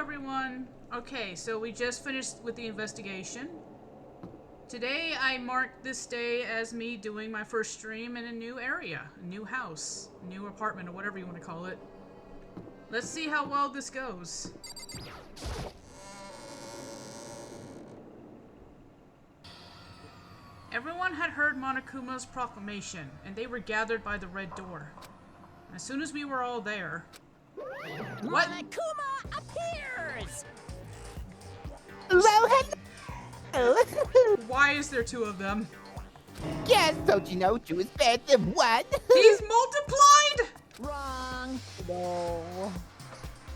everyone. Okay, so we just finished with the investigation. Today I marked this day as me doing my first stream in a new area, a new house, a new apartment, or whatever you want to call it. Let's see how well this goes. Everyone had heard Monokuma's proclamation, and they were gathered by the red door. As soon as we were all there... What? Monokuma appears! Well, hello! Why is there two of them? Yes, don't you know two is better than one? He's multiplied? Wrong. No.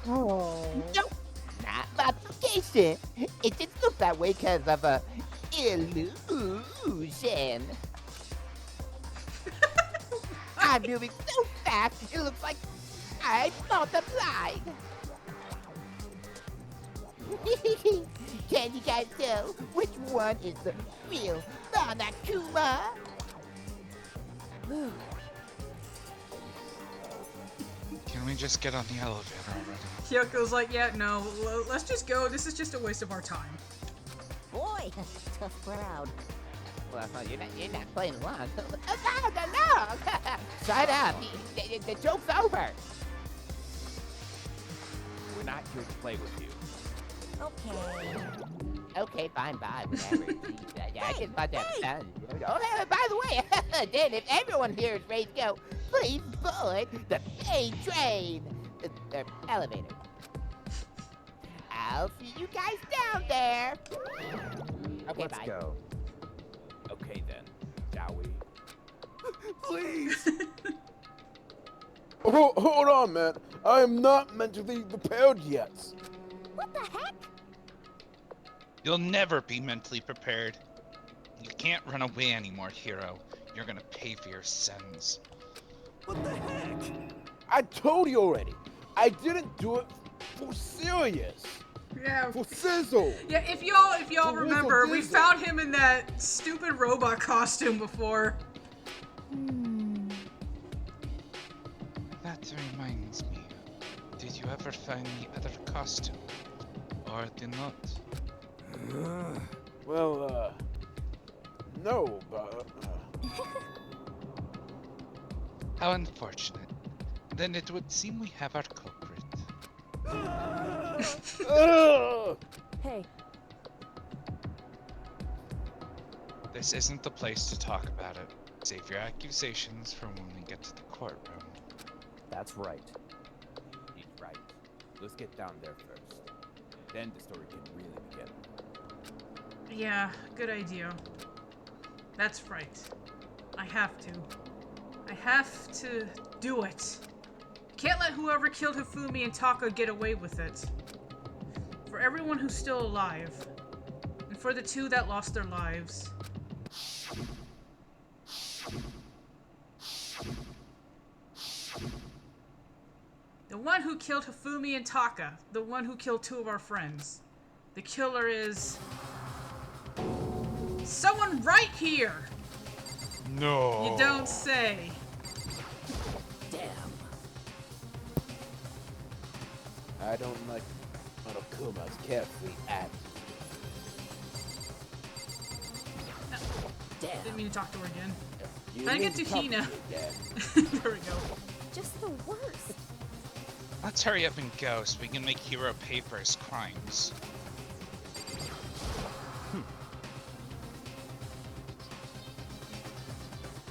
Oh. Nope, not multiplication. It just looks that way because of a illusion. I'm moving so fast, it looks like I multiplied. Can you guys tell which one is the real Monokuma? Can we just get on the elevator already? Kyoko's like, yeah, no, let's just go. This is just a waste of our time. Boy, tough crowd. Well, you're not playing along. No. Shut up. The joke's over. We're not here to play with you. Okay. Okay, fine, bye, whatever. Jeez, I just thought that was fun. Oh, by the way, then if everyone here is ready to go, please board the main train. The elevator. I'll see you guys down there. Okay, Let's bye. go. Okay then, shall we? Please! Hold on, man. I am not mentally prepared yet. What the heck? You'll never be mentally prepared. You can't run away anymore, hero. You're gonna pay for your sins. What the heck? I told you already. I didn't do it for serious. Yeah. For sizzle. Yeah, if y'all For remember, we Wizzle found him in that stupid robot costume before. That reminds me. Did you ever find the other costume? Or did not? Well, no, but, How unfortunate. Then it would seem we have our culprit. Hey, This isn't the place to talk about it. Save your accusations for when we get to the courtroom. That's right. He's right. Let's get down there first. Then the story can really begin. Yeah, good idea. That's right. I have to. I have to do it. Can't let whoever killed Hifumi and Taka get away with it. For everyone who's still alive. And for the two that lost their lives. The one who killed Hifumi and Taka. The one who killed two of our friends. The killer is... someone right here! No. You don't say. damn. I don't like Monokuma's carefree act. Damn. Didn't mean to talk to her again. You Trying to need get to talk Hina. me again. There we go. Just the worst. Let's hurry up and go so we can make Hero pay for his crimes.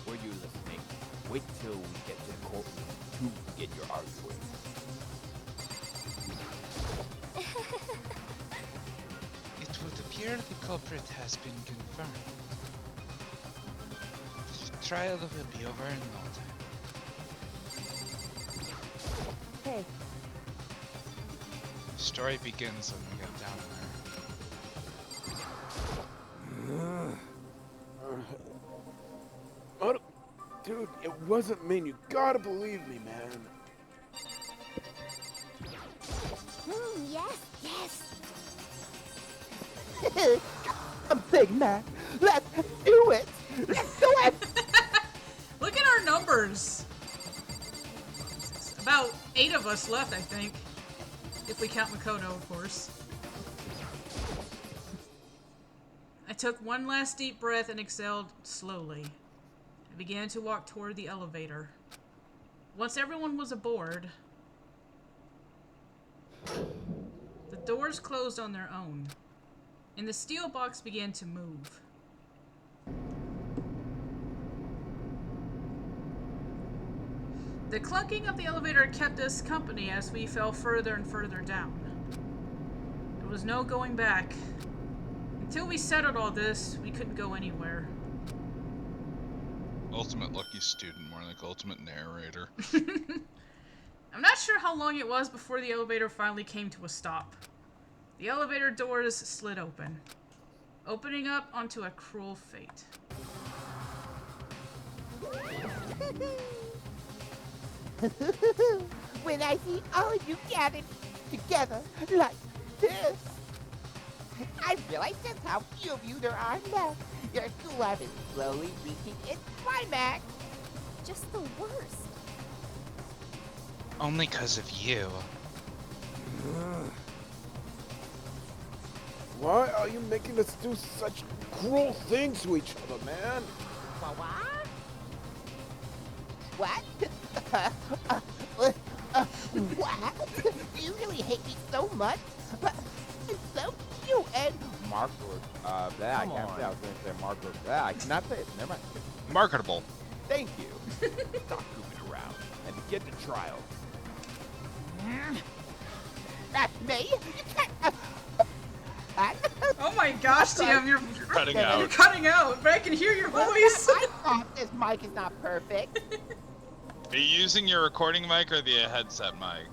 Were you listening? Wait till we get to the courtroom to begin your arguing. It would appear the culprit has been confirmed. The trial will be over in no time. Hey, The story begins when we get down Dude, it wasn't mean. You gotta believe me, man. yes. A big man. Let's do it. Let's do it. Look at our numbers. About 8 of us left, I think. If we count Makoto, of course. I took one last deep breath and exhaled slowly. I began to walk toward the elevator. Once everyone was aboard, the doors closed on their own, and the steel box began to move. The clunking of the elevator kept us company as we fell further and further down. There was no going back. Until we settled all this, we couldn't go anywhere. Ultimate lucky student, more like ultimate narrator. I'm not sure how long it was before the elevator finally came to a stop. The elevator doors slid open, opening up onto a cruel fate. When I see all of you gathered together like this, I realize just how few of you there are left. Your school life is slowly reaching its climax. Just the worst. Only 'cause of you. Why are you making us do such cruel things to each other, man? What? What? What? Do you really hate me so much? It's so cute and Marco, I can't say. I was gonna say Marco. I cannot say it. Never mind. Marketable. Thank you. Stop goofing around and get to trial. That's me? You can't. Oh my gosh, Tim, you're Cutting you're out. cutting out, but I can hear your voice. I thought this mic is not perfect. Are you using your recording mic or the headset mic?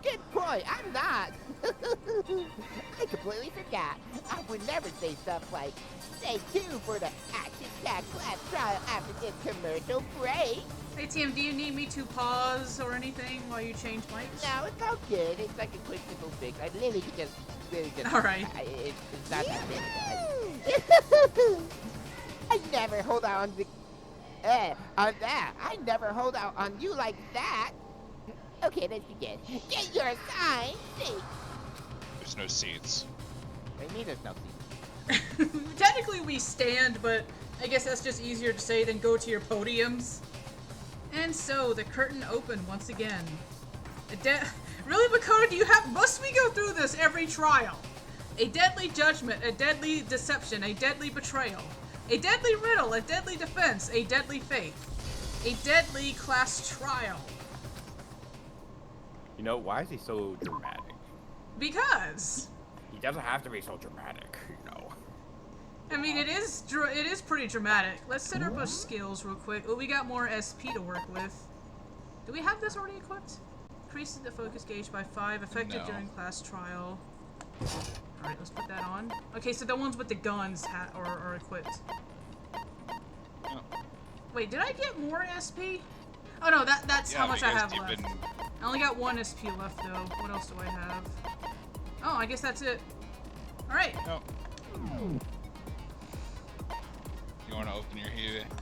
Good point. I'm not. I completely forgot. I would never say stuff like, stay tuned for the action-packed class trial after this commercial break. Hey Tim, do you need me to pause or anything while you change mics? No, it's all good. It's like a quick, simple fix. I literally could just, All right. It's not that big. I never hold out on that. I never hold out on you like that. Okay, let's begin. Get your assigned seat. There's no seats. What do you mean there's no seat? Technically we stand, but I guess that's just easier to say than go to your podiums. And so the curtain opened once again. Really, Makoto, must we go through this every trial? A deadly judgment, a deadly deception, a deadly betrayal, a deadly riddle, a deadly defense, a deadly fate, a deadly class trial. You know, why is he so dramatic? Because, He doesn't have to be so dramatic, you know. I mean, it is pretty dramatic. Let's set up our skills real quick. Oh, we got more SP to work with. Do we have this already equipped? Increases the focus gauge by 5, effective No. during class trial. Alright, let's put that on. Okay, so the ones with the guns are equipped. Oh. Wait, did I get more SP? Oh no, that's how much I have because left. you've been- I only got 1 SP left though. What else do I have? Oh, I guess that's it. Alright. Oh. You want to open your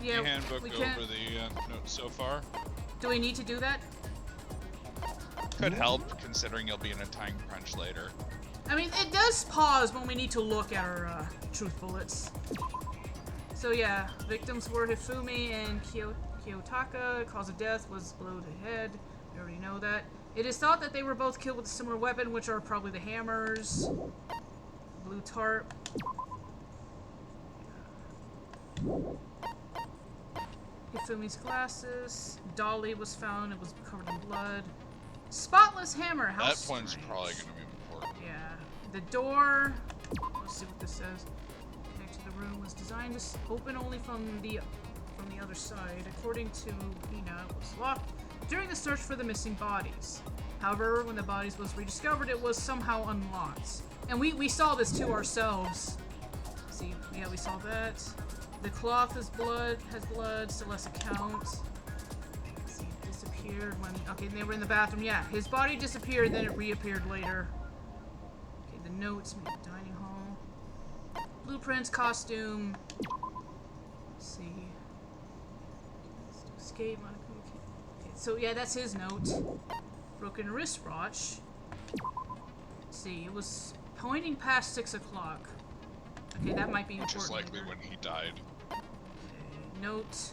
Yeah, handbook we can. over the notes so far? Do we need to do that? Could help, considering you'll be in a time crunch later. I mean, it does pause when we need to look at our truth bullets. So yeah, victims were Hifumi and Taka. Cause of death was blow to head. We already know that. It is thought that they were both killed with a similar weapon, which are probably the hammers. Blue tarp. Hifumi's glasses. Dolly was found. It was covered in blood. Spotless hammer. How That one's strange. probably going to be important. Yeah. The door. Let's see what this says. Connect to the room was designed to open only from the other side. According to Hina, it was locked during the search for the missing bodies. However, when the bodies was rediscovered, it was somehow unlocked. And we saw this to ourselves. See, yeah, we saw that. The cloth has blood, so less account. See, it disappeared when, okay, they were in the bathroom. Yeah, his body disappeared, then it reappeared later. Okay, the notes, dining hall. Blueprints, costume. Let's see. Escape, okay, so yeah, that's his note. Broken wristwatch. see. It was pointing past 6 o'clock. Okay, that might be Which important. is likely when he died. Okay, note.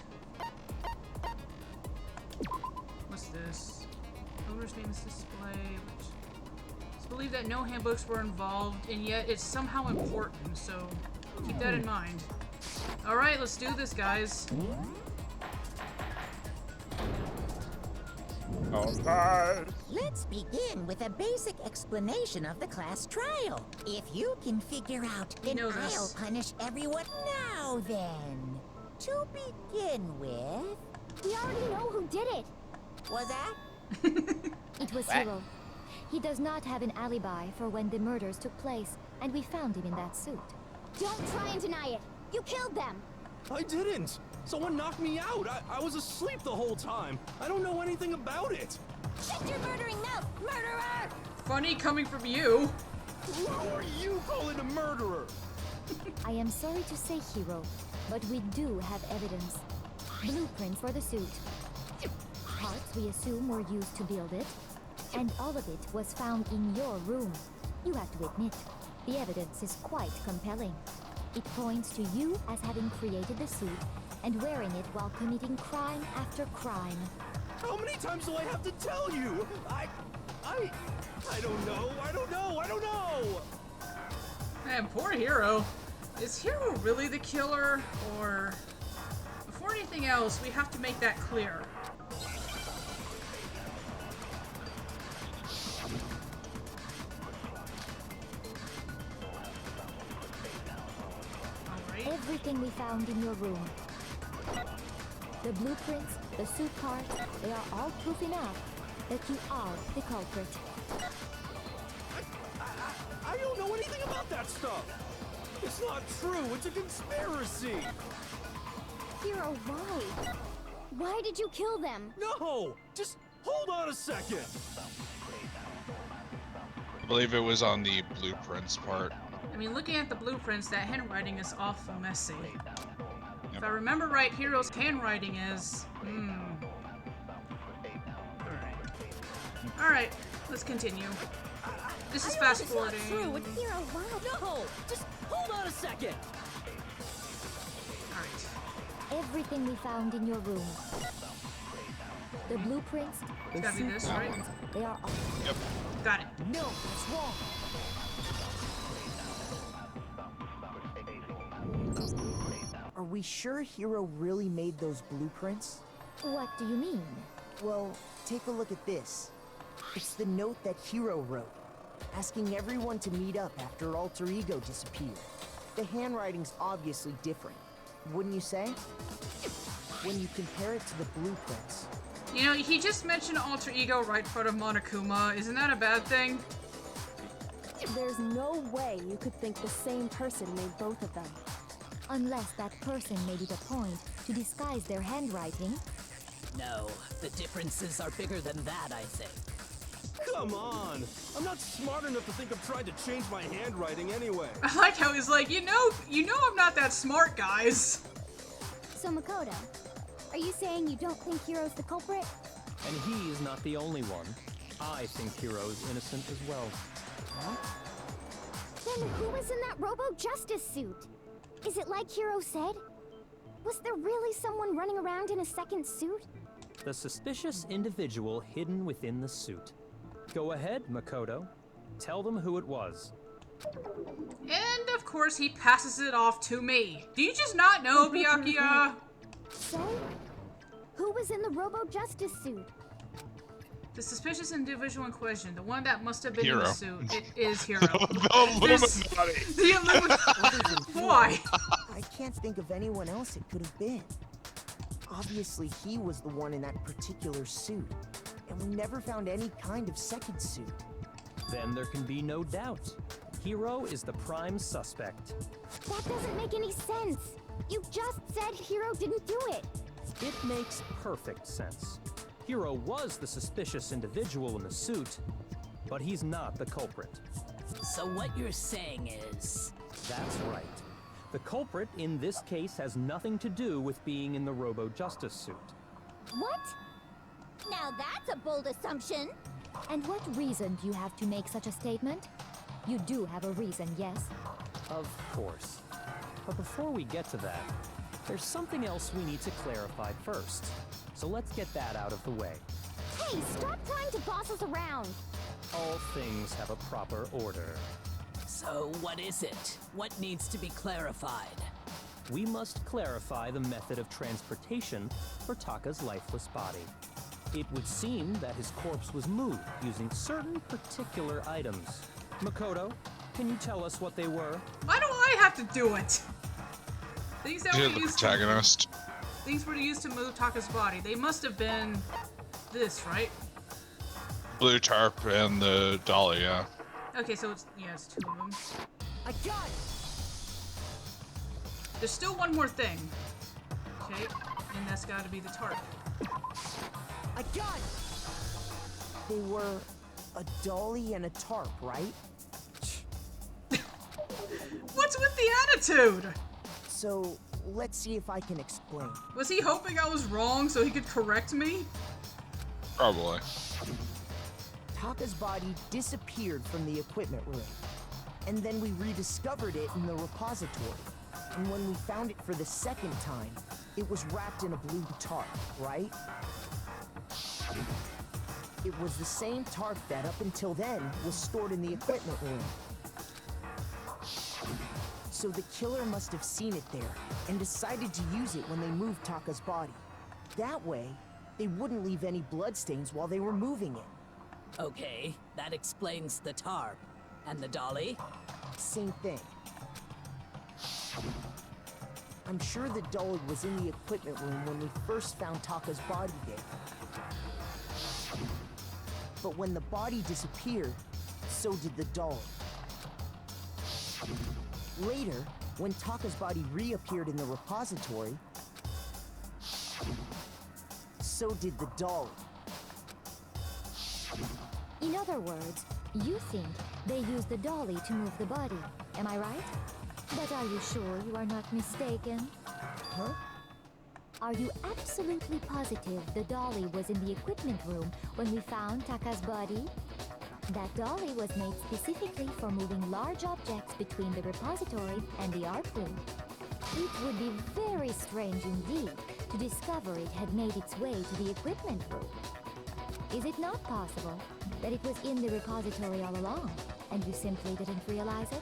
What's this? Owner's name is display. It's believed that no handbooks were involved, and yet it's somehow important, so keep that in mind. Alright, let's do this, guys. Alright. Let's begin with a basic explanation of the class trial. If you can figure out, then know this. I'll punish everyone now then. To begin with, We already know who did it. was that? It was What? Hiro. He does not have an alibi for when the murders took place, and we found him in that suit. Don't try and deny it. You killed them. I didn't! Someone knocked me out! I was asleep the whole time! I don't know anything about it! Shut your murdering mouth, murderer! Funny coming from you. Who are you calling a murderer? I am sorry to say, Hiro, but we do have evidence. Blueprints for the suit. Parts we assume were used to build it. And all of it was found in your room. You have to admit, the evidence is quite compelling. It points to you as having created the suit and wearing it while committing crime after crime. How many times do I have to tell you? I don't know, I don't know! Man, poor Hiro. Is Hiro really the killer, or... Before anything else, we have to make that clear. Alright. Everything we found in your room. The blueprints, the suit parts, they are all proof enough that you are the culprit. I don't know anything about that stuff! It's not true, it's a conspiracy! Hiro, why? Why did you kill them? No! Just hold on a second! I believe it was on the blueprints part. I mean, looking at the blueprints, that handwriting is awful messy. If I remember right, Hiro's handwriting is... Alright, let's continue. This is fast forwarding. Hiro, why? No! Just hold on a second! Alright. Everything we found in your room. The blueprints, the It's gotta be suit this, right? parts, they are all... Yep. Got it. No, that's wrong. Are we sure Hiro really made those blueprints? What do you mean? Well, take a look at this. It's the note that Hiro wrote, asking everyone to meet up after Alter Ego disappeared. The handwriting's obviously different, wouldn't you say? When you compare it to the blueprints. You know, he just mentioned Alter Ego right in front of Monokuma. Isn't that a bad thing? There's no way you could think the same person made both of them. Unless that person made it a point to disguise their handwriting. No, the differences are bigger than that, I think. Come on! I'm not smart enough to think I've tried to change my handwriting anyway. I like how he's like, you know I'm not that smart, guys. So Makoto, are you saying you don't think Hiro's the culprit? And he is not the only one. I think Hiro is innocent as well. Then who was in that Robo-Justice suit? Is it like Hiro said? Was there really someone running around in a second suit? The suspicious individual hidden within the suit. Go ahead, Makoto. Tell them who it was. And of course, he passes it off to me. Do you just not know, Byakuya? So, who was in the Robo-Justice suit? The suspicious individual in question, the one that must have been in Hiro. the suit, it is Hiro. The Illuminati. The Illuminati. Why? I can't think of anyone else it could have been. Obviously, he was the one in that particular suit, and we never found any kind of second suit. Then there can be no doubt. Hiro is the prime suspect. That doesn't make any sense. You just said Hiro didn't do it. It makes perfect sense. Hiro was the suspicious individual in the suit, but he's not the culprit. So what you're saying is... That's right. The culprit in this case has nothing to do with being in the Robo-Justice suit. What? Now that's a bold assumption. And what reason do you have to make such a statement? You do have a reason, yes? Of course. But before we get to that, there's something else we need to clarify first. So let's get that out of the way. Hey, stop trying to boss us around! All things have a proper order. So what is it? What needs to be clarified? We must clarify the method of transportation for Taka's lifeless body. It would seem that his corpse was moved using certain particular items. Makoto, can you tell us what they were? Why do I have to do it? Things that You're were the used protagonist. Things were used to move Taka's body. They must have been this, right? Blue tarp and the dolly, yeah. Okay, so it's two of them. I got it! There's still one more thing. Okay, and that's got to be the tarp. I got it! They were a dolly and a tarp, right? What's with the attitude? So, let's see if I can explain. Was he hoping I was wrong so he could correct me? Probably. Taka's body disappeared from the equipment room. And then we rediscovered it in the repository. And when we found it for the second time, it was wrapped in a blue tarp, right? It was the same tarp that up until then was stored in the equipment room. So the killer must have seen it there and decided to use it when they moved Taka's body. That way, they wouldn't leave any bloodstains while they were moving it. Okay, that explains the tarp. And the dolly? Same thing. I'm sure the dolly was in the equipment room when we first found Taka's body there. But when the body disappeared, so did the dolly. Later, when Taka's body reappeared in the repository, so did the dolly. In other words, you think they used the dolly to move the body, am I right? But are you sure you are not mistaken? Huh? Are you absolutely positive the dolly was in the equipment room when we found Taka's body? That dolly was made specifically for moving large objects between the repository and the art room. It would be very strange indeed to discover it had made its way to the equipment room. Is it not possible that it was in the repository all along, and you simply didn't realize it?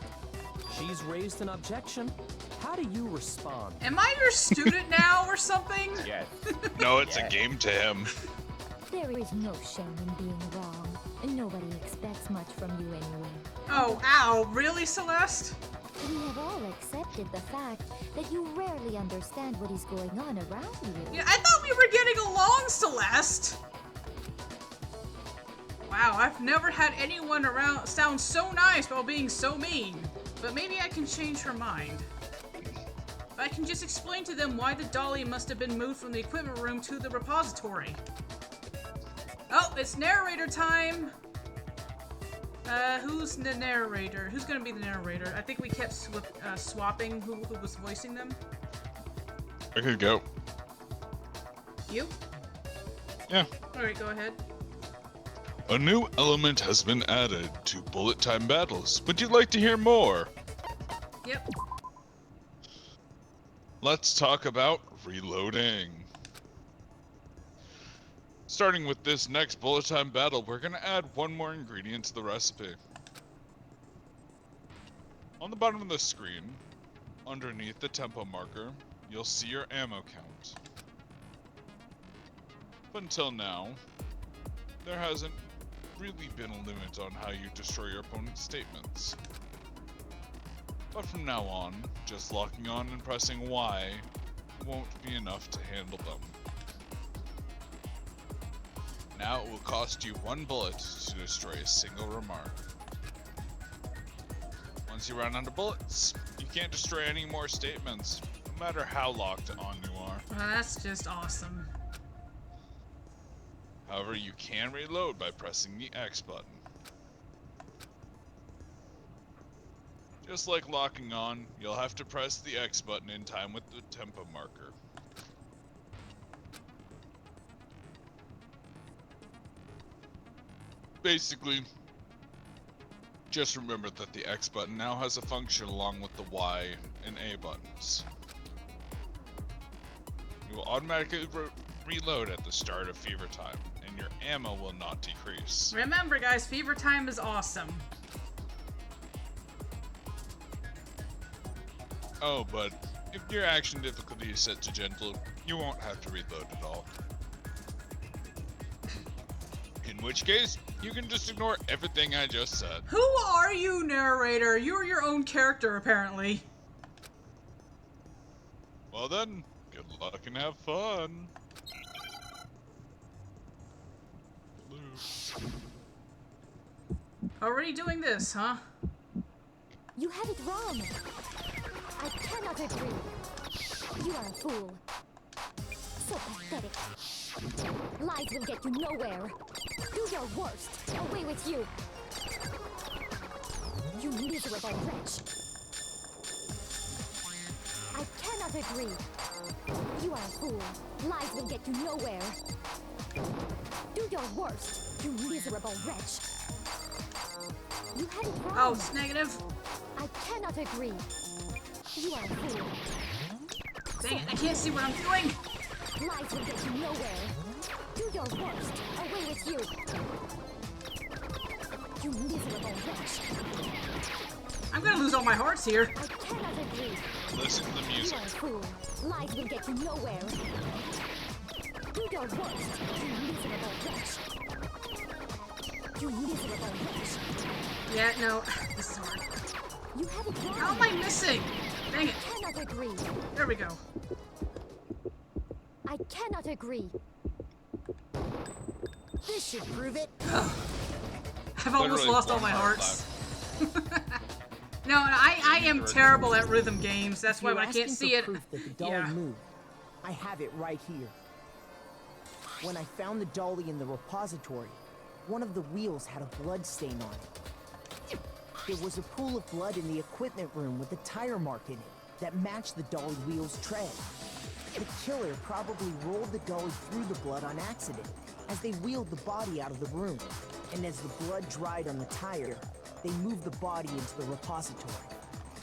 She's raised an objection. How do you respond? Am I your student now or something? Yes. No, it's a game to him. There is no shame in being wrong, and nobody expects much from you anyway. Oh, ow, really, Celeste? We have all accepted the fact that you rarely understand what is going on around you. Yeah, I thought we were getting along, Celeste. Wow, I've never had anyone around sound so nice while being so mean. But maybe I can change her mind. If I can just explain to them why the dolly must have been moved from the equipment room to the repository. Oh, it's narrator time. Who's the narrator? Who's gonna be the narrator? I think we kept swapping who was voicing them. I could go. You? Yeah. Alright, go ahead. A new element has been added to bullet time battles. Would you like to hear more? Yep. Let's talk about reloading. Starting with this next bullet time battle, we're going to add one more ingredient to the recipe. On the bottom of the screen, underneath the tempo marker, you'll see your ammo count. But until now, there hasn't really been a limit on how you destroy your opponent's statements. But from now on, just locking on and pressing Y won't be enough to handle them. Now it will cost you 1 bullet to destroy a single remark. Once you run out of bullets, you can't destroy any more statements, no matter how locked on you are. Well, that's just awesome. However, you can reload by pressing the X button. Just like locking on, you'll have to press the X button in time with the tempo marker. Basically, Just remember that the X button now has a function along with the Y and A buttons. You will automatically reload at the start of fever time, and your ammo will not decrease. Remember, guys, fever time is awesome. Oh, but if your action difficulty is set to gentle, you won't have to reload at all. In which case, you can just ignore everything I just said. Who are you, narrator? You're your own character, apparently. Well then, good luck and have fun. Already doing this, huh? You have it wrong. I cannot agree. You are a fool. So pathetic. Lies will get you nowhere. Do your worst. Away with you. You miserable wretch. I cannot agree. You are a fool. Lies will get you nowhere. Do your worst, you miserable wretch. You had it wrong. Oh, it's negative. I cannot agree. You are a fool. Dang it, I can't see what I'm doing. Lies will get you nowhere. Do your worst. Away with you. You miserable wretch. I'm gonna lose all my hearts here. I cannot agree. Listen to the music. You are a fool. Lies will get you nowhere. Do your worst, you miserable wretch. You miserable wretch. Yeah, no, this is hard. You have it wrong. How am I missing? Dang it. I cannot agree. There we go. I cannot agree. This should prove it. I've almost Literally lost all one my heart hearts. No, I am terrible at rhythm games. That's why You're when I can't asking see for it. proof that the dolly Yeah. moved. I have it right here. When I found the dolly in the repository, one of the wheels had a blood stain on it. There was a pool of blood in the equipment room with a tire mark in it that matched the dolly wheel's tread. The killer probably rolled the dolly through the blood on accident as they wheeled the body out of the room. And as the blood dried on the tire, they moved the body into the repository.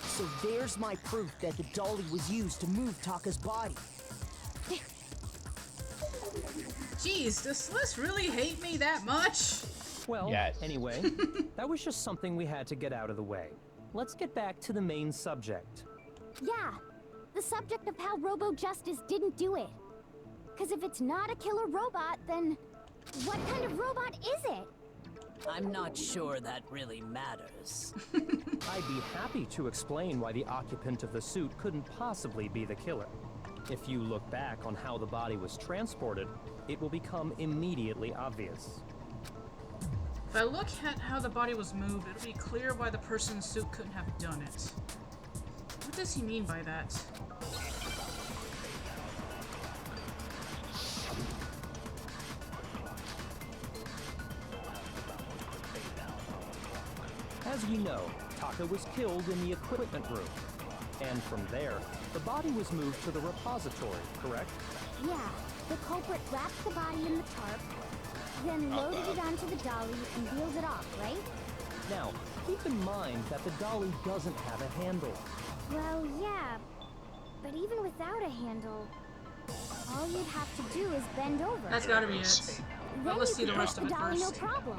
So there's my proof that the dolly was used to move Taka's body. Jeez, does Sliss really hate me that much? Well, Yes. anyway, that was just something we had to get out of the way. Let's get back to the main subject. Yeah, the subject of how Robo Justice didn't do it. Because if it's not a killer robot, then what kind of robot is it? I'm not sure that really matters. I'd be happy to explain why the occupant of the suit couldn't possibly be the killer. If you look back on how the body was transported, it will become immediately obvious. If I look at how the body was moved, it'll be clear why the person in the suit couldn't have done it. What does he mean by that? As we know, Taka was killed in the equipment room. And from there, the body was moved to the repository, correct? Yeah, the culprit wrapped the body in the tarp, then loaded it onto the dolly and wheeled it off, right? Now, keep in mind that the dolly doesn't have a handle. Well, yeah, but even without a handle, all you'd have to do is bend over. That's gotta be it. Then But let's you see the could rest of push it the dolly, first. no problem.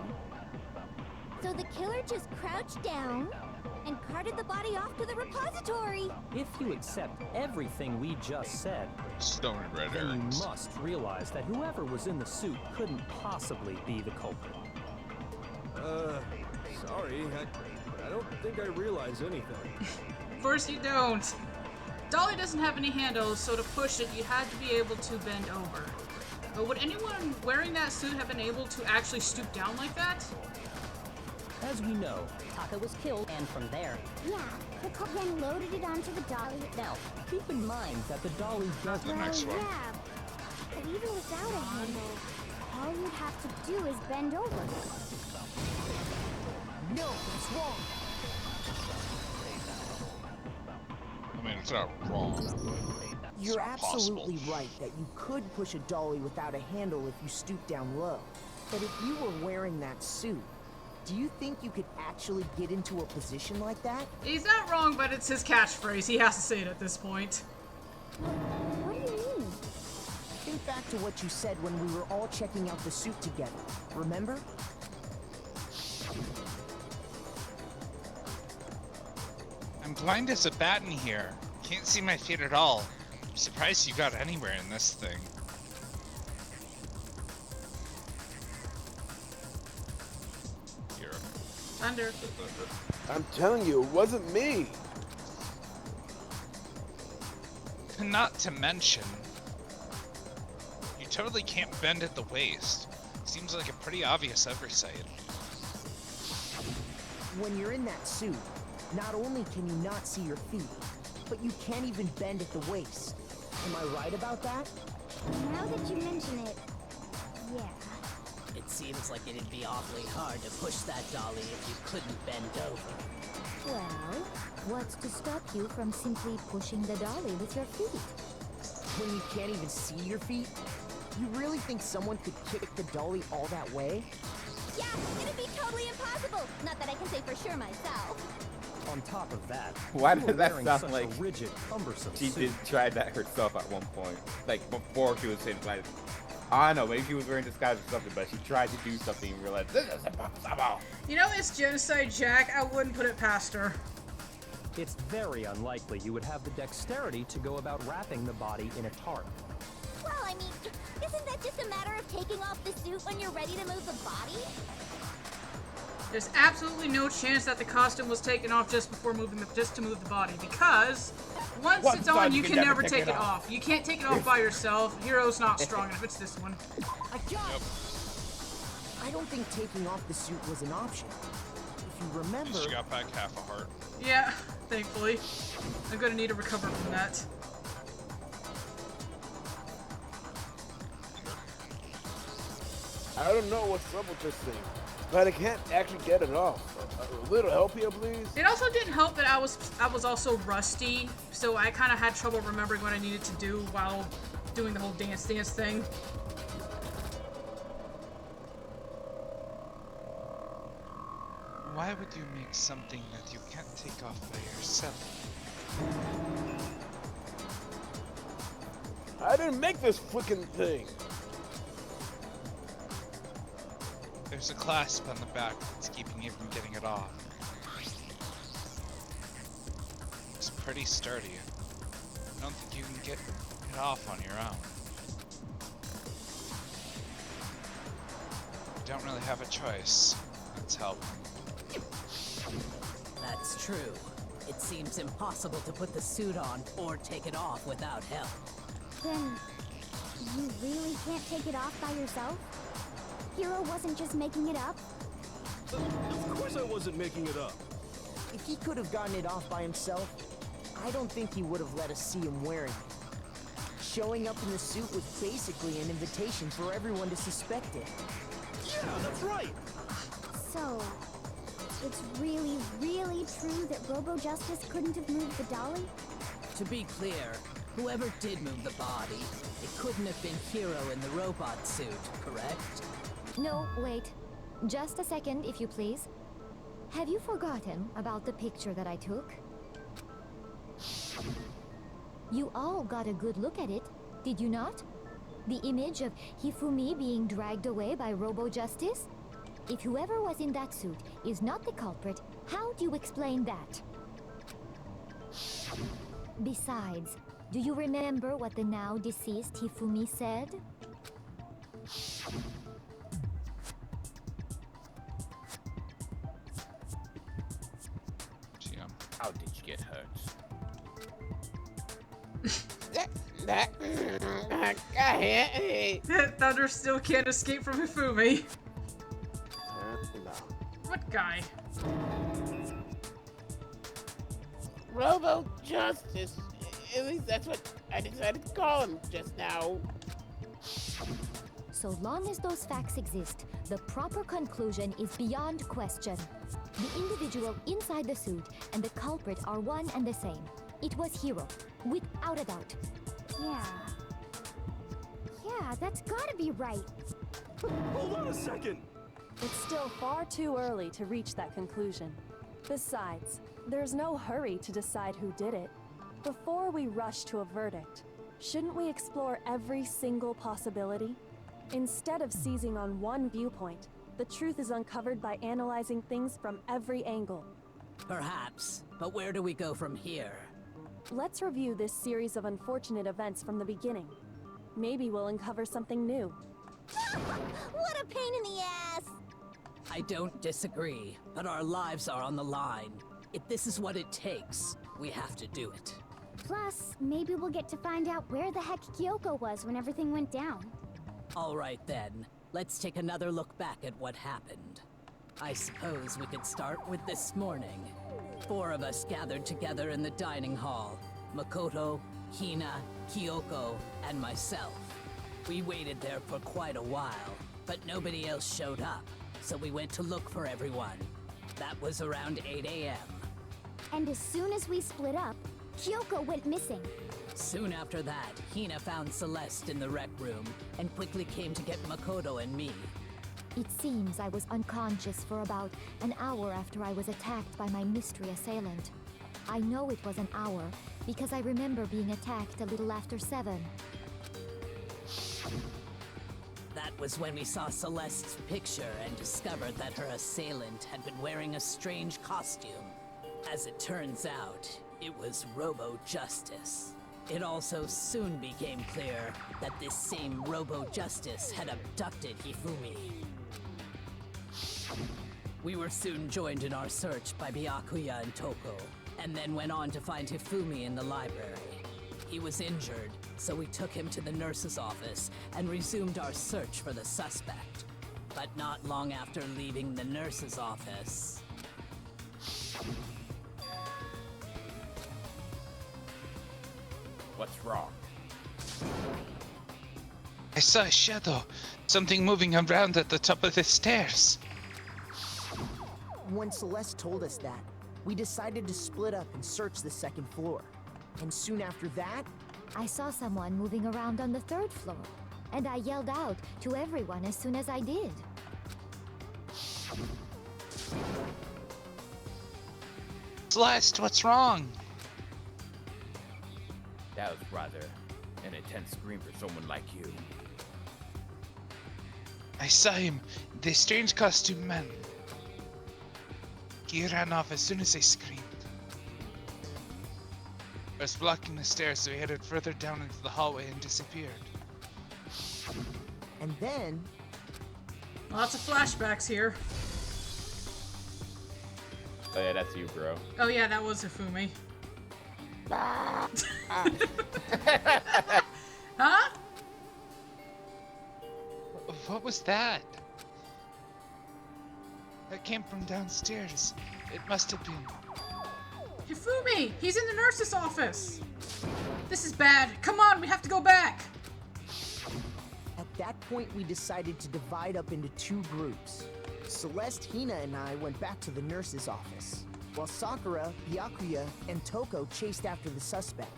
So the killer just crouched down and carted the body off to the repository. If you accept everything we just said, Stone and red then herrings. you must realize that whoever was in the suit couldn't possibly be the culprit. Sorry, I don't think I realize anything. Of course you don't. Dolly doesn't have any handles, so to push it, you had to be able to bend over. But would anyone wearing that suit have been able to actually stoop down like that? As we know, Taka was killed, and from there, Yeah, the cop then loaded it onto the dolly. now, keep in mind that the dolly doesn't... The next one. Yeah, but even without a handle, all you'd have to do is bend over. No, that's wrong. I mean, it's not wrong, but it's You're not absolutely possible. right that you could push a dolly without a handle if you stoop down low. But if you were wearing that suit, do you think you could actually get into a position like that? He's not wrong, but it's his catchphrase. He has to say it at this point. What do you mean? Think back to what you said when we were all checking out the suit together. Remember? I'm blind as a bat in here. Can't see my feet at all. I'm surprised you got anywhere in this thing. Here. Thunder. I'm telling you, it wasn't me. Not to mention, you totally can't bend at the waist. Seems like a pretty obvious oversight. When you're in that suit, not only can you not see your feet, but you can't even bend at the waist. Am I right about that? Now that you mention it, yeah. It seems like it'd be awfully hard to push that dolly if you couldn't bend over. Well, what's to stop you from simply pushing the dolly with your feet? When you can't even see your feet? You really think someone could kick the dolly all that way? Yeah, it'd be totally impossible. Not that I can say for sure myself. On top of that, Why you does were that wearing sound such like a rigid, cumbersome She suit. did try that herself at one point. Like, before she was saying, like, I don't know, maybe she was wearing disguise or something, but she tried to do something and realized, this is impossible. You know, it's Genocide Jack. I wouldn't put it past her. It's very unlikely you would have the dexterity to go about wrapping the body in a tarp. Well, I mean, isn't that just a matter of taking off the suit when you're ready to move the body? There's absolutely no chance that the costume was taken off just before just to move the body, because once it's on, you can never take it off. You can't take it off by yourself. Hero's not strong enough. It's this one. I got it! I don't think taking off the suit was an option. If you remember... She got back half a heart. Yeah, thankfully. I'm gonna need to recover from that. I don't know what's up with this thing, but I can't actually get it off. A little help here, please? It also didn't help that I was also rusty, so I kind of had trouble remembering what I needed to do while doing the whole dance thing. Why would you make something that you can't take off by yourself? I didn't make this freaking thing. There's a clasp on the back that's keeping you from getting it off. It's pretty sturdy. I don't think you can get it off on your own. You don't really have a choice. Let's help. That's true. It seems impossible to put the suit on or take it off without help. Then, you really can't take it off by yourself? Hero wasn't just making it up? Of course I wasn't making it up. If he could have gotten it off by himself, I don't think he would have let us see him wearing it. Showing up in the suit was basically an invitation for everyone to suspect it. Yeah, that's right. So, it's really, really true that Robo Justice couldn't have moved the dolly? To be clear, whoever did move the body, it couldn't have been Hero in the robot suit, correct? No, wait. Just a second, if you please. Have you forgotten about the picture that I took? You all got a good look at it, did you not? The image of Hifumi being dragged away by Robo Justice? If whoever was in that suit is not the culprit, how do you explain that? Besides, do you remember what the now deceased Hifumi said? How did you get hurt? Thunder still can't escape from Hifumi. No. What guy? Robo Justice. At least that's what I decided to call him just now. So long as those facts exist, the proper conclusion is beyond question. The individual inside the suit and the culprit are one and the same. It was Hero, without a doubt. Yeah. Yeah, that's gotta be right. Hold on a second. It's still far too early to reach that conclusion. Besides, there's no hurry to decide who did it. Before we rush to a verdict, shouldn't we explore every single possibility? Instead of seizing on one viewpoint, the truth is uncovered by analyzing things from every angle. Perhaps, but where do we go from here? Let's review this series of unfortunate events from the beginning. Maybe we'll uncover something new. What a pain in the ass! I don't disagree, but our lives are on the line. If this is what it takes, we have to do it. Plus, maybe we'll get to find out where the heck Kyoko was when everything went down. All right then, let's take another look back at what happened. I suppose we could start with this morning. 4 of us gathered together in the dining hall. Makoto, Hina, Kyoko, and myself. We waited there for quite a while, but nobody else showed up, so we went to look for everyone. That was around 8 a.m. And as soon as we split up, Kyoko went missing. Soon after that, Hina found Celeste in the rec room and quickly came to get Makoto and me. It seems I was unconscious for about an hour after I was attacked by my mystery assailant. I know it was an hour because I remember being attacked a little after 7. That was when we saw Celeste's picture and discovered that her assailant had been wearing a strange costume. As it turns out, it was Robo-Justice. It also soon became clear that this same Robo-Justice had abducted Hifumi. We were soon joined in our search by Byakuya and Toko, and then went on to find Hifumi in the library. He was injured, so we took him to the nurse's office and resumed our search for the suspect. But not long after leaving the nurse's office... What's wrong? I saw a shadow. Something moving around at the top of the stairs. When Celeste told us that, we decided to split up and search the 2nd floor. And soon after that, I saw someone moving around on the 3rd floor, and I yelled out to everyone as soon as I did. Celeste, what's wrong? That was rather an intense scream for someone like you. I saw him, the strange costume man. He ran off as soon as I screamed. I was blocking the stairs, so he headed further down into the hallway and disappeared. and then... Lots of flashbacks here. Oh yeah, that's you, bro. Oh yeah, that was Hifumi. Huh? What was that? That came from downstairs. It must have been... Hifumi! He's in the nurse's office! This is bad. Come on, we have to go back! At that point, we decided to divide up into 2 groups. Celeste, Hina, and I went back to the nurse's office, while Sakura, Byakuya, and Toko chased after the suspect.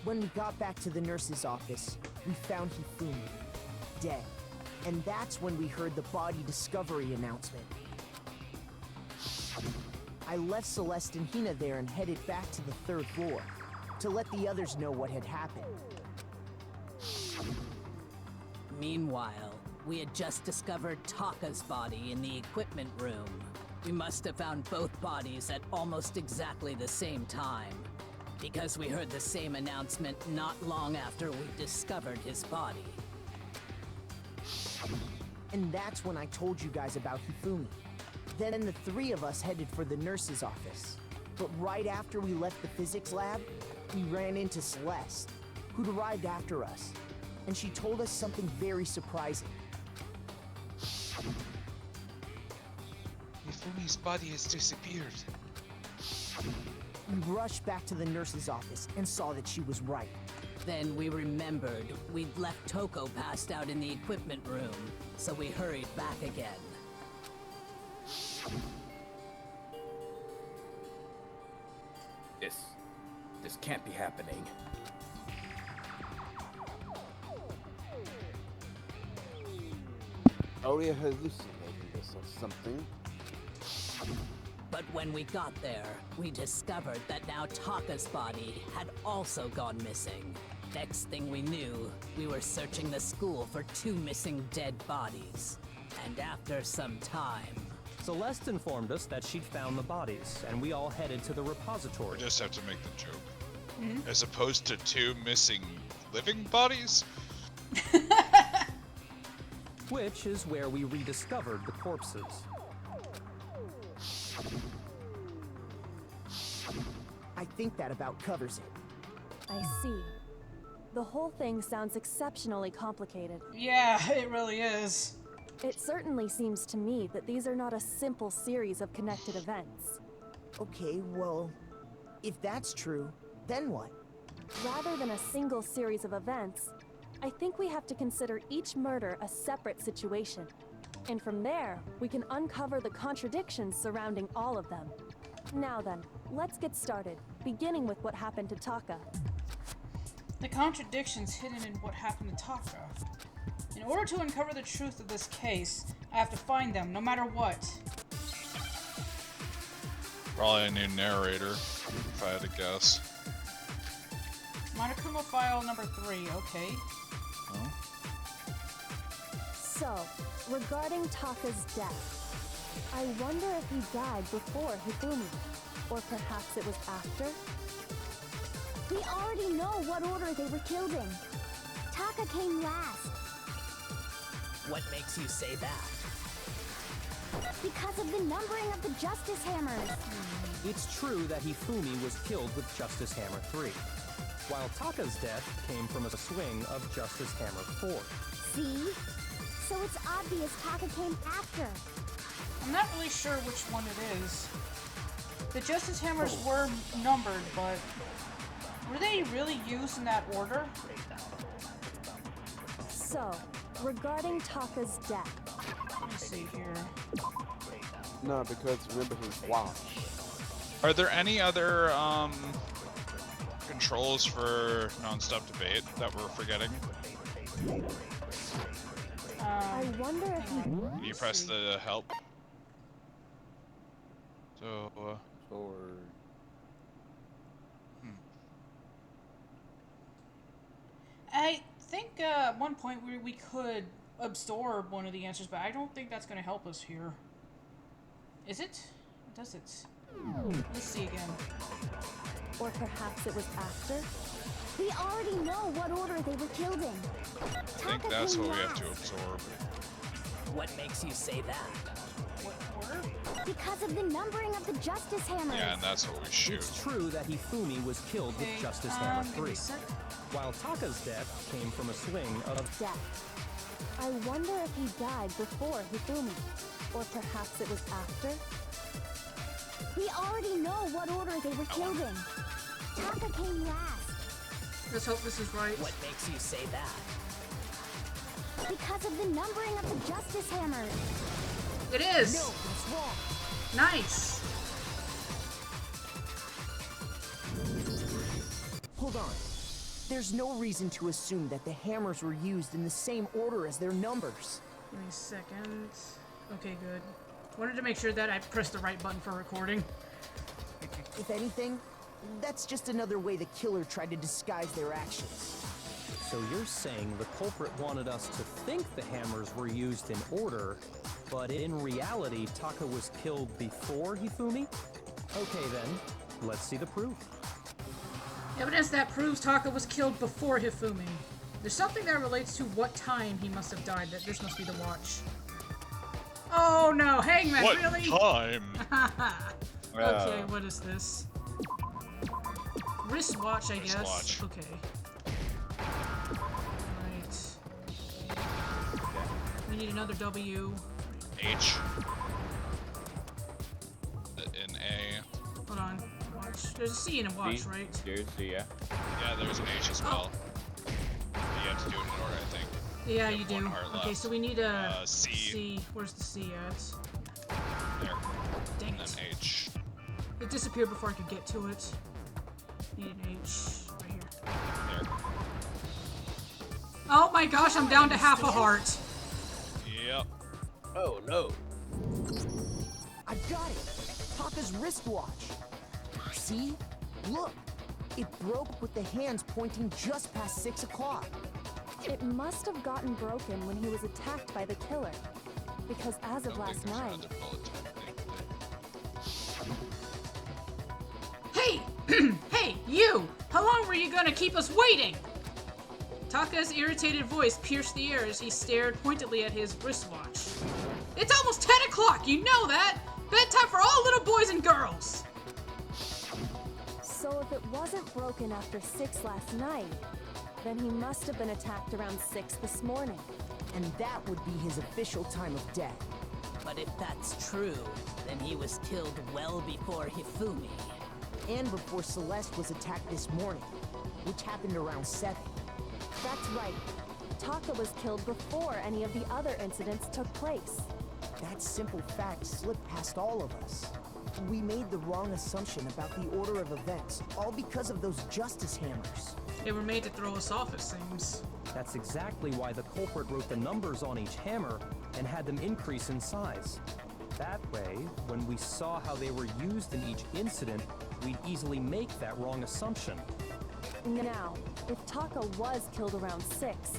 When we got back to the nurse's office, we found Hifumi, dead. And that's when we heard the body discovery announcement. I left Celeste and Hina there and headed back to the 3rd floor, to let the others know what had happened. Meanwhile, we had just discovered Taka's body in the equipment room. We must have found both bodies at almost exactly the same time, because we heard the same announcement not long after we discovered his body. And that's when I told you guys about Hifumi. Then the 3 of us headed for the nurse's office. But right after we left the physics lab, we ran into Celeste, who'd arrived after us. And she told us something very surprising. Hifumi's body has disappeared. We rushed back to the nurse's office and saw that she was right. Then we remembered we'd left Toko passed out in the equipment room, so we hurried back again. This can't be happening. Are you hallucinating this or something? But when we got there, we discovered that now Taka's body had also gone missing. Next thing we knew, we were searching the school for 2 missing dead bodies. And after some time... Celeste informed us that she'd found the bodies, and we all headed to the repository. We just have to make the joke. As opposed to 2 missing living bodies? Which is where we rediscovered the corpses. I think that about covers it. I see. The whole thing sounds exceptionally complicated. Yeah, it really is. It certainly seems to me that these are not a simple series of connected events. Okay, well, if that's true, then what? Rather than a single series of events, I think we have to consider each murder a separate situation. And from there, we can uncover the contradictions surrounding all of them. Now then, let's get started, beginning with what happened to Taka. The contradictions hidden in what happened to Taka. In order to uncover the truth of this case, I have to find them, no matter what. Probably a new narrator, if I had to guess. Monochroma file number 3, okay. Huh? So, regarding Taka's death, I wonder if he died before Hifumi, or perhaps it was after? We already know what order they were killed in. Taka came last. What makes you say that? Because of the numbering of the Justice Hammers. It's true that Hifumi was killed with Justice Hammer 3, while Taka's death came from a swing of Justice Hammer 4. See? So it's obvious Taka came after. I'm not really sure which one it is. The Justice Hammers were numbered, but were they really used in that order? So, regarding Taka's death. Let me see here. No, because remember his watch. Are there any other controls for non-stop debate that we're forgetting? I wonder if he... Can you press the help? So, I think at one point we could absorb one of the answers, but I don't think that's going to help us here. Is it? Does it? Let's see again. Or perhaps it was after? We already know what order they were killed in. I think that's what we have to absorb. What makes you say that? What order? Because of the numbering of the Justice Hammers. Yeah, and that's what we shoot. It's true that Hifumi was killed with Justice Hammer 3, while Taka's death came from a swing of death. I wonder if he died before Hifumi, or perhaps it was after? We already know what order they were killed in. Taka came last. Let's hope this is right. What makes you say that? Because of the numbering of the Justice Hammers. It is! No, that's wrong. Nice! Hold on. There's no reason to assume that the hammers were used in the same order as their numbers. Give me a second. Okay, good. Wanted to make sure that I pressed the right button for recording. If anything, that's just another way the killer tried to disguise their actions. So you're saying the culprit wanted us to think the hammers were used in order, but in reality, Taka was killed before Hifumi? Okay then, let's see the proof. Evidence that proves Taka was killed before Hifumi. There's something that relates to what time he must have died. That this must be the watch. Oh no, Hangman, what really? Time? Okay, what is this? Wristwatch, I guess. Wristwatch. Okay. Right. We need another W. H. An A. Hold on. Watch. There's a C in a watch, right? There's C, yeah. Yeah, there's an H as well. You have to do it in order, I think. Yeah, you do. One heart Okay, left. so we need a C. C. Where's the C at? There. Dang And it. then H. It disappeared before I could get to it. Need an H right here. There. Oh my gosh, I'm down to half a heart. Yep. Oh no. I've got it! Taka's wristwatch! See? Look! It broke with the hands pointing just past 6 o'clock. It must have gotten broken when he was attacked by the killer. Because as of last night... Hey! Hey, you! How long were you gonna keep us waiting? Taka's irritated voice pierced the air as he stared pointedly at his wristwatch. It's almost 10 o'clock, you know that! Bedtime for all little boys and girls! So if it wasn't broken after 6 last night, then he must have been attacked around 6 this morning. And that would be his official time of death. But if that's true, then he was killed well before Hifumi. And before Celeste was attacked this morning, which happened around 7. That's right. Taka was killed before any of the other incidents took place. That simple fact slipped past all of us. We made the wrong assumption about the order of events, all because of those justice hammers. They were made to throw us off, it seems. That's exactly why the culprit wrote the numbers on each hammer and had them increase in size. That way, when we saw how they were used in each incident, we'd easily make that wrong assumption. Now, if Taka was killed around 6,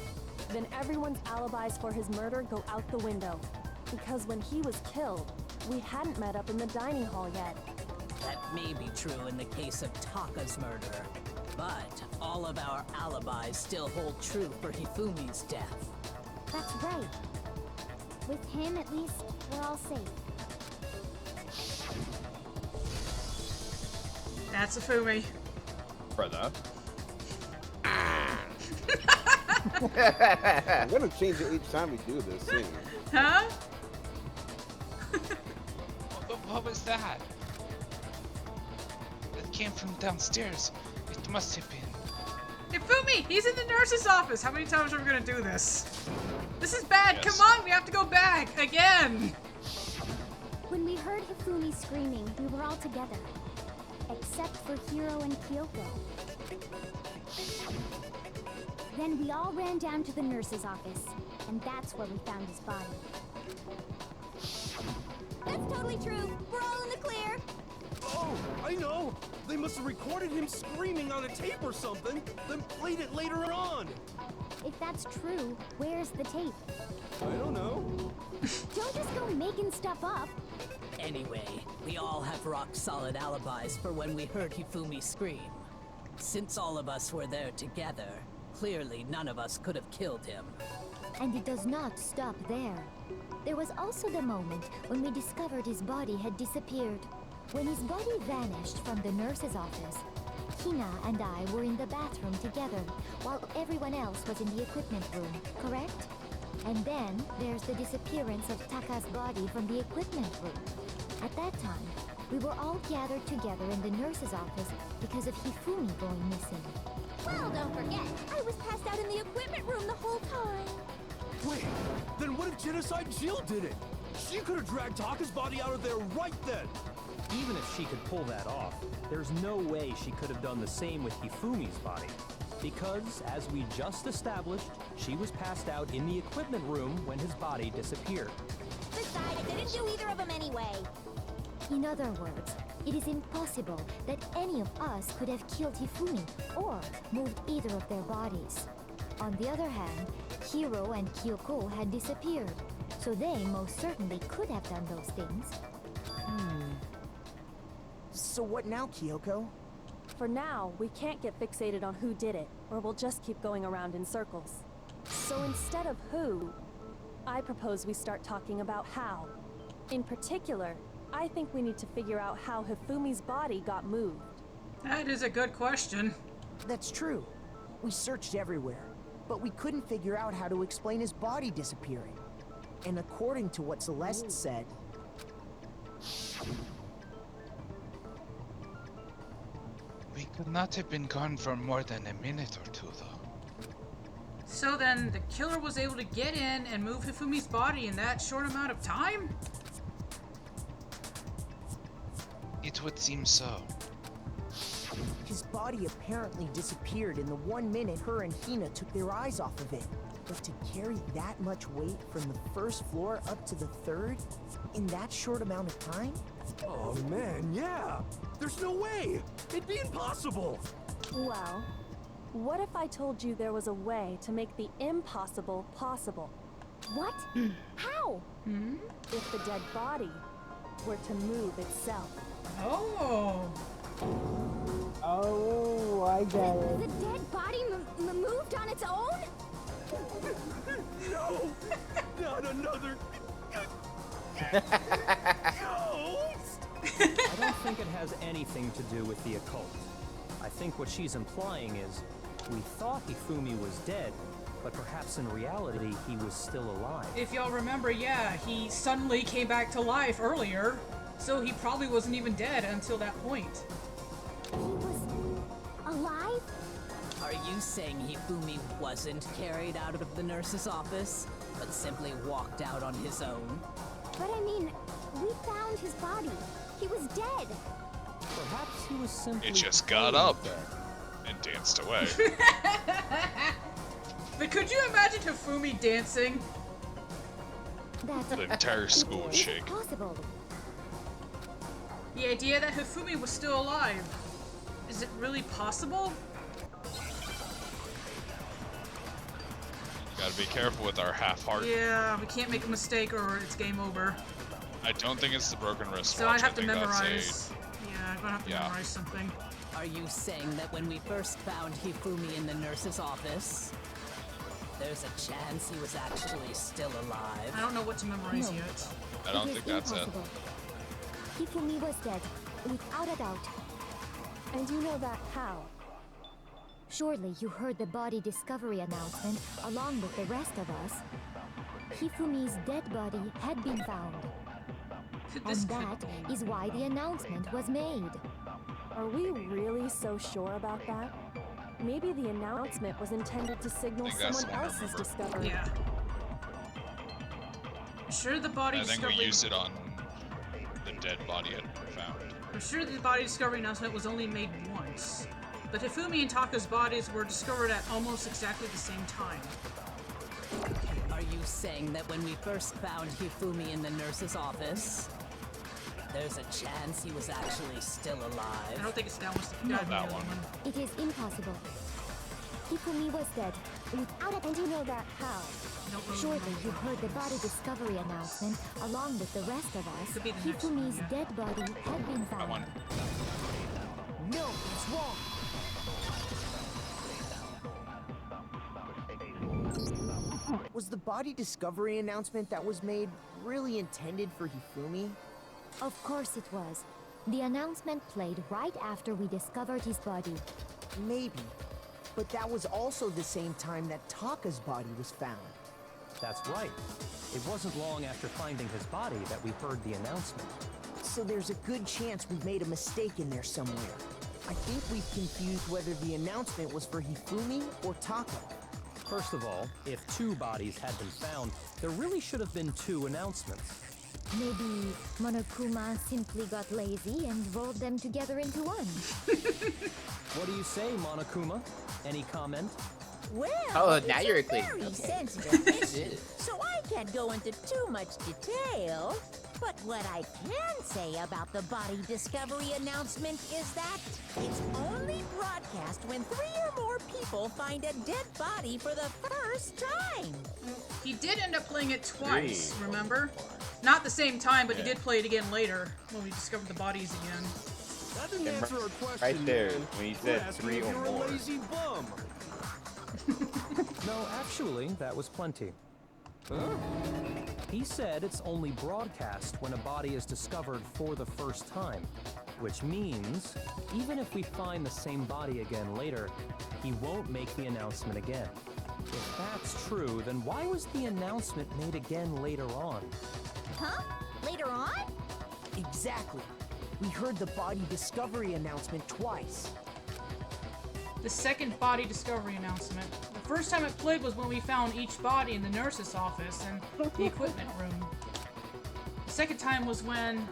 then everyone's alibis for his murder go out the window. Because when he was killed, we hadn't met up in the dining hall yet. That may be true in the case of Taka's murder, but all of our alibis still hold true for Hifumi's death. That's right. With him, at least, we're all safe. That's Hifumi. Brother. I'm gonna change it each time we do this thing. Huh? What was that? It came from downstairs. It must have been. Hifumi! He's in the nurse's office! How many times are we gonna do this? This is bad! Yes. Come on, we have to go back! Again! When we heard Hifumi screaming, we were all together. Except for Hiro and Kyoko. Then we all ran down to the nurse's office, and that's where we found his body. That's totally true. We're all in the clear. Oh, I know. They must have recorded him screaming on a tape or something, then played it later on. If that's true, where's the tape? I don't know. Don't just go making stuff up. Anyway, we all have rock-solid alibis for when we heard Hifumi scream. Since all of us were there together, clearly none of us could have killed him. And it does not stop there. There was also the moment when we discovered his body had disappeared. When his body vanished from the nurse's office, Hina and I were in the bathroom together, while everyone else was in the equipment room, correct? And then there's the disappearance of Taka's body from the equipment room. At that time, we were all gathered together in the nurse's office because of Hifumi going missing. Well, don't forget, I was passed out in the equipment room the whole time. Wait, then what if Genocide Jill did it? She could have dragged Taka's body out of there right then. Even if she could pull that off, there's no way she could have done the same with Hifumi's body. Because, as we just established, she was passed out in the equipment room when his body disappeared. Besides, I didn't do either of them anyway. In other words, it is impossible that any of us could have killed Hifumi or moved either of their bodies. On the other hand, Hiro and Kyoko had disappeared, so they most certainly could have done those things. So what now, Kyoko? For now, we can't get fixated on who did it, or we'll just keep going around in circles. So instead of who, I propose we start talking about how. In particular, I think we need to figure out how Hifumi's body got moved. That is a good question. That's true. We searched everywhere, but we couldn't figure out how to explain his body disappearing. And according to what Celeste said... We could not have been gone for more than a minute or two, though. So then, the killer was able to get in and move Hifumi's body in that short amount of time? It would seem so. His body apparently disappeared in the 1 minute her and Hina took their eyes off of it. But to carry that much weight from the first floor up to the third in that short amount of time? Oh man, yeah! There's no way! It'd be impossible! Well, what if I told you there was a way to make the impossible possible? What? How? If the dead body were to move itself. Oh. Oh, I get it. The dead body moved on its own? No! Not another ghost! I don't think it has anything to do with the occult. I think what she's implying is, we thought Hifumi was dead, but perhaps in reality he was still alive. If y'all remember, yeah, he suddenly came back to life earlier, so he probably wasn't even dead until that point. He was alive? Are you saying Hifumi wasn't carried out of the nurse's office, but simply walked out on his own? But I mean, we found his body. He was dead. Perhaps he was simply... It just got up and danced away. But could you imagine Hifumi dancing? The entire school would shake. Possible. The idea that Hifumi was still alive. Is it really possible? Gotta be careful with our half heart. Yeah, we can't make a mistake or it's game over. I don't think it's the broken wristwatch. So I have to think that's memorize. Yeah, I'm gonna have to memorize something. Are you saying that when we first found Hifumi in the nurse's office, there's a chance he was actually still alive? I don't know what to memorize yet. I don't think that's impossible. Hifumi was dead, without a doubt. And you know that how? Surely you heard the body discovery announcement along with the rest of us. Hifumi's dead body had been found. And that is why the announcement was made. Are we really so sure about that? Maybe the announcement was intended to signal someone else's discovery. Yeah. I'm sure the body I think discovery... we used it on the dead body had been found. I'm sure the body discovery announcement was only made once. But Hifumi and Taka's bodies were discovered at almost exactly the same time. Are you saying that when we first found Hifumi in the nurse's office, there's a chance he was actually still alive? I don't think it's that one. That one. It is impossible. Hifumi was dead, without a... And you know that how? Surely you heard the body discovery announcement along with the rest of us. Could be the next one, Hifumi's yeah. dead body had been found. No, it's wrong. Was the body discovery announcement that was made really intended for Hifumi? Of course it was. The announcement played right after we discovered his body. Maybe. But that was also the same time that Taka's body was found. That's right. It wasn't long after finding his body that we heard the announcement. So there's a good chance we've made a mistake in there somewhere. I think we've confused whether the announcement was for Hifumi or Taka. First of all, if two bodies had been found, there really should have been two announcements. Maybe Monokuma simply got lazy and rolled them together into one. What do you say, Monokuma? Any comment? Oh, now you're it's a clean. very Okay. sensitive issue, so I can't go into too much detail. But what I can say about the body discovery announcement is that it's only broadcast when 3 or more people find a dead body for the first time. He did end up playing it twice, 3 remember? Not the same time, but he did play it again later when we discovered the bodies again. That didn't answer our question, Right there, man. when he We're said asking 3 if or you're more. a lazy bum. No, actually, that was plenty. Huh? He said it's only broadcast when a body is discovered for the first time, which means even if we find the same body again later, he won't make the announcement again. If that's true, then why was the announcement made again later on? Huh? Later on? Exactly. We heard the body discovery announcement twice. The second body discovery announcement. The first time it played was when we found each body in the nurse's office and the equipment room. The second time was when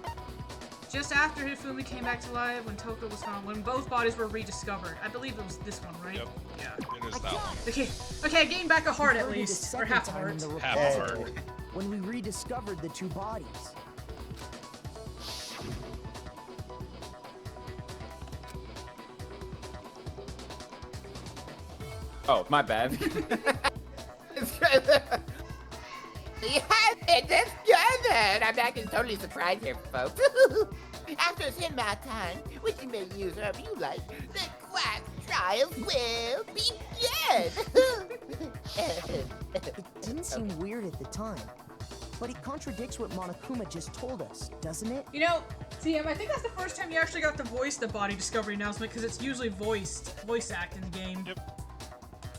just after Hifumi came back to life, when Taka was found, when both bodies were rediscovered. I believe it was this one, right? Yep. Yeah. It is that one. Okay, I gained back a heart at Converted a least, or second half a time heart. in the Half a repository heart. when we rediscovered the two bodies. Oh, my bad. Yeah, it's good. I'm acting totally surprised here, folks. After a certain amount of time, which you may use wherever you like, the class trials will begin. It didn't seem weird at the time, but it contradicts what Monokuma just told us, doesn't it? You know, TM, I think that's the first time you actually got to voice the body discovery announcement, because it's usually voice act in the game. Yep.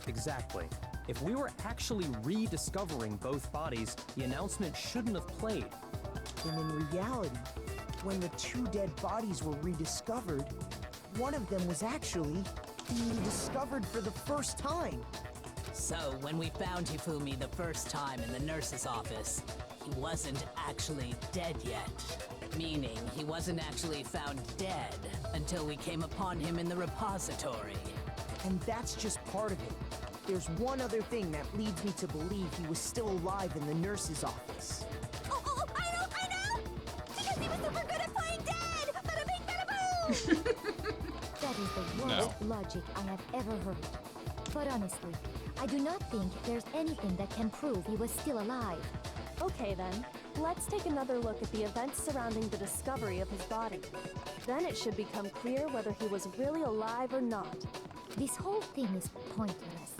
Exactly. If we were actually rediscovering both bodies, the announcement shouldn't have played. And in reality, when the two dead bodies were rediscovered, one of them was actually being discovered for the first time. So, when we found Hifumi the first time in the nurse's office, he wasn't actually dead yet. Meaning, he wasn't actually found dead until we came upon him in the repository. And that's just part of it. There's one other thing that leads me to believe he was still alive in the nurse's office. Oh, I know! Because he was super good at playing dead! Bada bing, bada boom! That is the worst logic I have ever heard. But honestly, I do not think there's anything that can prove he was still alive. Okay then, let's take another look at the events surrounding the discovery of his body. Then it should become clear whether he was really alive or not. This whole thing is pointless.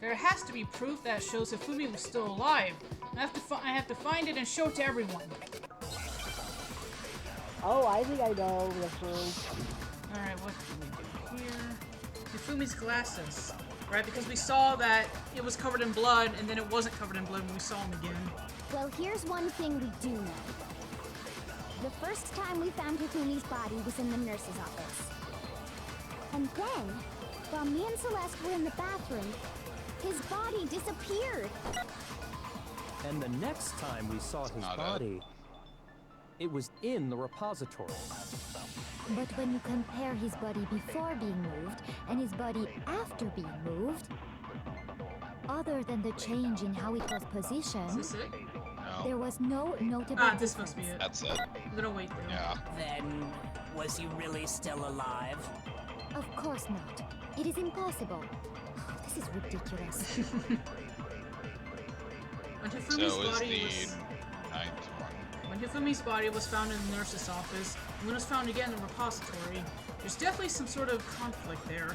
There has to be proof that shows Hifumi was still alive. I have to find it and show it to everyone. Oh, I think I know the proof. Alright, what do we do here? Hifumi's glasses. Right, because we saw that it was covered in blood, and then it wasn't covered in blood when we saw him again. Well, here's one thing we do know. The first time we found Hifumi's body was in the nurse's office. And then, while me and Celeste were in the bathroom, his body disappeared. And the next time we saw his body, it was in the repository. But when you compare his body before being moved and his body after being moved, other than the change in how it was positioned, there was no notable this must be it. That's it. I'm gonna wait though. Yeah. Then, was he really still alive? Of course not. It is impossible. This is ridiculous. When So Hifumi's is body the was... ninth one. When Hifumi's body was found in the nurse's office, and when it was found again in the repository, there's definitely some sort of conflict there.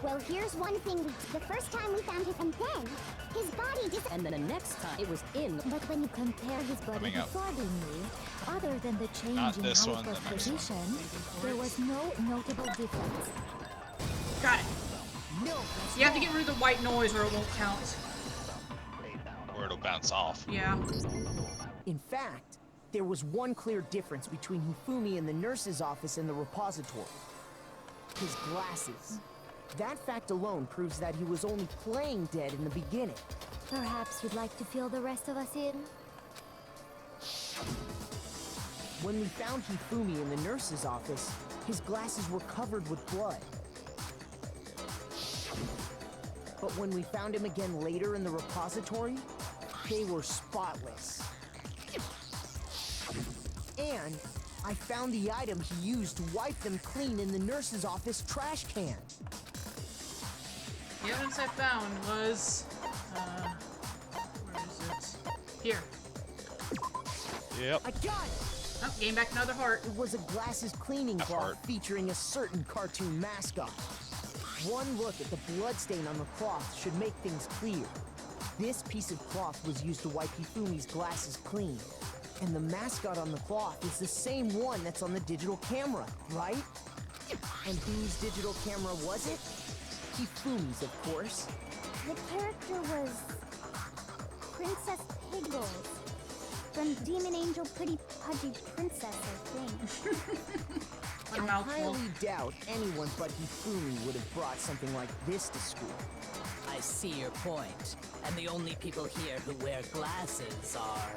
Well, here's one thing. The first time we found him, and then his body disappeared. And then the next time it was in. But when you compare his body Coming up. before being moved, other than the change Not in this how one, it was the next one. positioned, there was no notable difference. Got it. No. You have to get rid of the white noise or it won't count. Or it'll bounce off. Yeah. In fact, there was one clear difference between Hifumi in the nurse's office and the repository. His glasses. That fact alone proves that he was only playing dead in the beginning. Perhaps you'd like to fill the rest of us in? When we found Hifumi in the nurse's office, his glasses were covered with blood. But when we found him again later in the repository, they were spotless. And I found the item he used to wipe them clean in the nurse's office trash can. The evidence I found was... where is it? Here. Yep. I got it! Oh, gained back another heart. It was a glasses cleaning cloth featuring a certain cartoon mascot. One look at the bloodstain on the cloth should make things clear. This piece of cloth was used to wipe Hifumi's glasses clean. And the mascot on the cloth is the same one that's on the digital camera, right? And whose digital camera was it? Hifumi's, of course. The character was Princess Piggles from Demon Angel Pretty Pudgy Princess, I think. I highly doubt anyone but Hifumi would have brought something like this to school. I see your point. And the only people here who wear glasses are...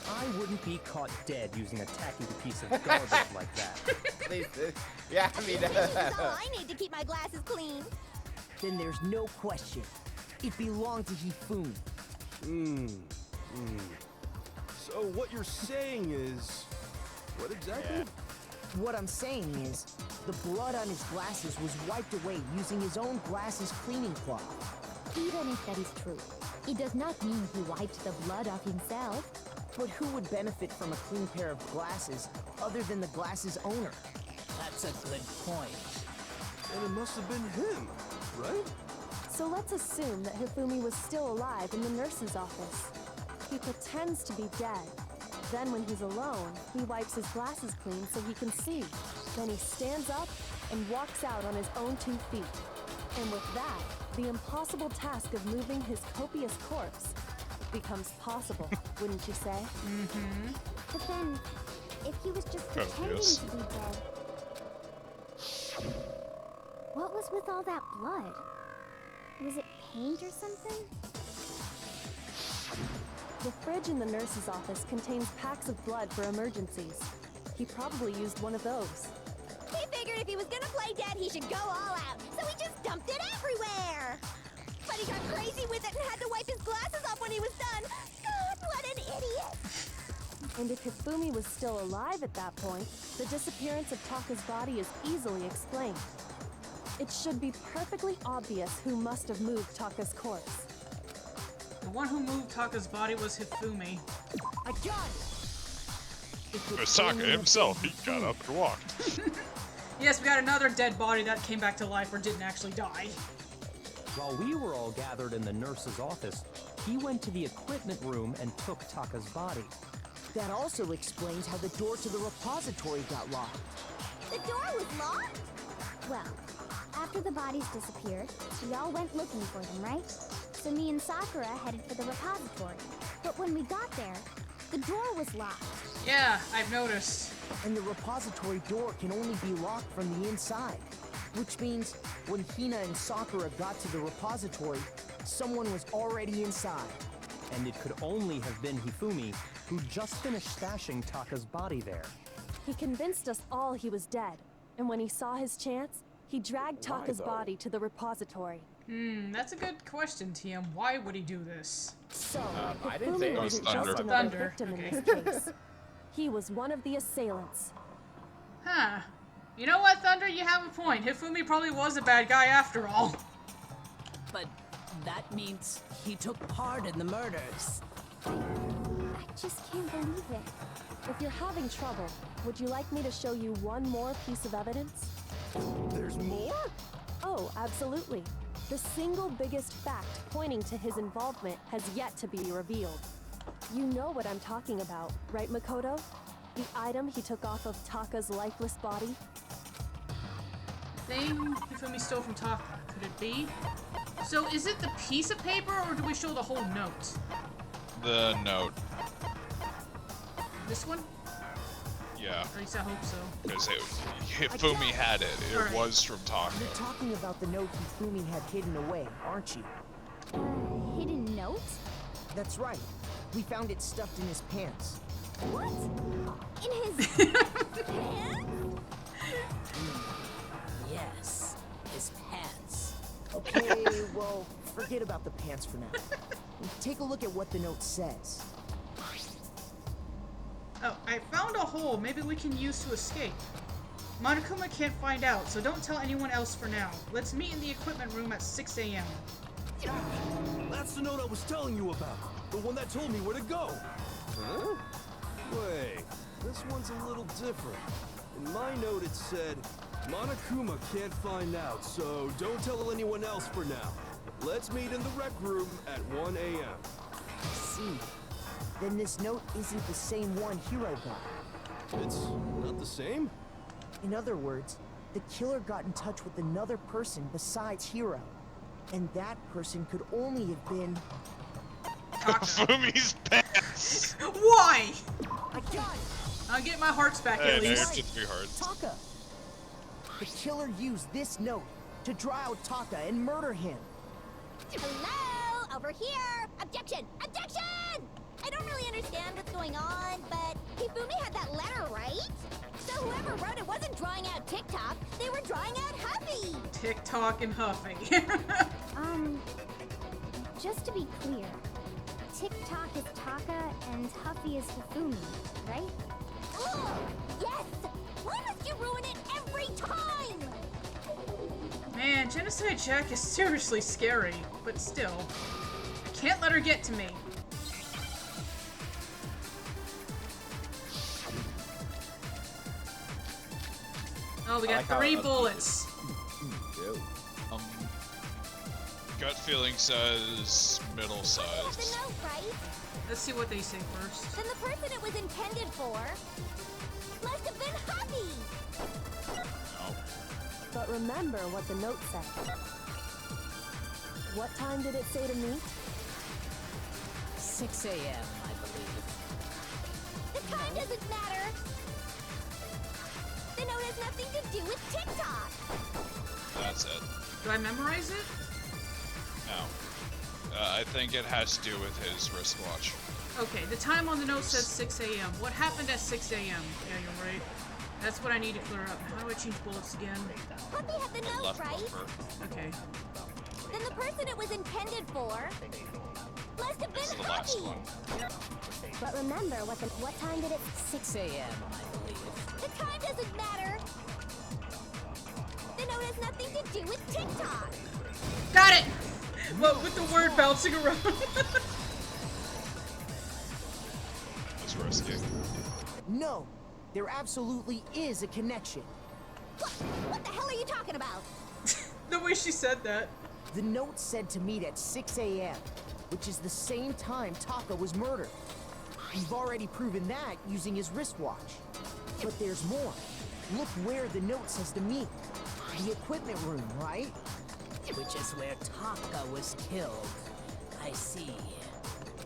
I wouldn't be caught dead using a tacky piece of garbage like that. Yeah, I mean... This is all I need to keep my glasses clean. Then there's no question. It belonged to Hifumi. So what you're saying is... What exactly? What I'm saying is, the blood on his glasses was wiped away using his own glasses cleaning cloth. Even if that is true, it does not mean he wiped the blood off himself. But who would benefit from a clean pair of glasses other than the glasses owner? That's a good point. And it must have been him, right? So let's assume that Hifumi was still alive in the nurse's office. He pretends to be dead. Then when he's alone, he wipes his glasses clean so he can see. Then he stands up and walks out on his own 2 feet. And with that, the impossible task of moving his copious corpse becomes possible, wouldn't you say? Mm-hmm. But then, if he was just pretending Yes. to be dead, what was with all that blood? Was it paint or something? The fridge in the nurse's office contains packs of blood for emergencies. He probably used one of those. He figured if he was gonna play dead, he should go all out, so he just dumped it everywhere. But he got crazy with it and had to wipe his glasses off when he was done. God, what an idiot! And if Hifumi was still alive at that point, the disappearance of Taka's body is easily explained. It should be perfectly obvious who must have moved Taka's corpse. The one who moved Taka's body was Hifumi. I got it! It was Taka himself. He got up and walked. Yes, we got another dead body that came back to life or didn't actually die. While we were all gathered in the nurse's office, he went to the equipment room and took Taka's body. That also explains how the door to the repository got locked. The door was locked? Well, after the bodies disappeared, we all went looking for them, right? So me and Sakura headed for the repository. But when we got there, the door was locked. Yeah, I've noticed. And the repository door can only be locked from the inside. Which means, when Hina and Sakura got to the repository, someone was already inside. And it could only have been Hifumi, who just finished stashing Taka's body there. He convinced us all he was dead, and when he saw his chance, he dragged Taka's body to the repository. That's a good question, TM. Why would he do this? So, I didn't say Hifumi it was wasn't just Thunder. another Thunder, victim okay. in this case. He was one of the assailants. Huh. You know what, Thunder? You have a point. Hifumi probably was a bad guy after all. But that means he took part in the murders. I just can't believe it. If you're having trouble, would you like me to show you one more piece of evidence? There's more? Oh, absolutely. The single biggest fact pointing to his involvement has yet to be revealed. You know what I'm talking about, right, Makoto? The item he took off of Taka's lifeless body? Thing Hifumi stole from Taka. Could it be? So is it the piece of paper or do we show the whole note? The note. This one? Yeah. At least I hope so. Because Hifumi had it. It Alright. was from Taka. You're talking about the note Hifumi had hidden away, aren't you? Hidden note? That's right. We found it stuffed in his pants. What? In his pants? Yes, his pants. Okay, well, forget about the pants for now. Take a look at what the note says. Oh, I found a hole maybe we can use to escape. Monokuma can't find out, so don't tell anyone else for now. Let's meet in the equipment room at 6 a.m. That's the note I was telling you about. The one that told me where to go. Huh? Wait, this one's a little different. In my note it said, Monokuma can't find out, so don't tell anyone else for now. Let's meet in the rec room at 1 a.m. I see. Then this note isn't the same one Hiro got. It's not the same? In other words, the killer got in touch with another person besides Hiro. And that person could only have been... Hifumi's pants! Why? I got it! I'll get my hearts back Hey, at no, least. it's 3 hearts. Taka! The killer used this note to draw out Taka and murder him. Hello? Over here! Objection! Objection! I don't really understand what's going on, but Hifumi had that letter, right? So whoever wrote it wasn't drawing out TikTok, they were drawing out Huffy! TikTok and Huffy. Just to be clear, TikTok is Taka and Huffy is Hifumi, right? Oh, yes! Why must you ruin it every time? Man, Genocide Jack is seriously scary, but still. I can't let her get to me. Oh, we got 3 bullets. Gut feeling says middle sized. The note, right? Let's see what they say first. Then the person it was intended for must have been Huffy! But remember what the note said. What time did it say to meet? 6 a.m., I believe. The time doesn't matter! The note has nothing to do with TikTok! That's it. Do I memorize it? No. I think it has to do with his wristwatch. Okay, the time on the note says 6 a.m. What happened at 6 a.m.? Yeah, you're right. That's what I need to clear up. How do I change bullets again? Huffy had the note, right? Okay. Then the person it was intended for must have been Huffy! But remember, what time did it... 6 a.m., I believe. The time doesn't matter! The note has nothing to do with TikTok! Got it! Well, with the word bouncing around. That's risky. No, there absolutely is a connection. What the hell are you talking about? The way she said that. The note said to meet at 6 a.m., which is the same time Taka was murdered. We've already proven that using his wristwatch. But there's more. Look where the note says to meet. The equipment room, right? Which is where Taka was killed. I see.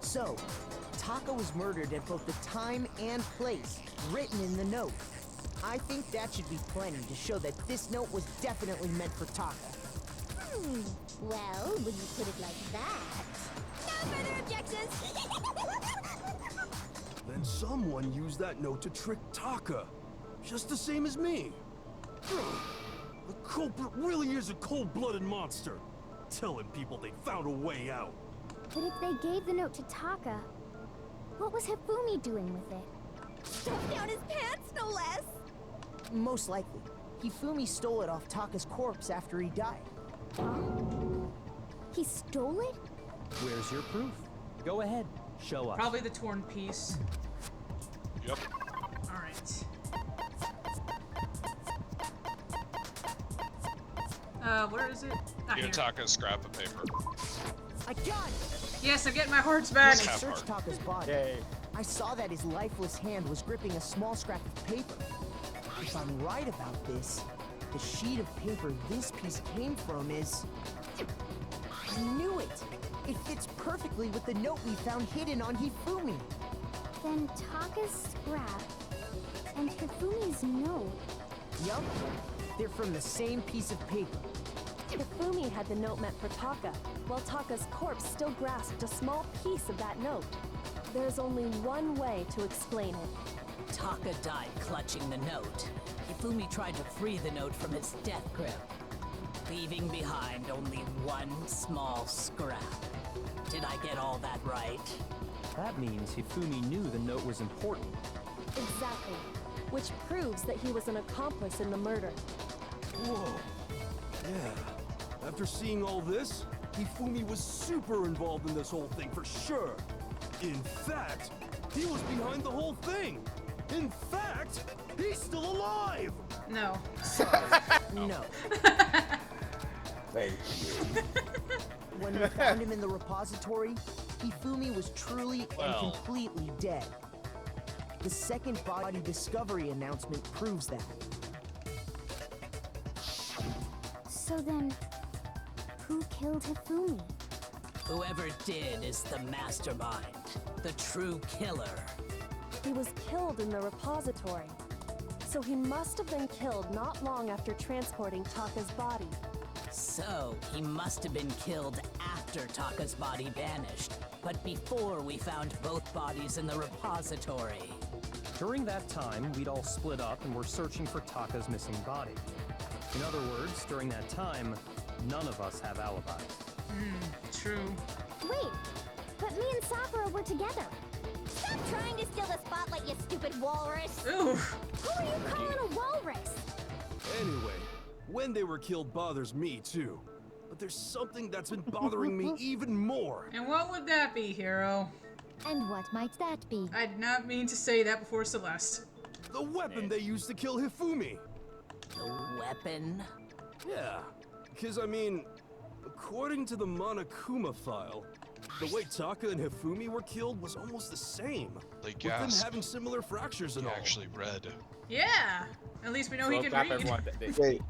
So, Taka was murdered at both the time and place written in the note. I think that should be plenty to show that this note was definitely meant for Taka. Well, when you put it like that... No further objections! Then someone used that note to trick Taka. Just the same as me. The culprit really is a cold-blooded monster. Telling people they found a way out. But if they gave the note to Taka, what was Hifumi doing with it? Stuffed down his pants, no less! Most likely, Hifumi stole it off Taka's corpse after he died. He stole it? Where's your proof? Go ahead, show up. Probably the torn piece. Yep. Alright. Where is it? Here, Taka's scrap of paper. I got it! Yes, I'm getting my hearts back. When I searched Taka's body, I saw that his lifeless hand was gripping a small scrap of paper. If I'm right about this, the sheet of paper this piece came from is... I knew it! It fits perfectly with the note we found hidden on Hifumi. Then Taka's scrap and Hifumi's note. Yup, they're from the same piece of paper. Hifumi had the note meant for Taka, while Taka's corpse still grasped a small piece of that note. There's only one way to explain it. Taka died clutching the note. Hifumi tried to free the note from its death grip, leaving behind only one small scrap. Did I get all that right? That means Hifumi knew the note was important. Exactly. Which proves that he was an accomplice in the murder. Whoa. Yeah. After seeing all this, Hifumi was super involved in this whole thing for sure. In fact, he was behind the whole thing. In fact, he's still alive! No. No. Thank you. When we found him in the repository, Hifumi was truly and completely dead. The second body discovery announcement proves that. So then, who killed Hifumi? Whoever did is the mastermind, the true killer. He was killed in the repository. So he must have been killed not long after transporting Taka's body. So, he must have been killed after Taka's body vanished, but before we found both bodies in the repository. During that time, we'd all split up and were searching for Taka's missing body. In other words, during that time, none of us have alibis. True. Wait, but me and Sakura were together. Stop trying to steal the spotlight, you stupid walrus! Ooh. Who are you calling a walrus? Anyway, when they were killed bothers me too. But there's something that's been bothering me even more. And what would that be, Hero? And what might that be? I did not mean to say that before Celeste. The weapon they used to kill Hifumi. The weapon? Yeah, because I mean, according to the Monokuma file, the way Taka and Hifumi were killed was almost the same. They with them gasped. having similar fractures and He all. actually read. Yeah. At least we know he can clap read. everyone. Wait,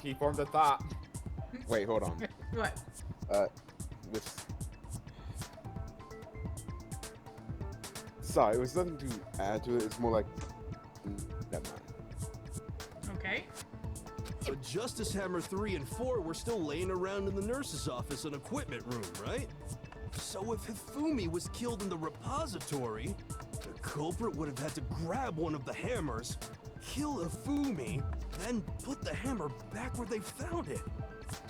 He formed a thought. wait, hold on. What? With... Sorry, it was nothing to add to it. It's more like... Never mind. Okay. But Justice Hammer 3 and 4 were still laying around in the nurse's office and equipment room, right? So if Hifumi was killed in the repository, the culprit would have had to grab one of the hammers, kill Hifumi, then put the hammer back where they found it.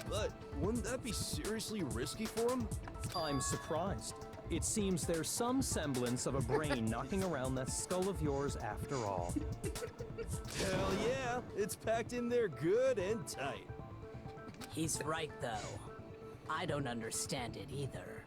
But wouldn't that be seriously risky for him? I'm surprised. It seems there's some semblance of a brain knocking around that skull of yours after all. Hell yeah, it's packed in there good and tight. He's right, though. I don't understand it either.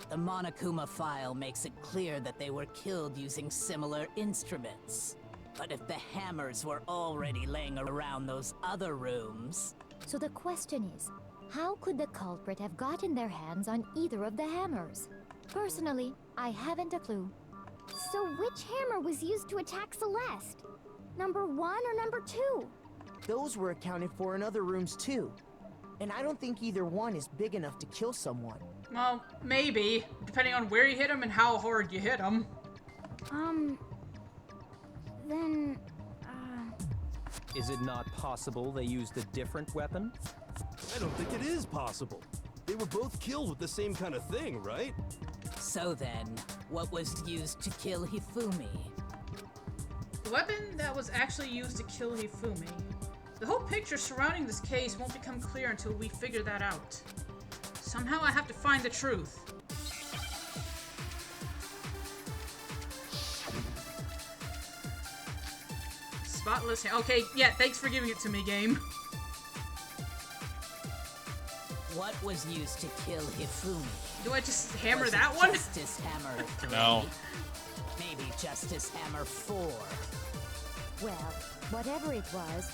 The Monokuma file makes it clear that they were killed using similar instruments. But if the hammers were already laying around those other rooms... So the question is, how could the culprit have gotten their hands on either of the hammers? Personally, I haven't a clue. So which hammer was used to attack Celeste? Number 1 or number 2? Those were accounted for in other rooms too. And I don't think either one is big enough to kill someone. Well, maybe, depending on where you hit him and how hard you hit him. Then, Is it not possible they used a different weapon? I don't think it is possible. They were both killed with the same kind of thing, right? So then, what was used to kill Hifumi? The weapon that was actually used to kill Hifumi. The whole picture surrounding this case won't become clear until we figure that out. Somehow I have to find the truth. Spotless. Okay, yeah, thanks for giving it to me, game. What was used to kill Hifumi? Do I just hammer Was it that one? Justice Hammer 3? No. Maybe Justice Hammer 4. Well, whatever it was,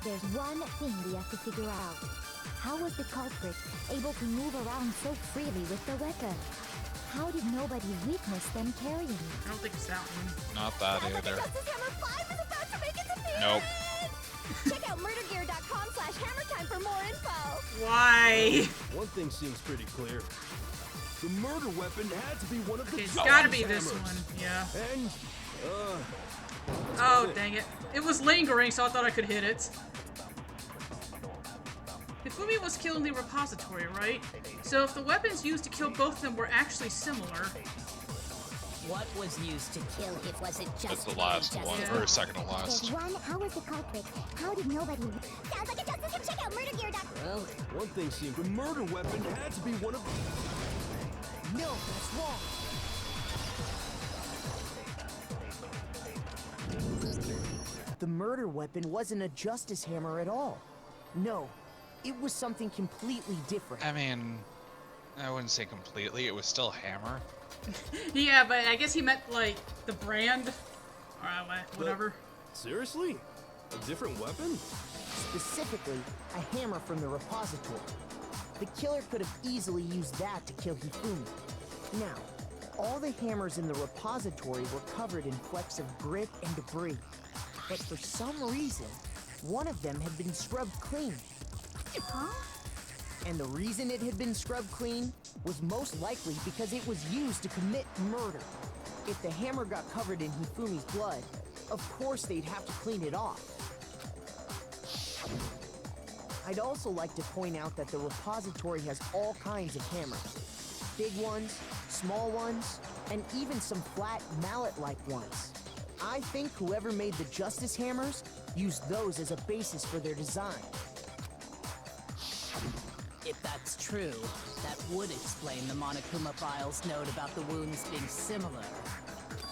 there's one thing we have to figure out. How was the culprit able to move around so freely with the weapon? How did nobody witness them carrying it? I don't think it's that one. Not that Sounds like either. Justice Hammer 5 is about to make its appearance! Nope. Check out murdergear.com/hammertime for more info! Why? One thing seems pretty clear. The murder weapon had to be one of the Okay, it's Justice gotta be this hammers. one, yeah. And, Oh, dang it. It was lingering, so I thought I could hit it. Hifumi was killed in the repository, right? So if the weapons used to kill both of them were actually similar... What was used to kill Kill it, was it just That's the last one, Yeah. or second to last. there's one. How was the culprit? How did nobody... Sounds like a justice. Check out murdergear.com. well, one thing seemed the murder weapon had to be one of... No, that's wrong. The murder weapon wasn't a justice hammer at all. No, it was something completely different. I mean, I wouldn't say completely. It was still a hammer. Yeah, but I guess he meant, like, the brand. Or whatever. Seriously? A different weapon? Specifically, a hammer from the repository. The killer could have easily used that to kill Hifumi. Now, all the hammers in the repository were covered in flecks of grit and debris. But for some reason, one of them had been scrubbed clean. Huh? And the reason it had been scrubbed clean was most likely because it was used to commit murder. If the hammer got covered in Hifumi's blood, of course they'd have to clean it off. I'd also like to point out that the repository has all kinds of hammers. Big ones, small ones, and even some flat mallet-like ones. I think whoever made the Justice Hammers used those as a basis for their design. If that's true, that would explain the Monokuma file's note about the wounds being similar.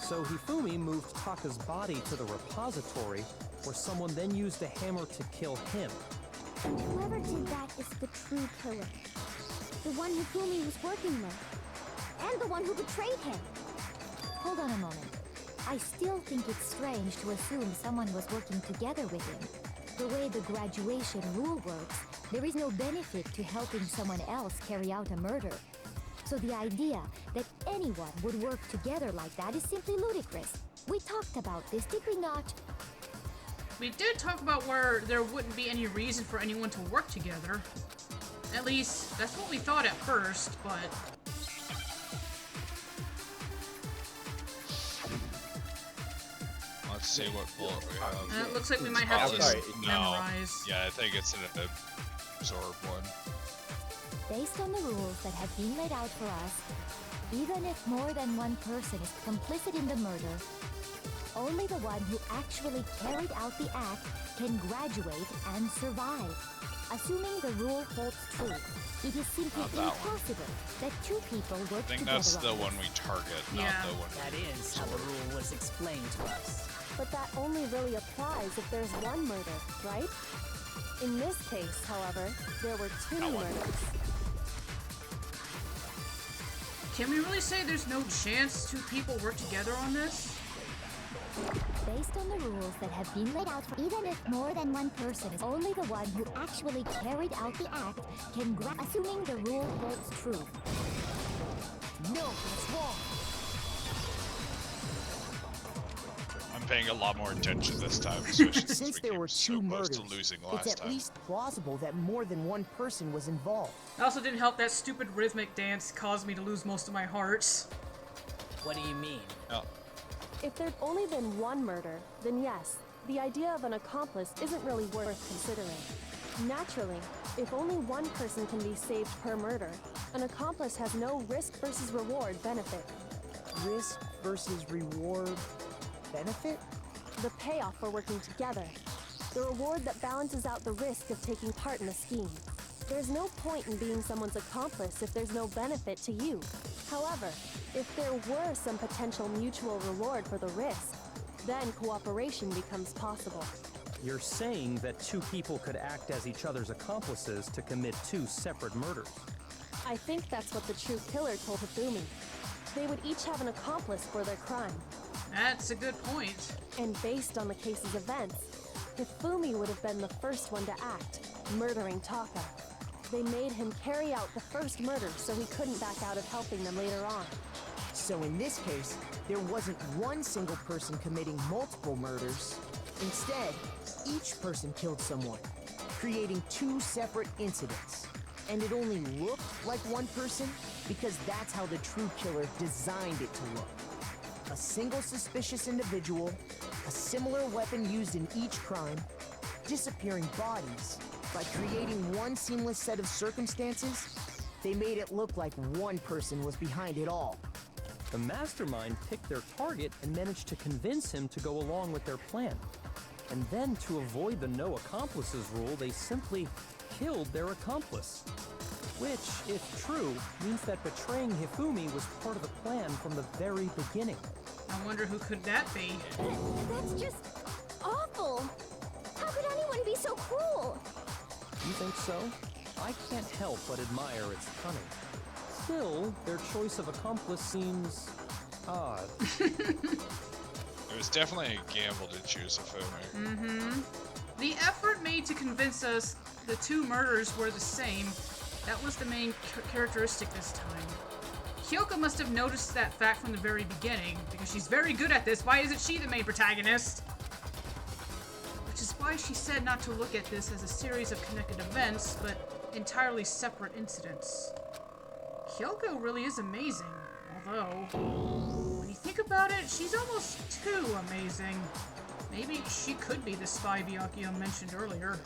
So Hifumi moved Taka's body to the repository, where someone then used a hammer to kill him. And whoever did that is the true killer. The one Hifumi was working with. And the one who betrayed him. Hold on a moment. I still think it's strange to assume someone was working together with him. The way the graduation rule works, there is no benefit to helping someone else carry out a murder. So the idea that anyone would work together like that is simply ludicrous. We talked about this, did we not? We did talk about where there wouldn't be any reason for anyone to work together. At least, that's what we thought at first, but... Let's see what bullet we have. It looks like we might have to No. memorize. Yeah, I think it's an absorb one. Based on the rules that have been laid out for us, even if more than one person is complicit in the murder, only the one who actually carried out the act can graduate and survive. Assuming the rule holds true, it is simply impossible that two people work together. I think that's the one we target, not the one That is how the rule was explained to us. But that only really applies if there's one murder, right? In this case, however, there were two murders. Can we really say there's no chance two people work together on this? Based on the rules that have been laid out, even if more than one person is only the one who actually carried out the act can assuming the rule holds true. No, that's wrong. I'm paying a lot more attention this time, especially Since there were two close murders, to losing it's last at time. least plausible that more than one person was involved. It also didn't help that stupid rhythmic dance caused me to lose most of my hearts. What do you mean? Oh. If there'd only been one murder, then yes, the idea of an accomplice isn't really worth considering. Naturally, if only one person can be saved per murder, an accomplice has no risk versus reward benefit. Risk versus reward benefit? The payoff for working together. The reward that balances out the risk of taking part in a scheme. There's no point in being someone's accomplice if there's no benefit to you. However, if there were some potential mutual reward for the risk, then cooperation becomes possible. You're saying that two people could act as each other's accomplices to commit two separate murders. I think that's what the true killer told Hifumi. They would each have an accomplice for their crime. That's a good point. And based on the case's events, Hifumi would have been the first one to act, murdering Taka. They made him carry out the first murder so he couldn't back out of helping them later on. So in this case, there wasn't one single person committing multiple murders. Instead, each person killed someone, creating two separate incidents. And it only looked like one person because that's how the true killer designed it to look. A single suspicious individual, a similar weapon used in each crime, disappearing bodies. By creating one seamless set of circumstances, they made it look like one person was behind it all. The mastermind picked their target and managed to convince him to go along with their plan. And then, to avoid the no accomplices rule, they simply killed their accomplice. Which, if true, means that betraying Hifumi was part of the plan from the very beginning. I wonder who could that be? That's just awful. How could anyone be so cruel? You think so? I can't help but admire its cunning. Still, their choice of accomplice seems odd. It was definitely a gamble to choose Hifumi. Mm-hmm. The effort made to convince us the two murders were the same, that was the main characteristic this time. Kyoko must have noticed that fact from the very beginning, because she's very good at this. Why isn't she the main protagonist? Which is why she said not to look at this as a series of connected events, but entirely separate incidents. Kyoko really is amazing, although, when you think about it, she's almost too amazing. Maybe she could be the spy Byakuya mentioned earlier.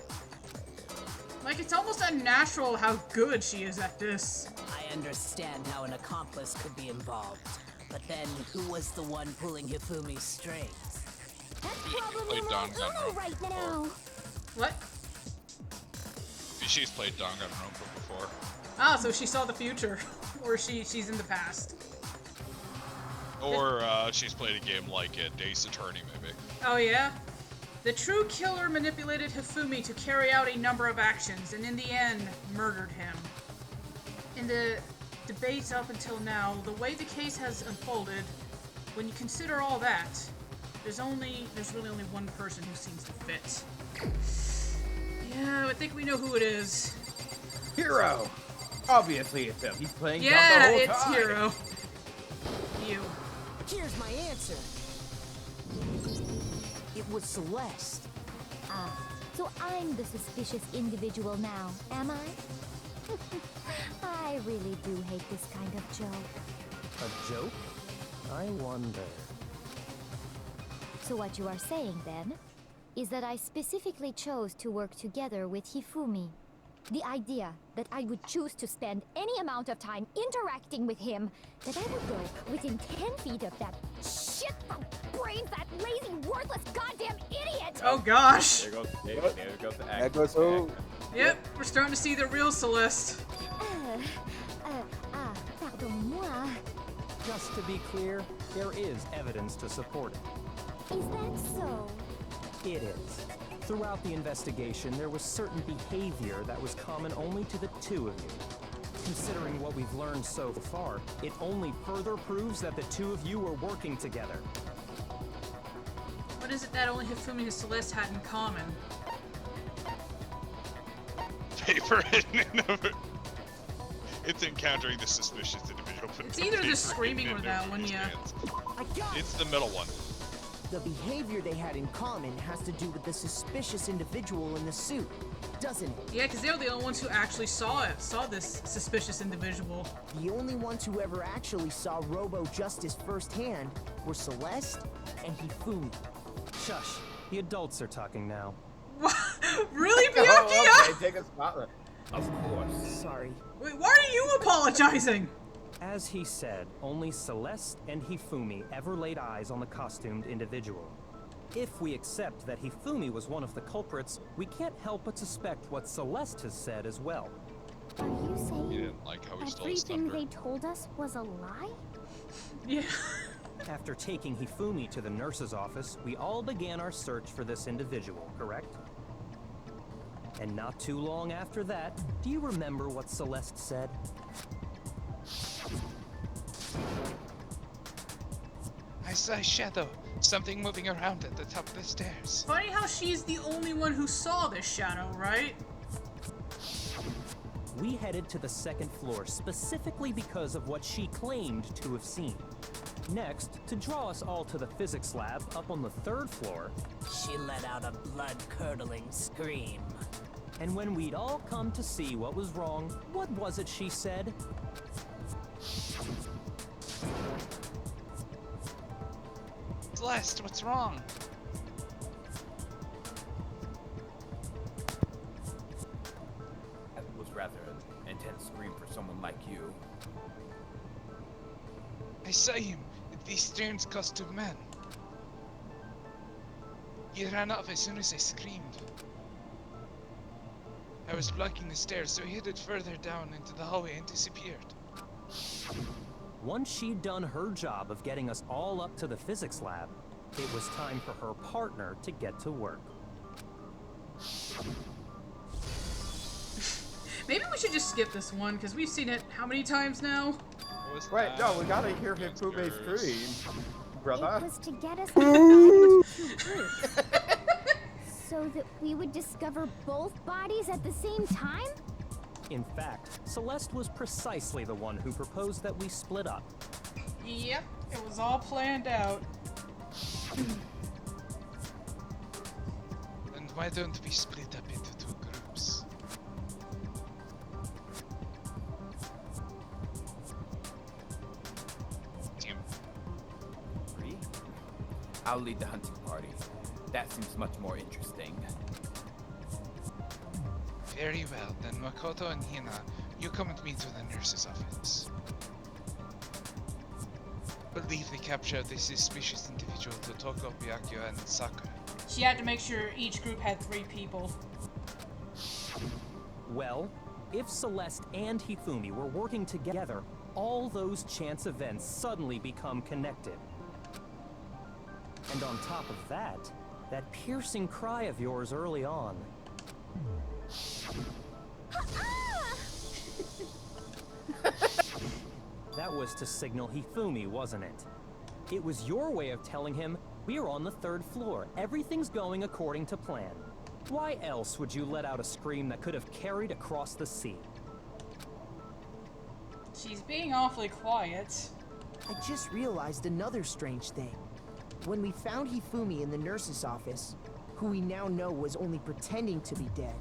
Like, it's almost unnatural how good she is at this. I understand how an accomplice could be involved. But then, who was the one pulling Hifumi's strings? That's Played probably my Danganronpa Uno right now. What? She's played Danganronpa before. Ah, so she saw the future. Or she's in the past. Or she's played a game like Ace Attorney, maybe. Oh yeah? The true killer manipulated Hifumi to carry out a number of actions, and in the end, murdered him. In the debates up until now, the way the case has unfolded, when you consider all that, there's really only one person who seems to fit. Yeah, I think we know who it is. Hero! Obviously it's him. He's playing dumb Yeah, the whole it's time. Hero. You. Here's my answer. It was Celeste. Ah, so I'm the suspicious individual now, am I? I really do hate this kind of joke. A joke? I wonder. So what you are saying, then, is that I specifically chose to work together with Hifumi. The idea that I would choose to spend any amount of time interacting with him, that I would go within 10 feet of that shit from brains, that lazy, worthless, goddamn idiot! Oh gosh! There goes the there goes the That goes who? Yep, we're starting to see the real Celeste. Pardon-moi. Just to be clear, there is evidence to support it. Is that so? It is. Throughout the investigation, there was certain behavior that was common only to the two of you. Considering what we've learned so far, it only further proves that the two of you were working together. What is it that only Hifumi and Celeste had in common? Paper hidden over. It's encountering the suspicious individual. It's either the screaming or that one, yeah. I got It's the middle one. The behavior they had in common has to do with the suspicious individual in the suit, doesn't it? Yeah, because they're the only ones who actually saw this suspicious individual. The only ones who ever actually saw Robo Justice firsthand were Celeste and Hifumi. Shush. The adults are talking now. Really, Oh, Byakuya? okay, take a spotlight. Of course. Sorry. Wait, why are you apologizing? As he said, only Celeste and Hifumi ever laid eyes on the costumed individual. If we accept that Hifumi was one of the culprits, we can't help but suspect what Celeste has said as well. Are you saying You didn't like how he stole his everything thunder. they told us was a lie? Yeah. After taking Hifumi to the nurse's office, we all began our search for this individual, correct? And not too long after that, do you remember what Celeste said? I saw a shadow. Something moving around at the top of the stairs. Funny how she's the only one who saw this shadow, right? We headed to the second floor specifically because of what she claimed to have seen. Next, to draw us all to the physics lab up on the third floor, She let out a blood-curdling scream. and when we'd all come to see what was wrong, what was it she said? Celeste, what's wrong? That was rather an intense scream for someone like you. I saw him with these strange costumed men. He ran off as soon as I screamed. I was blocking the stairs, so he headed further down into the hallway and disappeared. Once she'd done her job of getting us all up to the physics lab, it was time for her partner to get to work. Maybe we should just skip this one, because we've seen it how many times now? Right, no, we gotta hear Hifumi's scream, brother. It was to get us to so that we would discover both bodies at the same time? In fact, Celeste was precisely the one who proposed that we split up. Yep, it was all planned out. And why don't we split up into two groups? Team. Three? I'll lead the hunting party. That seems much more interesting. Very well, then Makoto and Hina You come with me to the nurse's office. Believe they captured this suspicious individual to Toko, Byakuya, and Sakura. She had to make sure each group had 3 people. Well, if Celeste and Hifumi were working together, all those chance events suddenly become connected. And on top of that, that piercing cry of yours early on. That was to signal Hifumi, wasn't it? It was your way of telling him, we're on the 3rd floor, everything's going according to plan. Why else would you let out a scream that could have carried across the sea? She's being awfully quiet. I just realized another strange thing. When we found Hifumi in the nurse's office, who we now know was only pretending to be dead,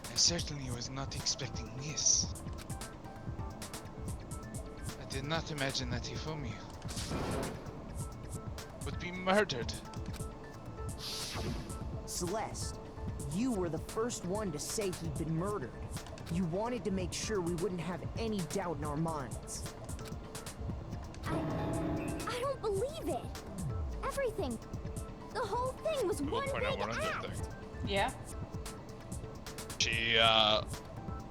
I certainly was not expecting this. I did not imagine that Hifumi would be murdered. Celeste, you were the first one to say he'd been murdered. You wanted to make sure we wouldn't have any doubt in our minds. I don't believe it. Everything. The whole thing was one big act. Yeah. She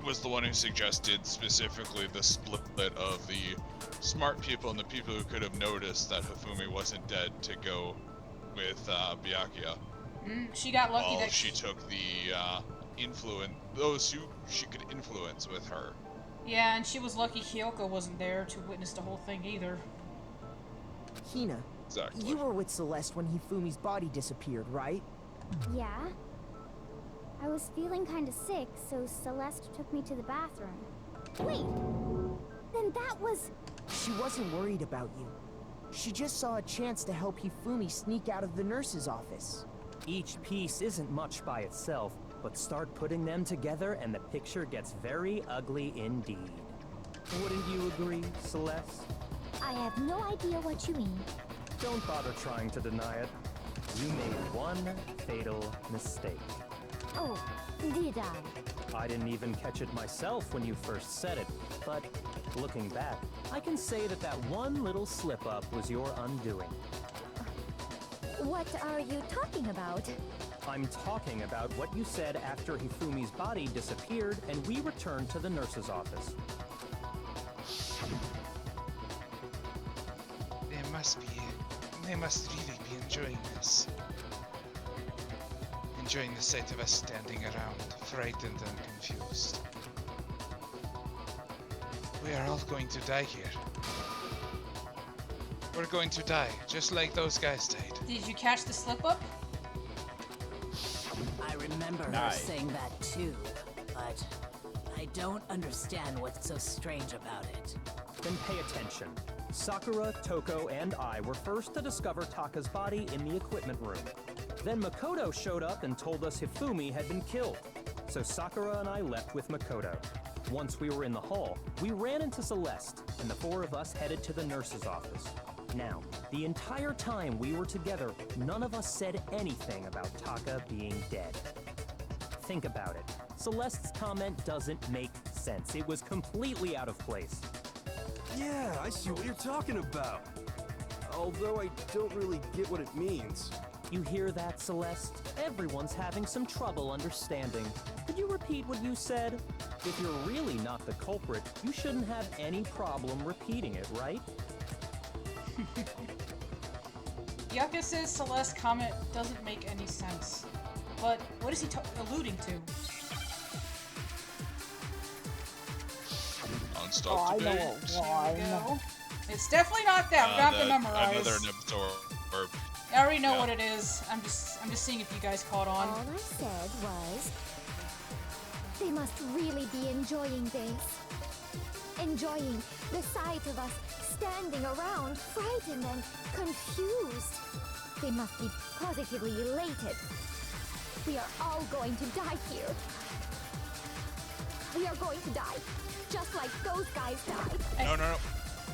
was the one who suggested specifically the split of the smart people and the people who could have noticed that Hifumi wasn't dead to go with Byakuya. She got lucky while that she took the those who she could influence with her. Yeah, and she was lucky Hyoko wasn't there to witness the whole thing either. Hina, exactly. You were with Celeste when Hifumi's body disappeared, right? Yeah. I was feeling kind of sick, so Celeste took me to the bathroom. Wait! Then that was... She wasn't worried about you. She just saw a chance to help Hifumi sneak out of the nurse's office. Each piece isn't much by itself, but start putting them together and the picture gets very ugly indeed. Wouldn't you agree, Celeste? I have no idea what you mean. Don't bother trying to deny it. You made one fatal mistake. Oh, did I? I didn't even catch it myself when you first said it, but looking back, I can say that that one little slip-up was your undoing. What are you talking about? I'm talking about what you said after Hifumi's body disappeared and we returned to the nurse's office. They must really be enjoying this. Enjoying the sight of us standing around, frightened and confused. We are all going to die here. We're going to die, just like those guys died. Did you catch the slip-up? I remember her saying that too, but I don't understand what's so strange about it. Then pay attention. Sakura, Toko, and I were first to discover Taka's body in the equipment room. Then Makoto showed up and told us Hifumi had been killed. So Sakura and I left with Makoto. Once we were in the hall, we ran into Celeste, and the 4 of us headed to the nurse's office. Now, the entire time we were together, none of us said anything about Taka being dead. Think about it. Celeste's comment doesn't make sense. It was completely out of place. Yeah, I see what you're talking about. Although I don't really get what it means. You hear that, Celeste? Everyone's having some trouble understanding. Could you repeat what you said? If you're really not the culprit, you shouldn't have any problem repeating it, right? Yucca says Celeste's comment doesn't make any sense. But what is he alluding to? Non-stop debate. There we go. It's definitely not that. We don't have to memorize. Another absorb. I already know what it is. I'm just seeing if you guys caught on. All I said was, they must really be enjoying this. Enjoying the sight of us standing around, frightened and confused. They must be positively elated. We are all going to die here. We are going to die, just like those guys died. No.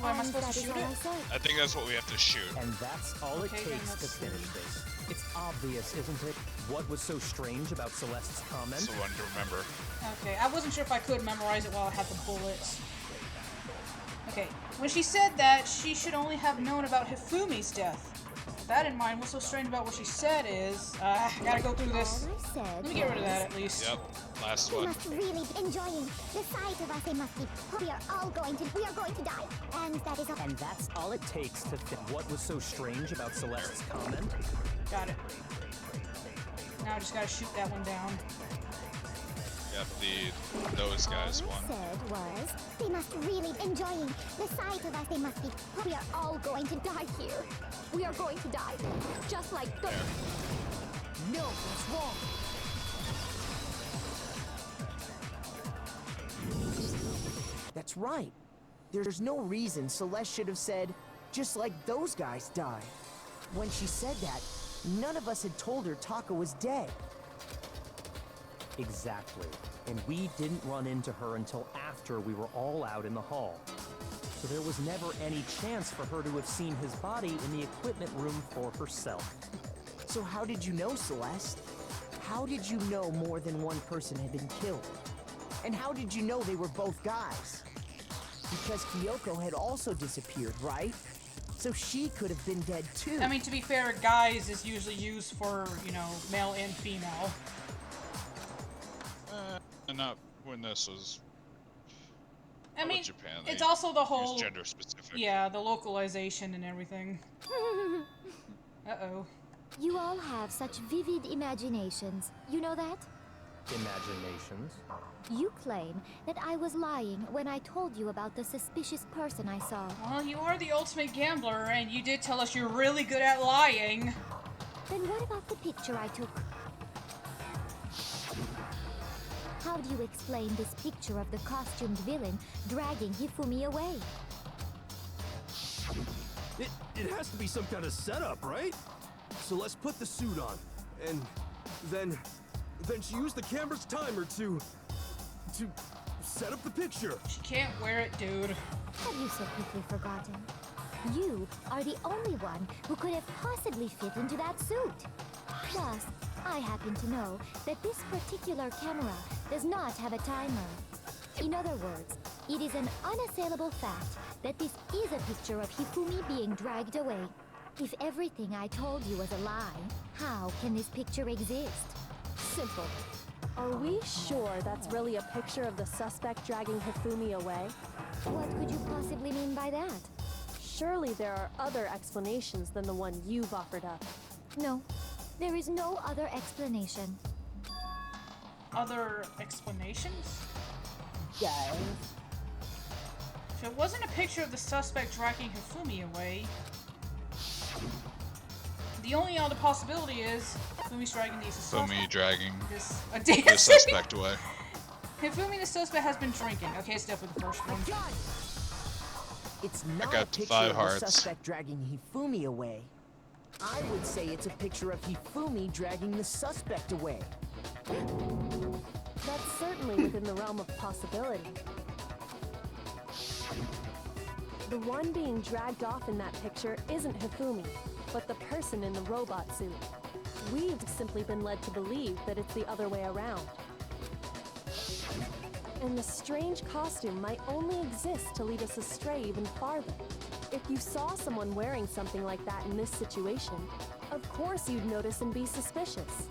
Why am I supposed to shoot it? I think that's what we have to shoot. And that's all it takes to finish this. It's obvious, isn't it? What was so strange about Celeste's comment? So one to remember. Okay, I wasn't sure if I could memorize it while I had the bullets. Okay, when she said that, she should only have known about Hifumi's death. With that in mind, what's so strange about what she said is... I gotta go through this. Let me get rid of that at least. Yep, last They one. must really be enjoying the sight of us. They must be. We are going to die. And that is all. And that's all it takes to think. What was so strange about Celeste's comment? Got it. Now I just gotta shoot that one down. Yep, those guys All won. I said was, they must really be enjoying the sight of us. They must be. We are all going to die here. We are going to die. Just like the... No, that's wrong. That's right. There's no reason Celeste should have said, just like those guys die. When she said that, none of us had told her Taka was dead. Exactly. And we didn't run into her until after we were all out in the hall. So there was never any chance for her to have seen his body in the equipment room for herself. So how did you know, Celeste? How did you know more than one person had been killed? And how did you know they were both guys? Because Kyoko had also disappeared, right? So she could have been dead too. I mean, to be fair, guys is usually used for, you know, male and female. And not when this was. I mean, Japan, it's they also the use whole... gender specific. Yeah, the localization and everything. Uh-oh. You all have such vivid imaginations. You know that? Imaginations? You claim that I was lying when I told you about the suspicious person I saw. Well, you are the ultimate gambler, and you did tell us you're really good at lying. Then what about the picture I took? How do you explain this picture of the costumed villain dragging Hifumi away? It has to be some kind of setup, right? So let's put the suit on, and then she used the camera's timer to set up the picture. She can't wear it, dude. Have you so quickly forgotten? You are the only one who could have possibly fit into that suit. Plus, I happen to know that this particular camera does not have a timer. In other words, it is an unassailable fact that this is a picture of Hifumi being dragged away. If everything I told you was a lie, how can this picture exist? Simple. Are we sure that's really a picture of the suspect dragging Hifumi away? What could you possibly mean by that? Surely there are other explanations than the one you've offered up. No, there is no other explanation. Other explanations? Yes. If it wasn't a picture of the suspect dragging Hifumi away, the only other possibility is Hifumi's dragging the Hifumi dragging the suspect away. Hifumi the suspect has been drinking. Okay, it's definitely the first one. It's not got a picture 5 of hearts. the suspect dragging Hifumi away. I would say it's a picture of Hifumi dragging the suspect away. That's certainly within the realm of possibility. The one being dragged off in that picture isn't Hifumi, but the person in the robot suit. We've simply been led to believe that it's the other way around. And the strange costume might only exist to lead us astray even farther. If you saw someone wearing something like that in this situation, of course you'd notice and be suspicious.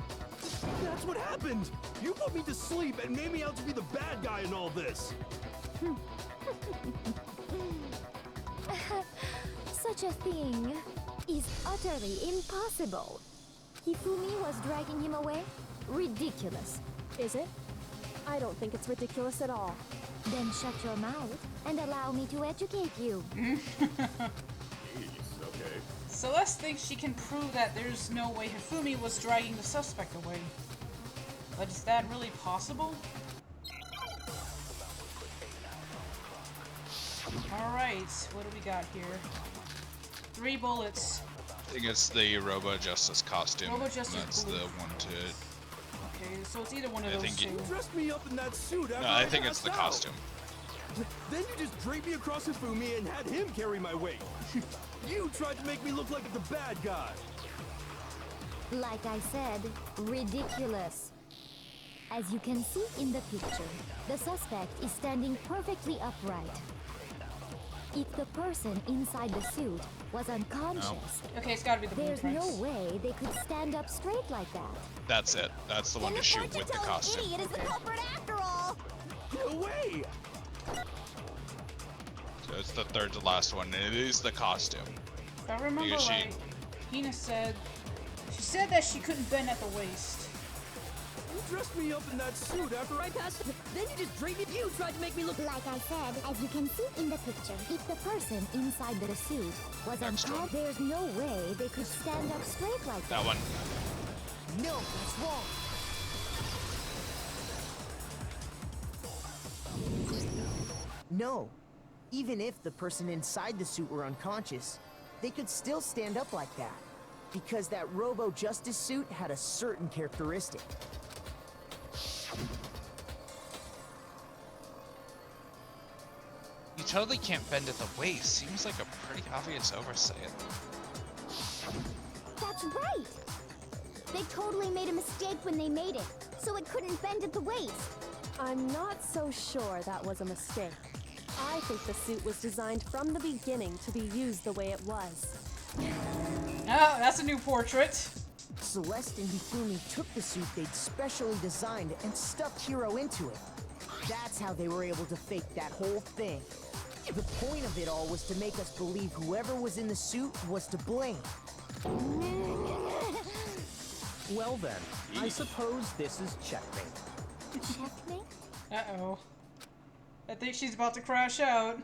That's what happened! You put me to sleep and made me out to be the bad guy in all this! Such a thing is utterly impossible. Hifumi was dragging him away? Ridiculous. Is it? I don't think it's ridiculous at all. Then shut your mouth and allow me to educate you. Okay. Celeste thinks she can prove that there's no way Hifumi was dragging the suspect away. But is that really possible? Alright, what do we got here? 3 bullets. I think it's the Robo Justice costume. Robo Justice That's blue. the one to. Okay, so it's either one of I those think two. You dressed me up in that suit after No, I think it's passed the out. costume. Then you just draped me across Hifumi and had him carry my weight. You tried to make me look like the bad guy. Like I said, ridiculous. As you can see in the picture, the suspect is standing perfectly upright. If the person inside the suit was unconscious, Okay, it's gotta be the there's no blueprints. way they could stand up straight like that. That's it. That's the one to shoot with the costume. Idiot is the culprit after all. Get away! So it's the third to last one. And it is the costume. If I remember Because she- right, Hina said, she said that she couldn't bend at the waist. You dressed me up in that suit after I passed. Then you just draped it. You tried to make me look. Like I said, as you can see in the picture, If the person inside the suit was Next one. unconscious, there's no way they could stand up straight like that. That one. No, that's wrong. No. Even if the person inside the suit were unconscious, they could still stand up like that. Because that Robo-Justice suit had a certain characteristic. You totally can't bend at the waist. Seems like a pretty obvious oversight. that's right. They totally made a mistake when they made it, so it couldn't bend at the waist. I'm not so sure that was a mistake. I think the suit was designed from the beginning to be used the way it was. Oh, that's a new portrait. Celeste and Hifumi took the suit they'd specially designed and stuffed Hiro into it. That's how they were able to fake that whole thing. The point of it all was to make us believe whoever was in the suit was to blame. Well then, I suppose this is checkmate. Checkmate? Uh-oh. I think she's about to crash out.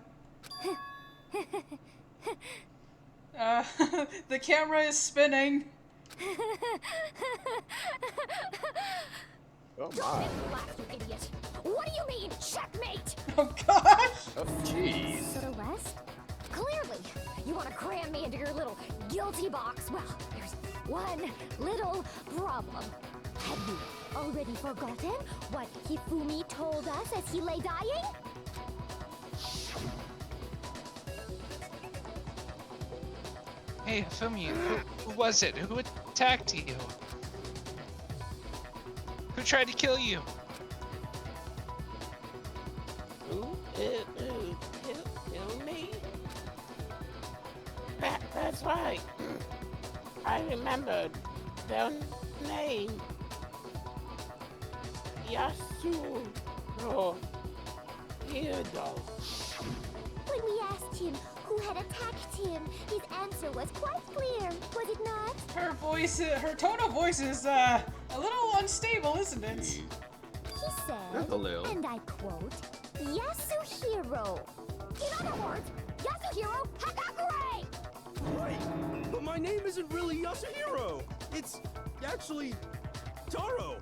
The camera is spinning. Oh Don't my. make me laugh, you idiot. What do you mean, checkmate? Oh gosh! Oh jeez. Celeste? Clearly, you want to cram me into your little guilty box. Well, there's one little problem. Have you already forgotten what Hifumi told us as he lay dying? Hey, Hifumi, who was it? Who attacked you? Who tried to kill you? Kill me? That's right. I remembered their name. Yasuo Hiro. When we asked him who had attacked him, his answer was quite clear, was it not? Her voice, her tone of voice is a little unstable, isn't it? He said, Just a little. and I quote, Yasuhiro. In other words, Yasuhiro Hagakure! Right. But my name isn't really Yasuhiro. It's actually Taro.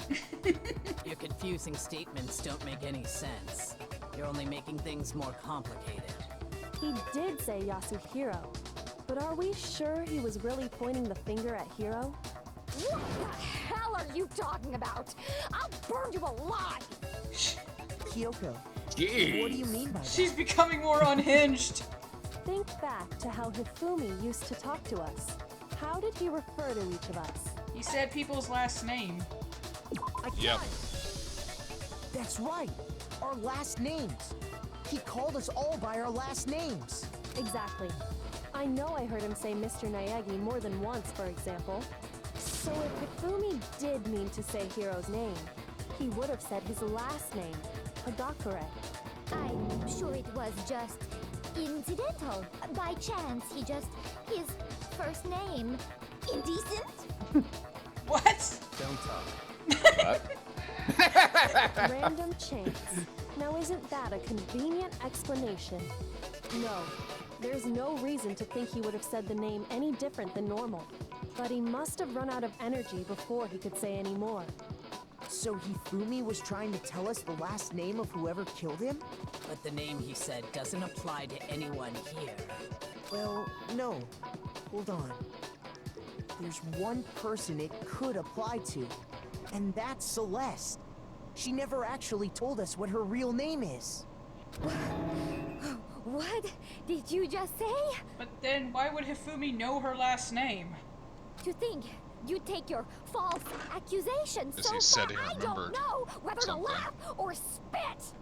Your confusing statements don't make any sense. You're only making things more complicated. He did say Yasuhiro, but are we sure he was really pointing the finger at Hiro? What the hell are you talking about? I'll burn you alive! Kyoko, Jeez. what do you mean by that? She's becoming more unhinged. Think back to how Hifumi used to talk to us. How did he refer to each of us? He said people's last name. Yep. That's right. Our last names. He called us all by our last names. Exactly. I know I heard him say Mr. Naegi more than once, for example. So if Hifumi did mean to say Hiro's name, he would have said his last name, Hagakure. I'm sure it was just incidental. By chance, his first name. Indecent? What? Don't talk. Random chance. Now isn't that a convenient explanation? No, there's no reason to think he would have said the name any different than normal. But he must have run out of energy before he could say any more. So Hifumi was trying to tell us the last name of whoever killed him? But the name he said doesn't apply to anyone here. Well, no. Hold on. There's one person it could apply to, and that's Celeste. She never actually told us what her real name is. What did you just say? But then why would Hifumi know her last name? To think You take your false accusations As so he said far, he I don't remembered know whether something. to laugh or spit.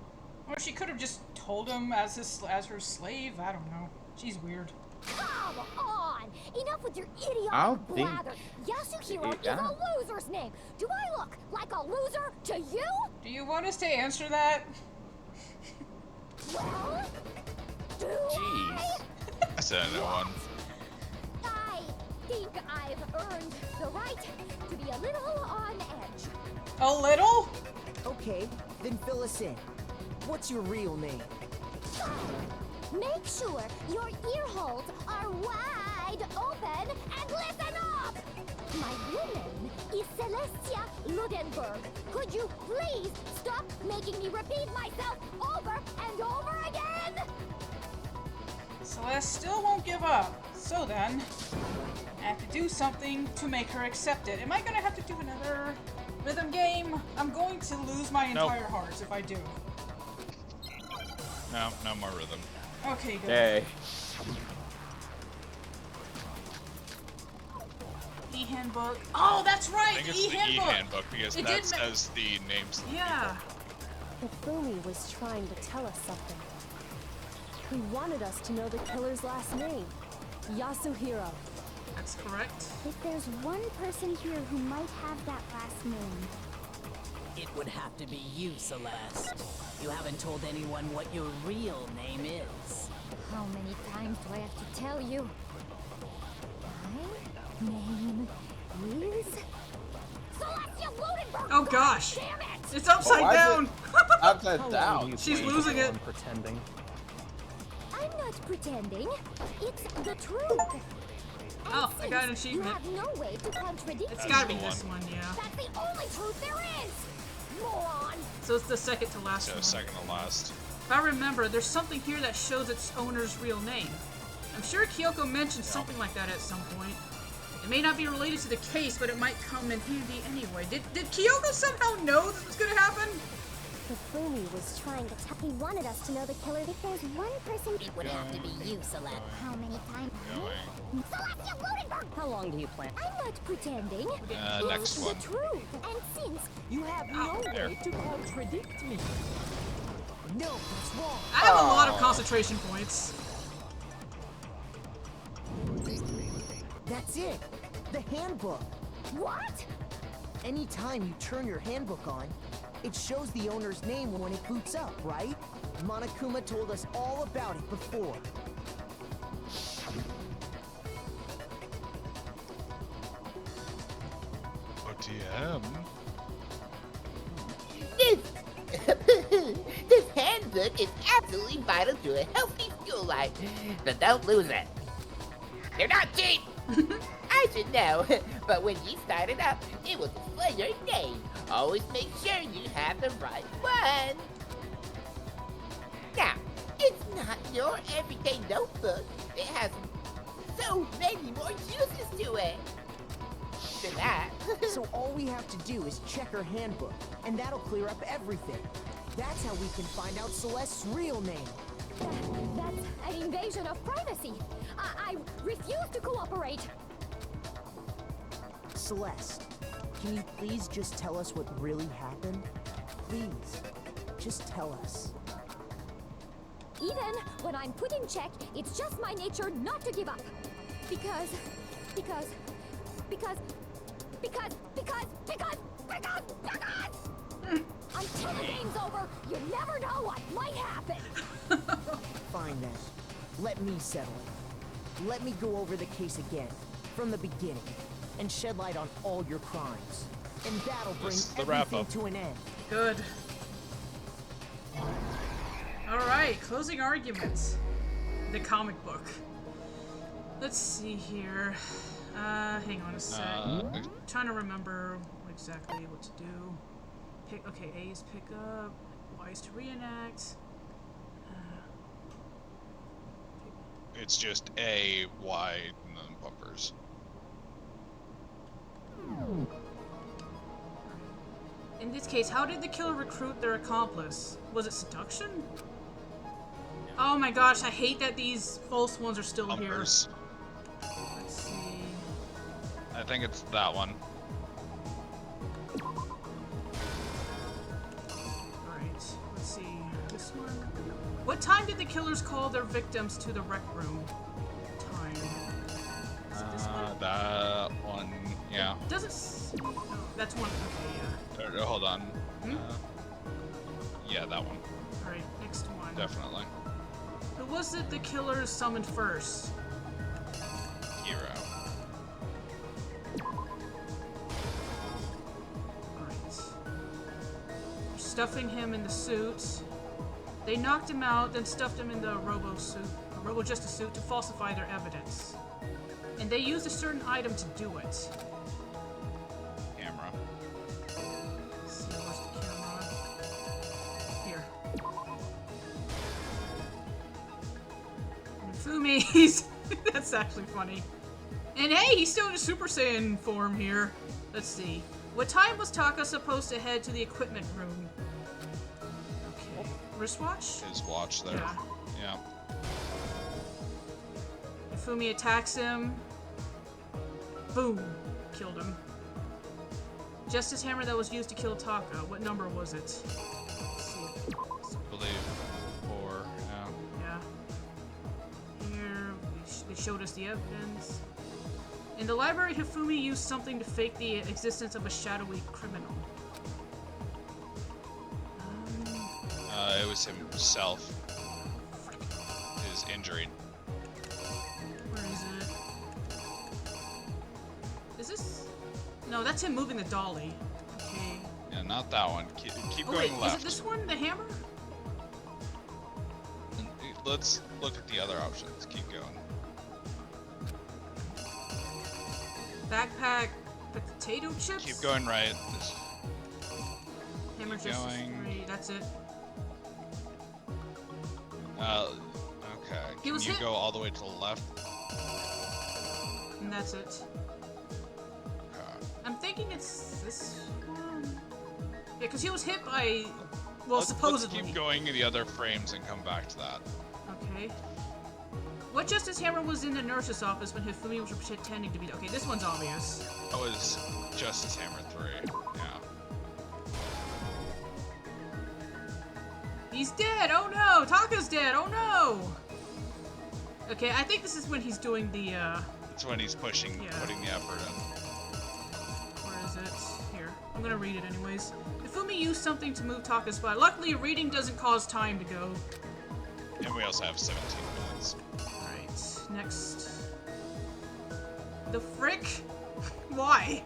Or she could have just told him as her slave. I don't know. She's weird. Come on! Enough with your I idiotic don't think blather. Yasuhiro is yeah. a loser's name. Do I look like a loser to you? Do you want us to answer that? Well, do Jeez. I said no one. I think I've earned the right to be a little on edge. A little? Okay, then fill us in. What's your real name? Make sure your ear holes are wide open and listen up! My real name is Celestia Ludenberg. Could you please stop making me repeat myself over and over again? Celeste still won't give up. So then, I have to do something to make her accept it. Am I gonna have to do another rhythm game? I'm going to lose my entire heart if I do. No, no more rhythm. Okay, good. Okay. E-handbook. Oh, that's right! I think it's the E-handbook because It that did says the names of the Yeah. Hifumi was trying to tell us something. He wanted us to know the killer's last name, Yasuhiro. That's correct. If there's one person here who might have that last name, It would have to be you, Celeste. You haven't told anyone what your real name is. how many times do I have to tell you? My name is Celestia Ludenberg! Oh gosh! Damn it! It's upside down! Upside How long do down. you She's plan to losing go it. on pretending? I'm not pretending. It's the truth. And Oh, I got an since you achievement. have no way to contradict It's me, gotta be this one, yeah. that's the only truth there is! Moron! So it's the second to last So one. second to last. If I remember, there's something here that shows its owner's real name. I'm sure Kyoko mentioned something like that at some point. It may not be related to the case, but it might come in handy anyway. Did Kyoko somehow know this was gonna happen? Hifumi was trying to tell. He wanted us to know the killer. If there's one person, It would have to be you, Celeste. how many times? Celestia Ludenberg! How long do you plan? I'm not pretending. Next It's one. the truth. And since You have no there. way to contradict me. No, that's wrong. I have a lot of concentration points. That's it. The handbook. what? Anytime you turn your handbook on, it shows the owner's name when it boots up, right? Monokuma told us all about it before. OTM. This handbook is absolutely vital to a healthy school life, so don't lose it. They're not cheap! I should know, but when you start it up, it will display your name. Always make sure you have the right one. Now, it's not your everyday notebook. It has so many more uses to it. To that. So all we have to do is check her handbook, and that'll clear up everything. That's how we can find out Celeste's real name. That's an invasion of privacy. I refuse to cooperate. Celeste, can you please just tell us what really happened? Please, just tell us. Even when I'm put in check, it's just my nature not to give up. Because until the game's over, you never know what might happen. Fine then. Let me settle it. Let me go over the case again, from the beginning, and shed light on all your crimes. And that'll bring This is the wrap everything up. to an end. Good. Alright, closing arguments. The comic book. Let's see here. Hang on a sec. Trying to remember exactly what to do. Okay, A is pick up, Y is to reenact. It's just A, Y, and then bumpers. In this case, how did the killer recruit their accomplice? Was it seduction? Oh my gosh, I hate that these false ones are still Bumpers. here. Let's see. I think it's that one. Alright, let's see. This one. What time did the killers call their victims to the rec room? Time. Is it this one? That one, yeah. Doesn't. No, that's one. Okay, yeah. Hold on. Yeah, that one. Alright, next one. Definitely. Who was it the killers summoned first? Hero. Stuffing him in the suit. They knocked him out, then stuffed him in the Robo-Justice suit to falsify their evidence. And they used a certain item to do it. Camera. Let's see, where's the camera? Here. And Fumi's. That's actually funny. And hey, he's still in Super Saiyan form here. Let's see. What time was Taka supposed to head to the equipment room? Okay. Wristwatch? His watch there. Yeah. Hifumi attacks him. Boom. Killed him. Justice Hammer that was used to kill Taka. What number was it? Let's see. I believe 4, yeah. Yeah. Here, they showed us the evidence. In the library, Hifumi used something to fake the existence of a shadowy criminal. It was himself. He was injured. Where is it? Is this? No, that's him moving the dolly. Okay. Yeah, not that one. Keep Oh going wait, left. is it this one? The hammer? Let's look at the other options. Keep going. Backpack, potato chips? Keep going right. Hammer Keep Justice going. 3, that's it. Okay. He Can was you hit. go all the way to the left? And that's it. I'm thinking it's this one. Yeah, because he was hit by, well, supposedly. Let's keep going to the other frames and come back to that. Okay. What Justice Hammer was in the nurse's office when Hifumi was pretending to be? Okay, this one's obvious. That was Justice Hammer 3. Yeah. He's dead! Oh no! Taka's dead! Oh no! Okay, I think this is when he's doing the, That's when he's putting the effort in. Where is it? Here. I'm gonna read it anyways. Hifumi used something to move Taka's body. Luckily, reading doesn't cause time to go. And we also have 17 minutes. Alright, next. The frick? Why?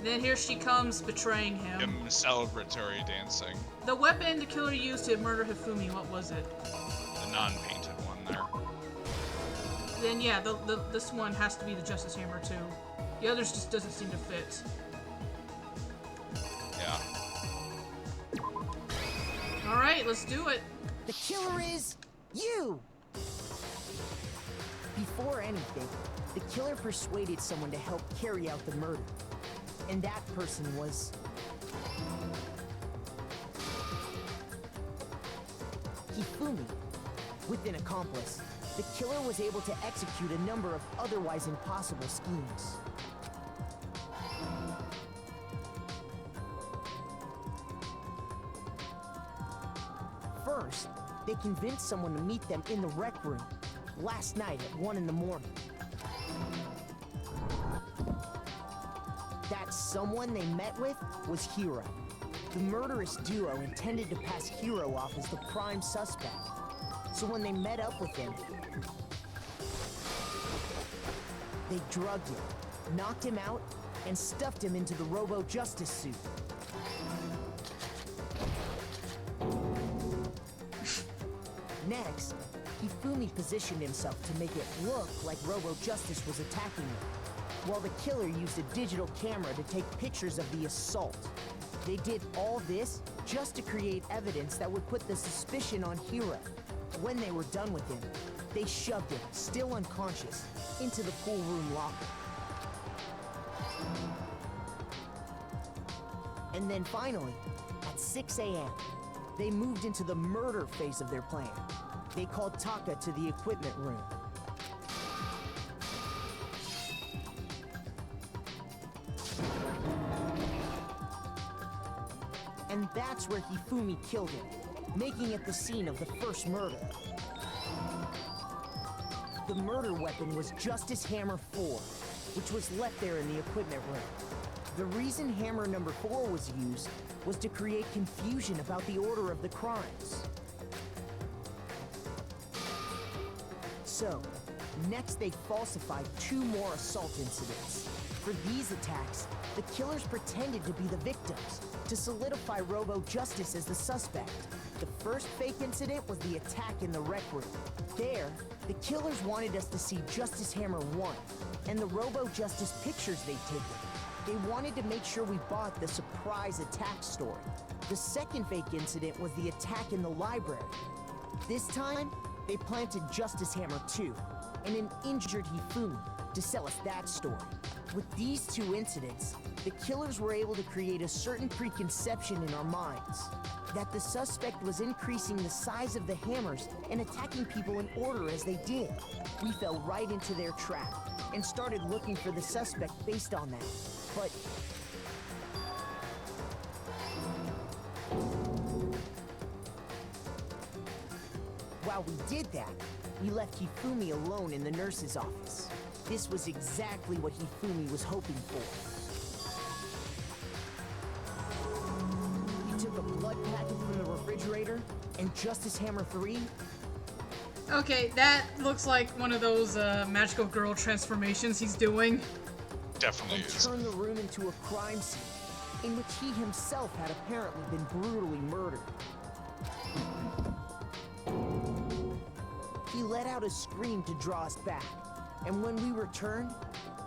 Then here she comes, betraying him. Him celebratory dancing. The weapon the killer used to murder Hifumi, what was it? The non-painted one there. Then yeah, this one has to be the Justice Hammer too. The others just doesn't seem to fit. Yeah. Alright, let's do it. The killer is you! Before anything, the killer persuaded someone to help carry out the murder. And that person was... Hifumi. With an accomplice, the killer was able to execute a number of otherwise impossible schemes. First, they convinced someone to meet them in the rec room, last night at 1 in the morning. That someone they met with was Hiro. The murderous duo intended to pass Hiro off as the prime suspect. So when they met up with him, they drugged him, knocked him out, and stuffed him into the Robo-Justice suit. Next, Hifumi positioned himself to make it look like Robo-Justice was attacking him, while the killer used a digital camera to take pictures of the assault. They did all this just to create evidence that would put the suspicion on Hiro. When they were done with him, they shoved him, still unconscious, into the pool room locker. And then finally, at 6 a.m., they moved into the murder phase of their plan. They called Taka to the equipment room. And that's where Hifumi killed him, making it the scene of the first murder. The murder weapon was Justice Hammer 4, which was left there in the equipment room. The reason Hammer number 4 was used was to create confusion about the order of the crimes. So, next they falsified 2 more assault incidents. For these attacks, the killers pretended to be the victims, to solidify Robo-Justice as the suspect. The first fake incident was the attack in the rec room. There, the killers wanted us to see Justice Hammer 1, and the Robo-Justice pictures they'd taken. They wanted to make sure we bought the surprise attack story. The second fake incident was the attack in the library. This time, they planted Justice Hammer 2 and an injured Hifumi to sell us that story. With these 2 incidents, the killers were able to create a certain preconception in our minds that the suspect was increasing the size of the hammers and attacking people in order as they did. We fell right into their trap and started looking for the suspect based on that. But while we did that, we left Hifumi alone in the nurse's office. This was exactly what Hifumi was hoping for. He took a blood packet from the refrigerator and Justice Hammer 3. Okay, that looks like one of those magical girl transformations he's doing. Definitely and is. turned the room into a crime scene, in which he himself had apparently been brutally murdered. He let out a scream to draw us back, and when we returned,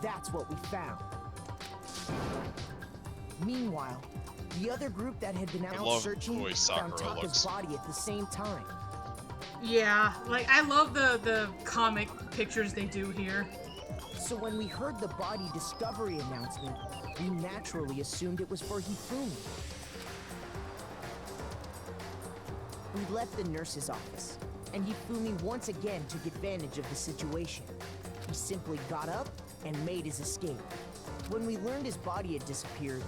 that's what we found. Meanwhile, the other group that had been out searching found Taka's body at the same time. Yeah, like, I love the comic pictures they do here. So when we heard the body discovery announcement, we naturally assumed it was for Hifumi. We left the nurse's office, and Hifumi once again took advantage of the situation. He simply got up and made his escape. When we learned his body had disappeared,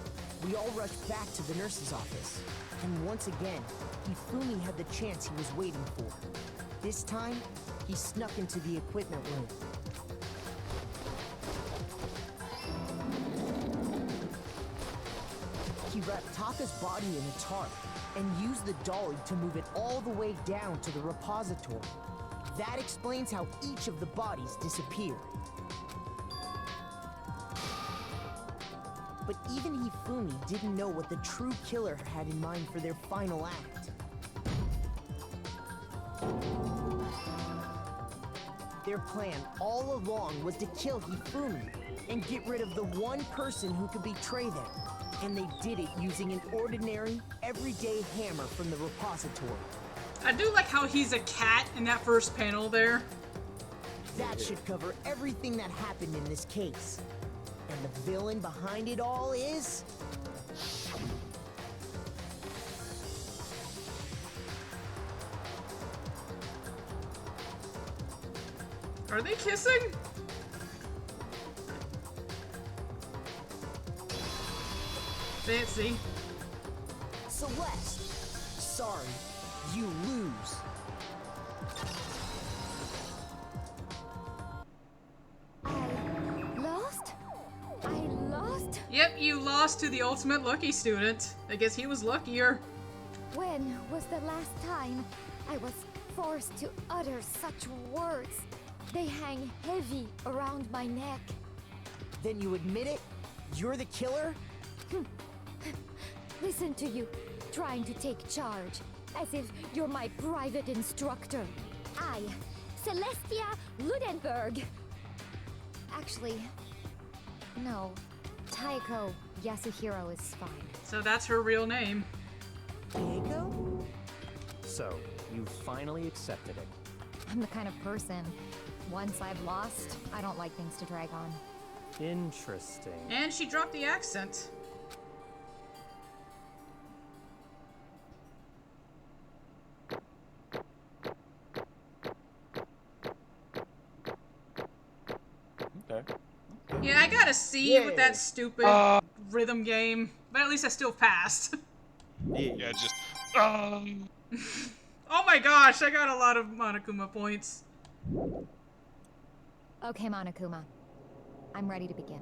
we all rushed back to the nurse's office. And once again, Hifumi had the chance he was waiting for. This time, he snuck into the equipment room. He wrapped Taka's body in a tarp and used the dolly to move it all the way down to the repository. That explains how each of the bodies disappeared. But even Hifumi didn't know what the true killer had in mind for their final act. Their plan all along was to kill Hifumi and get rid of the one person who could betray them. And they did it using an ordinary, everyday hammer from the repository. I do like how he's a cat in that first panel there. That should cover everything that happened in this case. And the villain behind it all is... Are they kissing? Fancy. Celeste. Sorry, you lose. I lost? Yep, you lost to the ultimate lucky student. I guess he was luckier. When was the last time I was forced to utter such words? They hang heavy around my neck. Then you admit it? You're the killer? Listen to you, trying to take charge, as if you're my private instructor. I, Celestia Ludenberg. Actually, no. Taiko Yasuhiro is fine. So that's her real name. Taiko? So, you finally accepted it. I'm the kind of person, once I've lost, I don't like things to drag on. Interesting. And she dropped the accent. Okay. Yeah, I got a C with that stupid rhythm game, but at least I still passed. Yeah, just. Oh my gosh, I got a lot of Monokuma points. Okay, Monokuma. I'm ready to begin.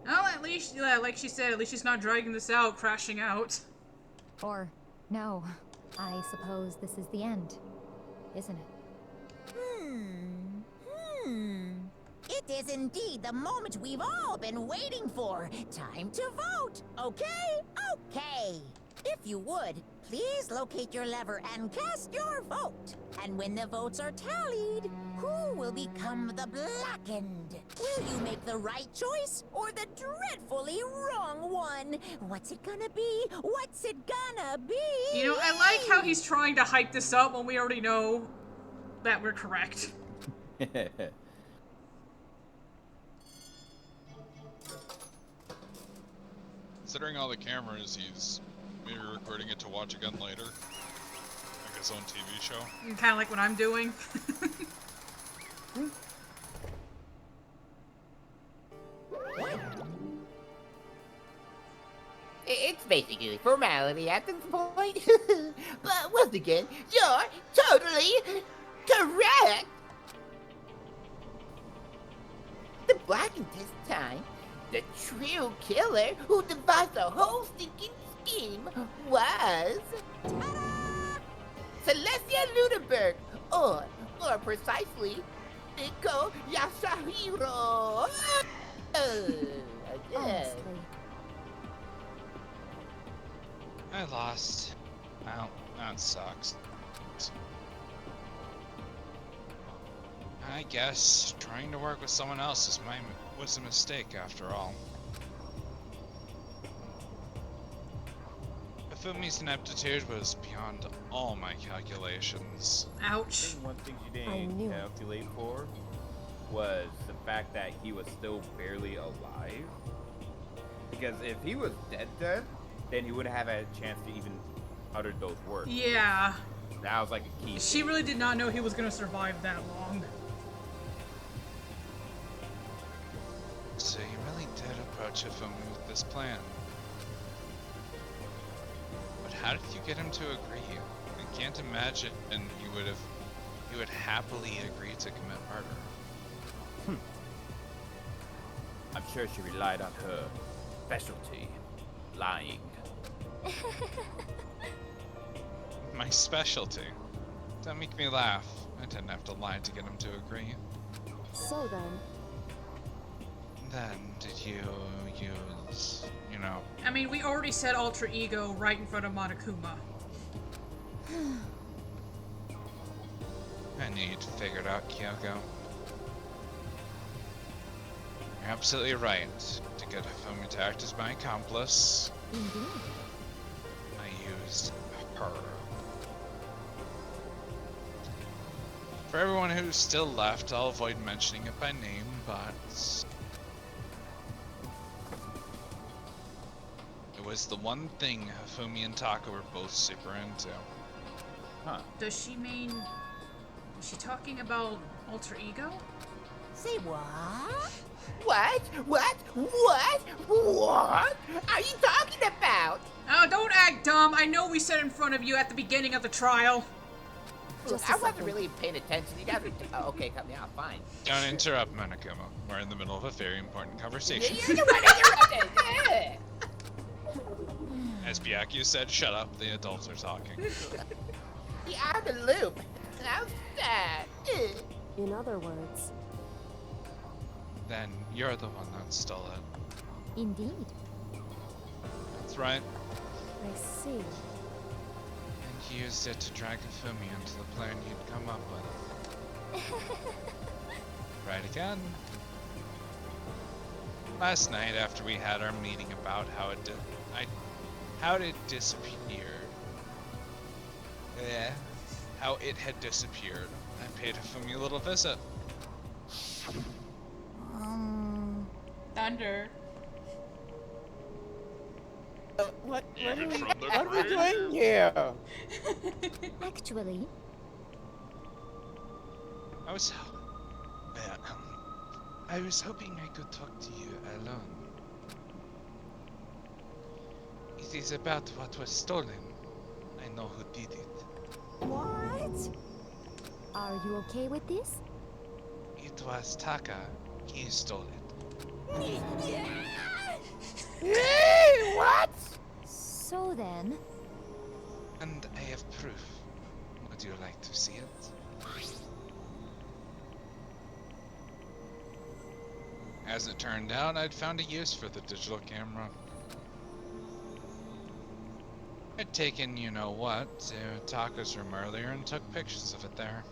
Well, at least, yeah, like she said, at least she's not dragging this out, crashing out. Or, no. I suppose this is the end, isn't it? It is indeed the moment we've all been waiting for. Time to vote, okay? Okay. If you would, please locate your lever and cast your vote. And when the votes are tallied, who will become the blackened? Will you make the right choice or the dreadfully wrong one? What's it gonna be? What's it gonna be? You know, I like how he's trying to hype this up when we already know that we're correct. Considering all the cameras, he's maybe recording it to watch again later. Like his own TV show. Kind of like what I'm doing. It's basically formality at this point. But once again, you're totally correct. The blackened this time, the true killer who devised the whole stinking scheme was... Celestia Ludenberg, or more precisely, Nico Yasuhiro. Honestly. I lost. Well, that sucks. I guess trying to work with someone else was a mistake after all. Hifumi's ineptitude was beyond all my calculations. Ouch. One thing she didn't calculate for was the fact that he was still barely alive. Because if he was dead, then he wouldn't have had a chance to even utter those words. Yeah. That was like a key. She really did not know he was gonna survive that long. So you really did approach Hifumi with this plan. But how did you get him to agree? I can't imagine he would happily agree to commit murder. I'm sure she relied on her specialty, lying. My specialty. Don't make me laugh. I didn't have to lie to get him to agree. So then, Then did you use, you know... I mean, we already said alter ego right in front of Monokuma. I knew you'd figure it out, Kyoko. You're absolutely right. To get Hifumi to act as my accomplice, Indeed. I used her. For everyone who's still left, I'll avoid mentioning it by name, but... it was the one thing Hifumi and Taka were both super into. Huh. Does she mean... is she talking about alter ego? Say what? What? What? What? What are you talking about? Oh, don't act dumb. I know we said in front of you at the beginning of the trial. Look, I wasn't really paying attention. You guys were... oh, okay, cut me off. Fine. Don't interrupt, Monokuma. We're in the middle of a very important conversation. You're the one interrupted. Yeah. As Byakuya said, shut up, the adults are talking. You're out of the loop. How's that? in other words, Then you're the one that stole it. Indeed. That's right. I see. And used it to drag Hifumi into the plan you'd come up with. Right again. Last night, after we had our meeting about how it disappeared. Yeah. How it had disappeared. I paid Hifumi a little visit. Thunder. What are we doing here? Actually, I was hoping I could talk to you alone. It is about what was stolen. I know who did it. What? Are you okay with this? It was Taka. He stole it. What? So then... And I have proof. Would you like to see it? As it turned out, I'd found a use for the digital camera. I'd taken you-know-what to Taka's room earlier and took pictures of it there.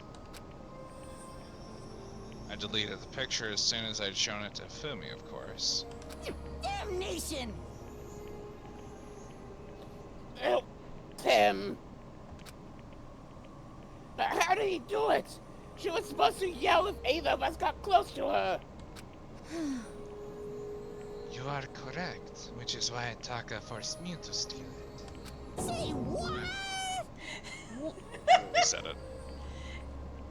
I deleted the picture as soon as I'd shown it to Hifumi, of course. Damnation! Oh, Tim. But how did he do it? She was supposed to yell if either of us got close to her. You are correct, which is why Taka forced me to steal it. Say what? He said it.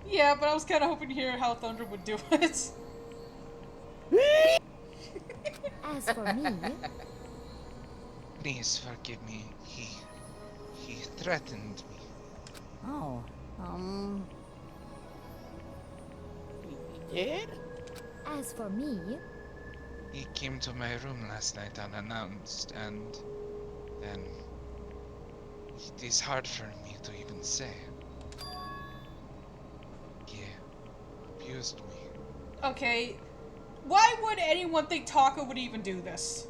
Yeah, but I was kind of hoping to hear how Thunder would do it. As for me... Please forgive me. He threatened me. Oh, He did? As for me... He came to my room last night unannounced, and then it is hard for me to even say. He abused me. Okay, why would anyone think Taka would even do this?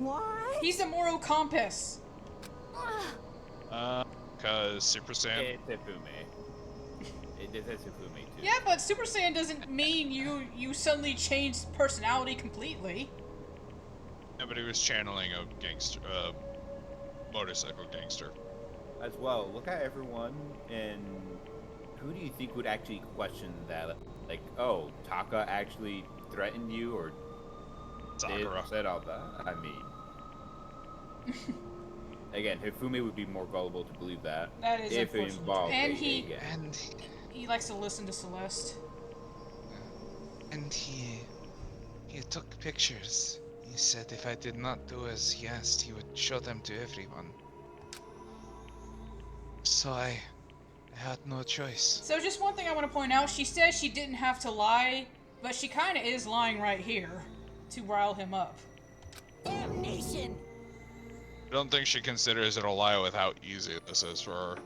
what? He's a moral compass. Cause Super Saiyan. It's Hifumi. It is Hifumi too. Yeah, but Super Saiyan doesn't mean you suddenly change personality completely. Yeah, but he was channeling a gangster, motorcycle gangster. As well, look at everyone, and who do you think would actually question that? Like, oh, Taka actually threatened you, or Sakura said all that? I mean, again, Hifumi would be more gullible to believe that. That is if it unfortunate. involved And a he gang. he likes to listen to Celeste. And he took pictures. He said if I did not do as he asked, he would show them to everyone. So I had no choice. So just one thing I want to point out, she says she didn't have to lie, but she kind of is lying right here to rile him up. Damnation! I don't think she considers it a lie with how easy this is for her.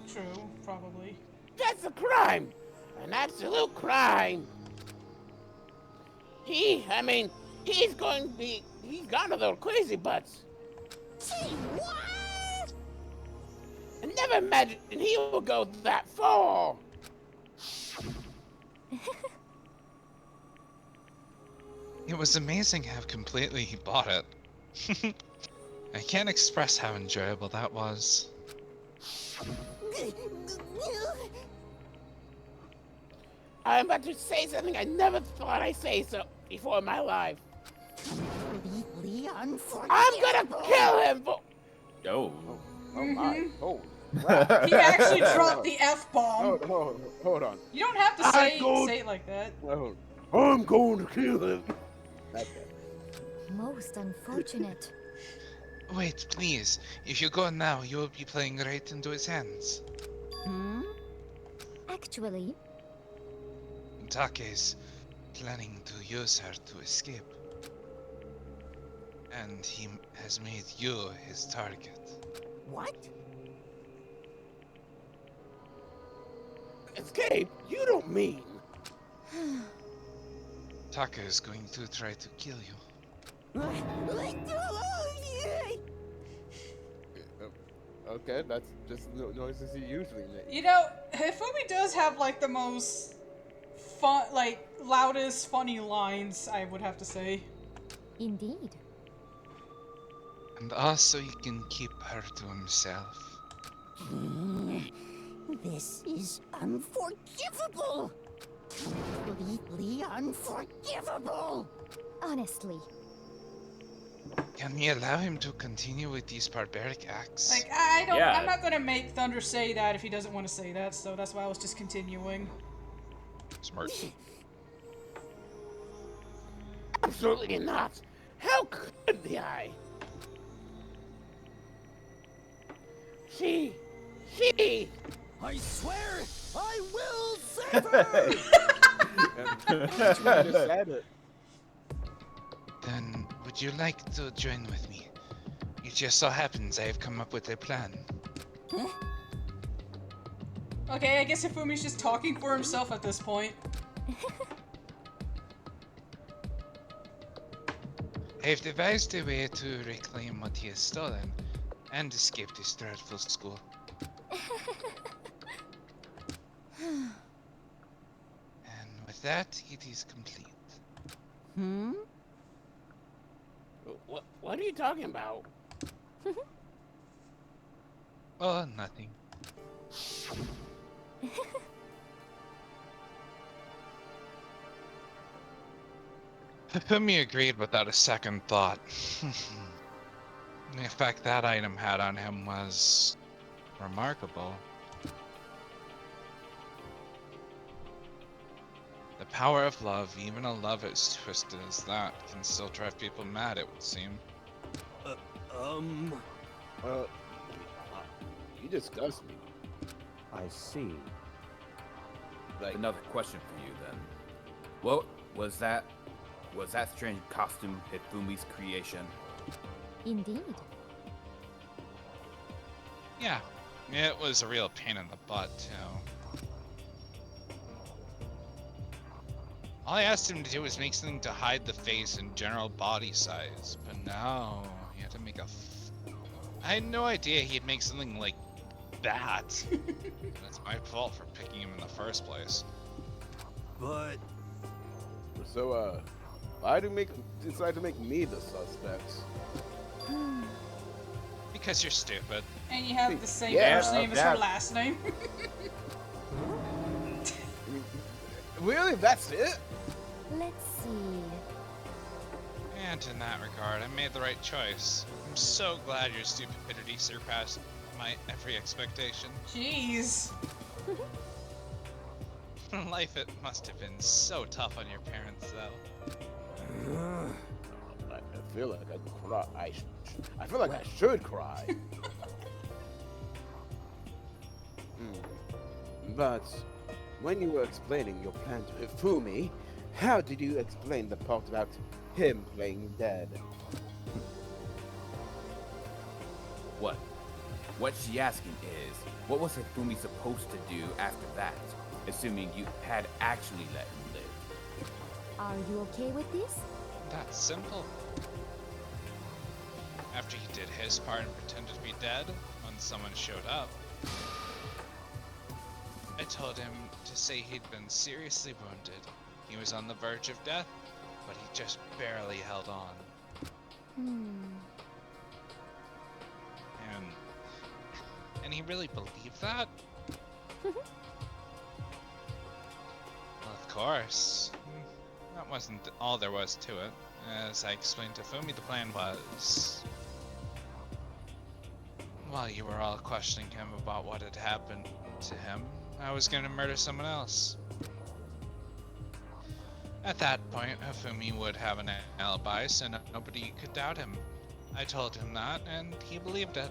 True, probably. That's a crime! An absolute crime! He's gone a little crazy butts. Say what? I never imagined he would go that far. It was amazing how completely he bought it. I can't express how enjoyable that was. I'm about to say something I never thought I'd say so before in my life. Completely unforgivable. I'm gonna kill him for... Oh. Oh my. Mhm. Holy He actually dropped the F-bomb. Hold on. You don't have to say it like that. I'm going to kill him. Most unfortunate. Wait, please. If you go now, you will be playing right into his hands. Actually, Taka is planning to use her to escape. And he has made you his target. What? Escape? You don't mean... Taka is going to try to kill you. Okay, that's just the noises he usually makes. You know, Hifumi does have like the most fun, like loudest funny lines, I would have to say. indeed. And also he can keep her to himself. This is unforgivable. Completely unforgivable. Honestly. Can we allow him to continue with these barbaric acts? Like, I don't, I'm not gonna make Thunder say that if he doesn't want to say that, so that's why I was just continuing. Smart. Absolutely not. How could I? She. I swear, I will save her! I just said it. Then, would you like to join with me? It just so happens I have come up with a plan. Okay, I guess Hifumi's just talking for himself at this point. I have devised a way to reclaim what he has stolen and escape this dreadful school. And with that, it is complete. What are you talking about? Oh, nothing. Hifumi agreed without a second thought. The effect that item had on him was remarkable. The power of love, even a love as twisted as that, can still drive people mad, it would seem. You disgust me. I see. Like, another question for you then. What was that? Was that strange costume Hifumi's creation? Indeed. Yeah, it was a real pain in the butt, too. All I asked him to do was make something to hide the face and general body size, but no, he had to make a I had no idea he'd make something like that. That's my fault for picking him in the first place. But... So, why do you decide to make me the suspect? Because you're stupid. And you have the same Yeah, first name as her last name. Really? That's it? Let's see. And in that regard, I made the right choice. I'm so glad your stupidity surpassed my every expectation. Jeez. Life, it must have been so tough on your parents, though. I feel like I cry. I feel like I should cry. But when you were explaining your plan to Hifumi, how did you explain the part about him playing dead? What she's asking is, what was Hifumi supposed to do after that, assuming you had actually let him live? Are you okay with this? That's simple. After he did his part and pretended to be dead, when someone showed up, I told him to say he'd been seriously wounded. He was on the verge of death, but he just barely held on. And he really believed that? Well, of course. That wasn't all there was to it. As I explained to Hifumi, the plan was... While you were all questioning him about what had happened to him, I was going to murder someone else. At that point, Hifumi would have an alibi, so nobody could doubt him. I told him that, and he believed it.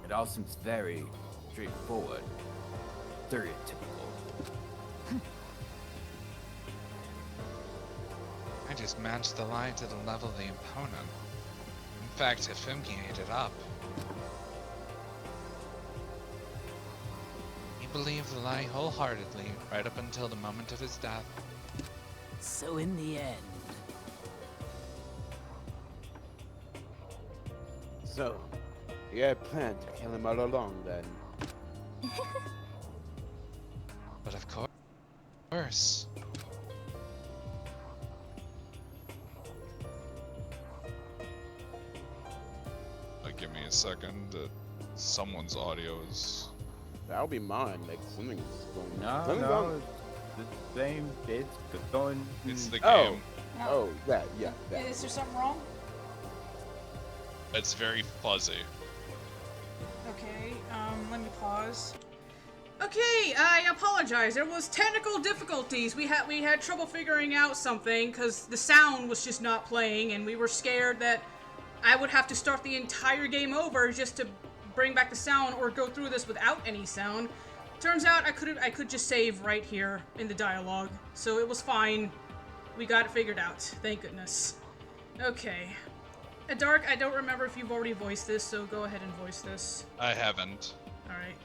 It all seems very straightforward. Stereotypical. I just matched the lie to the level of the opponent. In fact, Hifumi ate it up. He believed the lie wholeheartedly, right up until the moment of his death. So in the end... So, you had planned to kill him all along then? But of course. Give me a second. Someone's audio is... That'll be mine. Like, something's going on. No, the same. It's going... It's the game. Oh, that, yeah. That. Is there something wrong? It's very fuzzy. Okay, let me pause. Okay, I apologize. There was technical difficulties. We had trouble figuring out something because the sound was just not playing, and we were scared that I would have to start the entire game over just to bring back the sound or go through this without any sound. Turns out I could just save right here in the dialogue, so it was fine. We got it figured out, thank goodness. Okay. Dark, I don't remember if you've already voiced this, so go ahead and voice this. I haven't. Alright.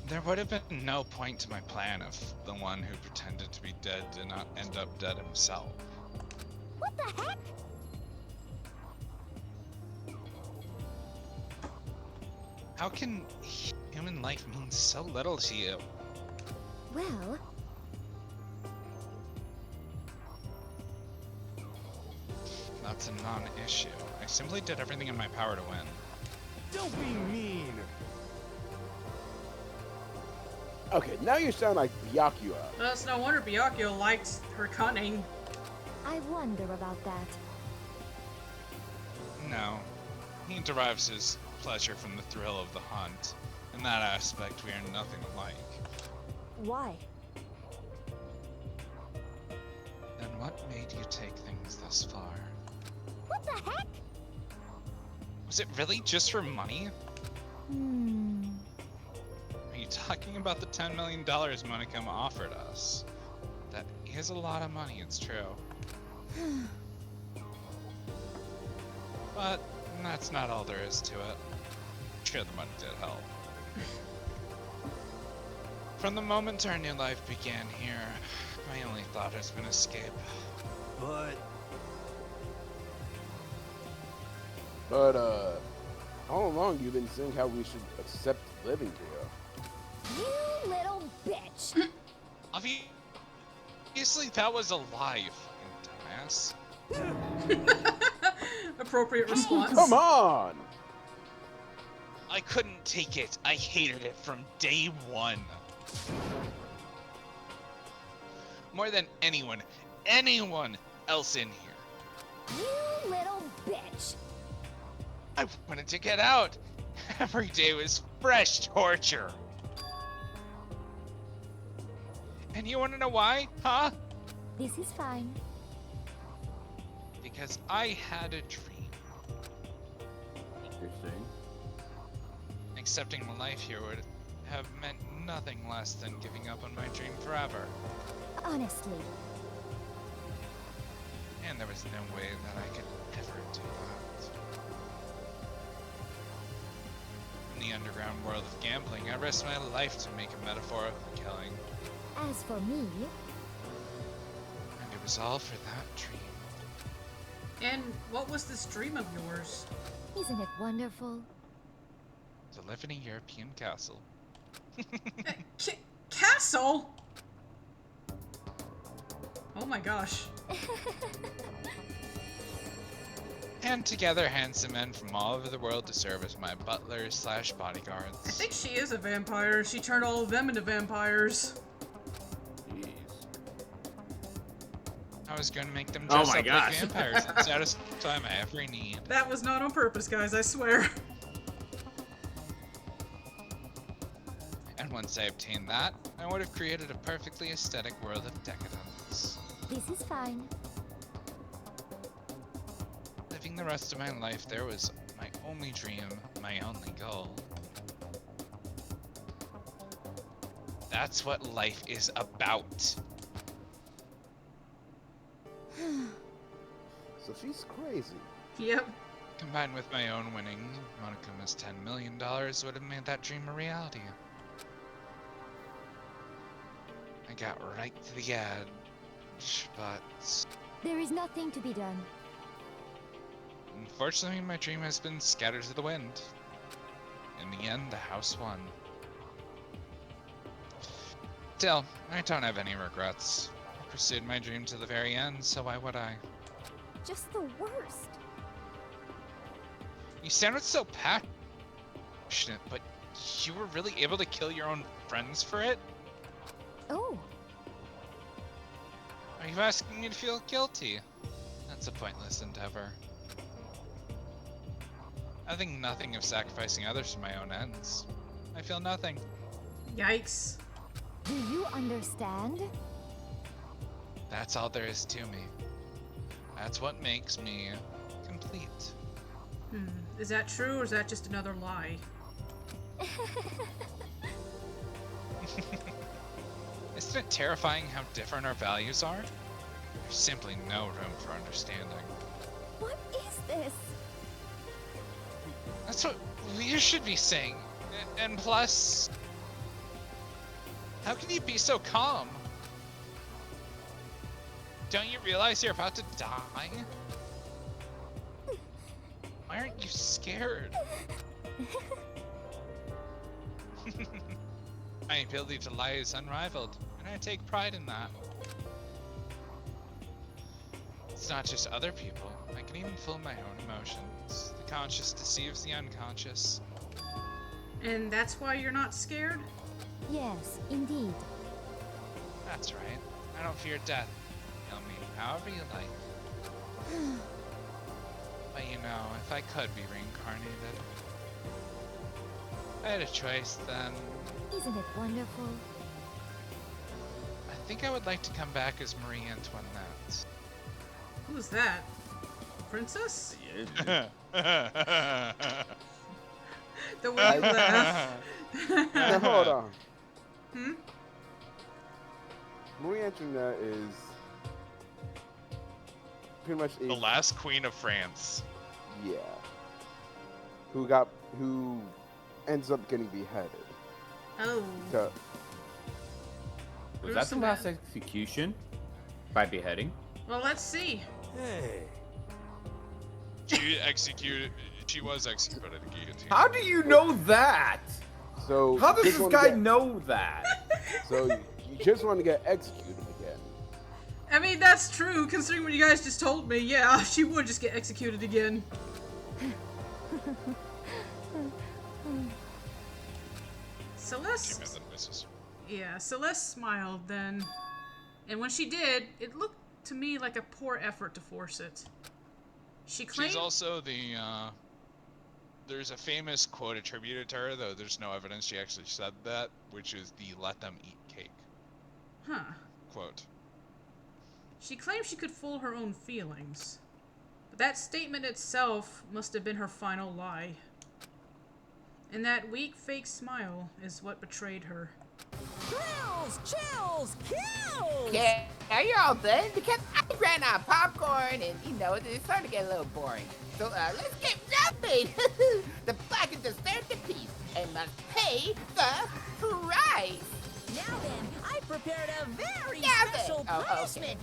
There would have been no point to my plan if the one who pretended to be dead did not end up dead himself. What the heck? How can human life mean so little to you? Well, That's a non-issue. I simply did everything in my power to win. Don't be mean. Okay, now you sound like Byakuya. Well, it's no wonder Byakuya liked her cunning. I wonder about that. No. He derives his pleasure from the thrill of the hunt. In that aspect, we are nothing alike. Why? Then what made you take things this far? What the heck? Was it really just for money? Are you talking about the $10 million Monicum offered us? That is a lot of money, it's true. But that's not all there is to it. Sure, the money did help. From the moment our new life began here, my only thought has been escape. But, all along you've been saying how we should accept living here. You little bitch. Obviously, that was a lie, you fucking dumbass. Appropriate response. Come on! I couldn't take it. I hated it from day one. More than anyone else in here. You little bitch. I wanted to get out. Every day was fresh torture. And you want to know why, huh? This is fine. Because I had a dream. Interesting. Accepting my life here would have meant nothing less than giving up on my dream forever. Honestly. And there was no way that I could ever do that. In the underground world of gambling, I risked my life to make a metaphor of the killing. As for me, And it was all for that dream. And what was this dream of yours? isn't it wonderful? To live in a European castle. Castle? Oh my gosh. And together handsome men from all over the world to serve as my butlers slash bodyguards. I think she is a vampire. She turned all of them into vampires. Jeez. I was going to make them Oh dress my up gosh. like vampires and satisfy my every need. That was not on purpose, guys, I swear. And once I obtained that, I would have created a perfectly aesthetic world of decadence. This is fine. Living the rest of my life there was my only dream, my only goal. That's what life is about. So she's crazy. Yep. Combined with my own winning, Monaco's $10 million would have made that dream a reality. I got right to the edge, but There is nothing to be done. unfortunately my dream has been scattered to the wind. In the end, the house won. Still, I don't have any regrets. I pursued my dream to the very end, so why would I? Just the worst. You sounded so passionate, but you were really able to kill your own friends for it? Oh, Are you asking me to feel guilty? That's a pointless endeavor. I think nothing of sacrificing others for my own ends. I feel nothing. Yikes. do you understand? That's all there is to me. That's what makes me complete. Is that true, or is that just another lie? Isn't it terrifying how different our values are? There's simply no room for understanding. What is this? That's what you should be saying. And plus, how can you be so calm? Don't you realize you're about to die? Why aren't you scared? My ability to lie is unrivaled, and I take pride in that. It's not just other people. I can even fool my own emotions. The conscious deceives the unconscious. And that's why you're not scared? Yes, indeed. That's right. I don't fear death. Kill me however you like. But you know, if I could be reincarnated, if I had a choice, then Isn't it wonderful? I think I would like to come back as Marie Antoinette. Who's that? Princess? The way you laugh. Now hold on. Hmm? Marie Antoinette is pretty much The last queen of France. Yeah. Who ends up getting beheaded. Oh. So, Was that the last execution? By beheading? Well, let's see. Hey. She was executed at a guillotine. How do you know that? so How does just this wanna guy get- know that? So you just want to get executed again. I mean, that's true, considering what you guys just told me. Yeah, she would just get executed again. Celeste. Yeah, Celeste smiled then. And when she did, it looked to me like a poor effort to force it. She claimed. She's also the, there's a famous quote attributed to her, though there's no evidence she actually said that, which is the "let them eat cake" Huh. quote. She claimed she could fool her own feelings. But that statement itself must have been her final lie. And that weak, fake smile is what betrayed her. Thrills, chills, kills! Yeah, are you all done? Because I ran out of popcorn and, you know, it's starting to get a little boring. So, let's get jumping! The bucket deserves the piece and must pay the price! Now then, I prepared a very Now then. special Oh, okay. punishment!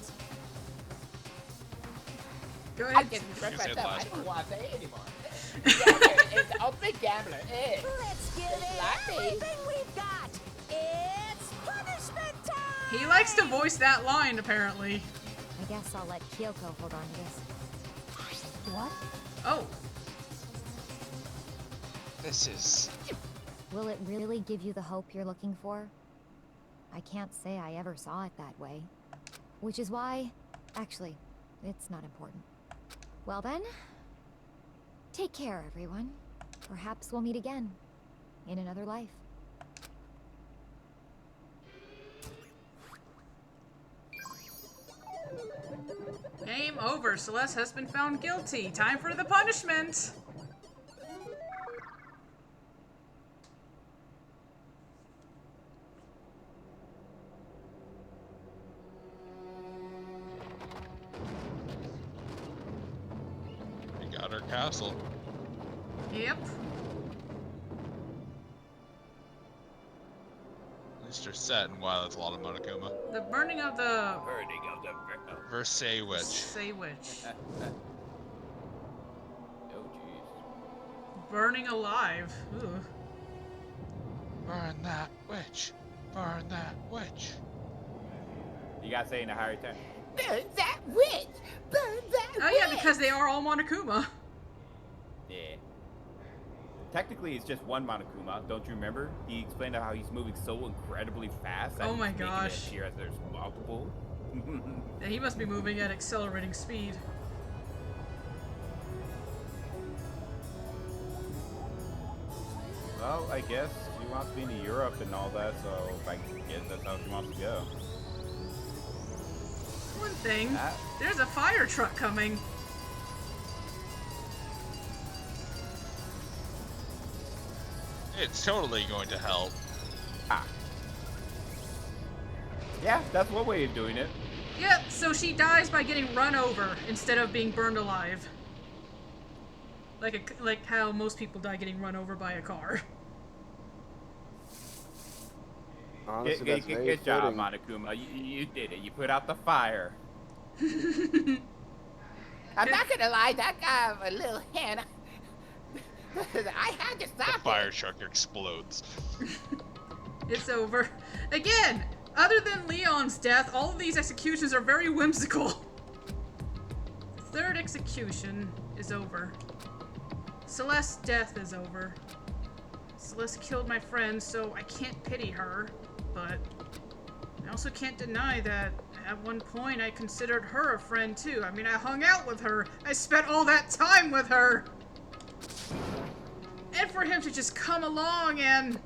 Go I ahead. just drink You said myself. I last don't want to say anymore. Gambler is the ultimate gambler. Let's give it everything we've got! It's punishment time! He likes to voice that line, apparently. I guess I'll let Kyoko hold on to this. What? Oh. This is... Will it really give you the hope you're looking for? I can't say I ever saw it that way. Which is why... Actually, it's not important. Well then... Take care, everyone. Perhaps we'll meet again. In another life. Game over. Celeste has been found guilty. Time for the punishment. We got our castle. Yep. At least they're set, and wow, that's a lot of Monokuma. The burning of the... Versailles Witch. Say which. Oh, jeez. Burning alive. Ooh. Burn that witch! Burn that witch! You gotta say in a higher tone. Burn that witch! Burn that Oh witch! yeah, because they are all Monokuma. Yeah. Technically, it's just one Monokuma. Don't you remember? He explained how he's moving so incredibly fast. That Oh my he's making gosh. It appear as there's multiple. Yeah, he must be moving at accelerating speed. Well, I guess she wants to be in Europe and all that, so I guess that's how she wants to go. one thing. There's a fire truck coming. It's totally going to help. Yeah, that's one way of doing it. Yep, so she dies by getting run over instead of being burned alive. Like how most people die getting run over by a car. Honestly, that's very good job, fitting. Monokuma. You did it. You put out the fire. I'm not gonna lie, that guy a little hand. I had to stop The fire truck explodes. It's over. Again, other than Leon's death, all of these executions are very whimsical. The third execution is over. Celeste's death is over. Celeste killed my friend, so I can't pity her, but I also can't deny that at one point I considered her a friend too. I mean, I hung out with her. I spent all that time with her. And for him to just come along and...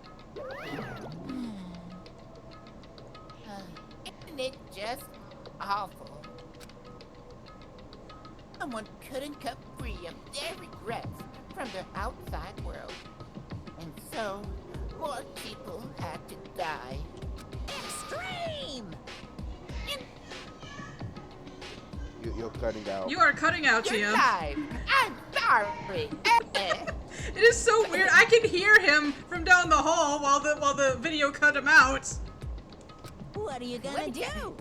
Isn't it just awful? Someone couldn't cut free of their regrets from their outside world. And so, more people had to die. Extreme! You're cutting out. You are cutting out, You're TM. live. I'm sorry. It is so weird. I can hear him from down the hall while the video cut him out. What are you gonna do?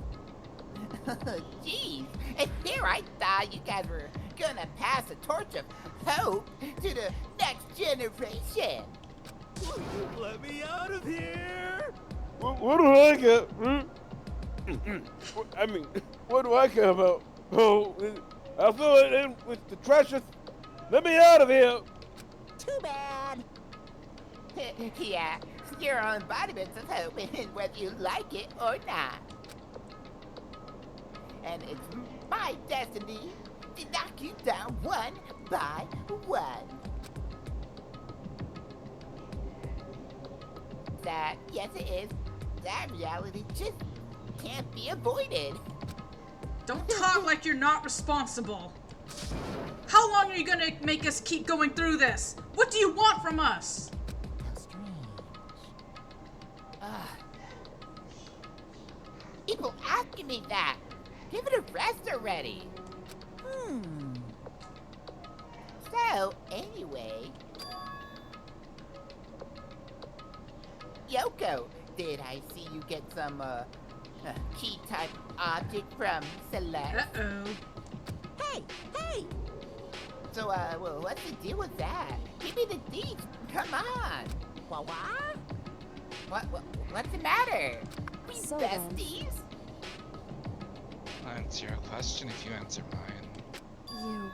Jeez, and here I thought you guys were gonna pass the torch of hope to the next generation. Let me out of here! What do I get? I mean, what do I care about? Oh, I'll throw it in with the trashes. Let me out of here. Too bad. Yeah, your own embodiments of hope, whether you like it or not. And it's my destiny to knock you down one by one. That, yes it is, that reality just can't be avoided. Don't talk like you're not responsible. How long are you gonna make us keep going through this? What do you want from us? People asking me that. Give it a rest already. So, anyway. Yoko, did I see you get some, key type object from Celeste? Uh-oh. Hey! So, well, what's the deal with that? Give me the deeds. Come on. What? What's the matter? We So then- besties? I'll answer your question if you answer mine. You...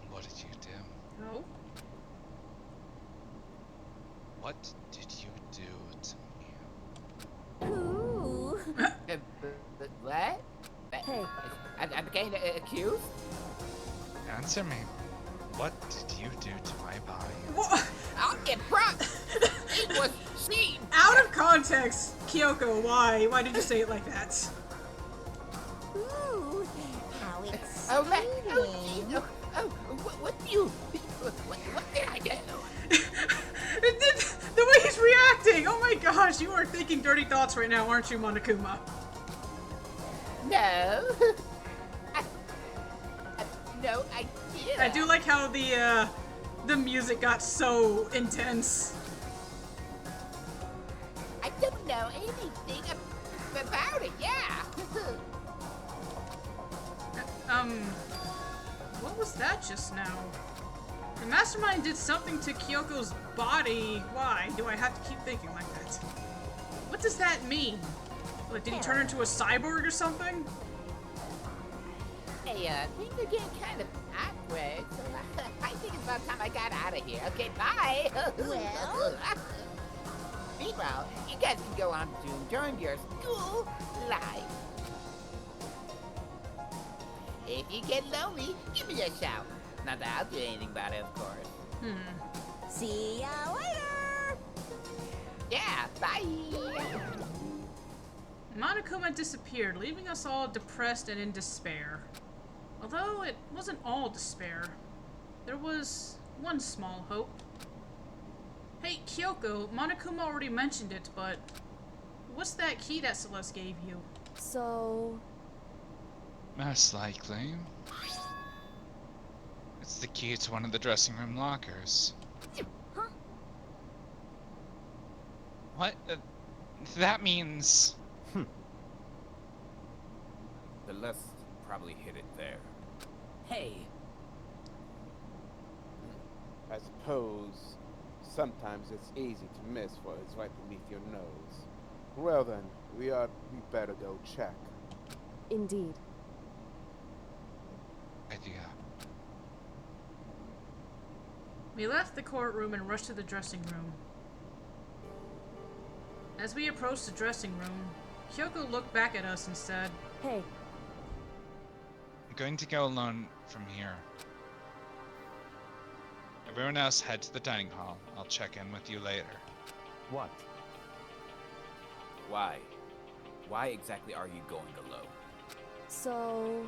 What did you do? No. What did you do to me? Ooh. What? Hey. I'm getting accused? Answer me. What did you do to my body? What? I'll get propped. It was she. Out of context, Kyoko, why? Why did you say it like that? Ooh. How Oh, man. exciting. What do you... What did I do? The way he's reacting! Oh my gosh, you are thinking dirty thoughts right now, aren't you, Monokuma? No. No, I didn't. I do like how the music got so intense. I don't know anything about it, yeah. What was that just now? The Mastermind did something to Kyoko's body. Why do I have to keep thinking like that? What does that mean? Like, did he turn into a cyborg or something? Hey, things are getting kind of awkward, so I think it's about time I got out of here. Okay, bye. Well? Meanwhile, you guys can go on to enjoy your school life. If you get lonely, give me a shout. Not that I'll do anything about it, of course. See ya later. Yeah, bye. Monokuma disappeared, leaving us all depressed and in despair. Although it wasn't all despair. There was one small hope. Hey, Kyoko, Monokuma already mentioned it, but what's that key that Celeste gave you? So... Most likely. It's the key to one of the dressing room lockers. Huh? What? That means... Celeste probably hid it there. Hey, I suppose sometimes it's easy to miss what is right beneath your nose. Well then, we better go check. Indeed. Idea. We left the courtroom and rushed to the dressing room. As we approached the dressing room, Kyoko looked back at us and said, Hey. I'm going to go alone from here. Everyone else head to the dining hall. I'll check in with you later. What? Why? Why exactly are you going alone? So...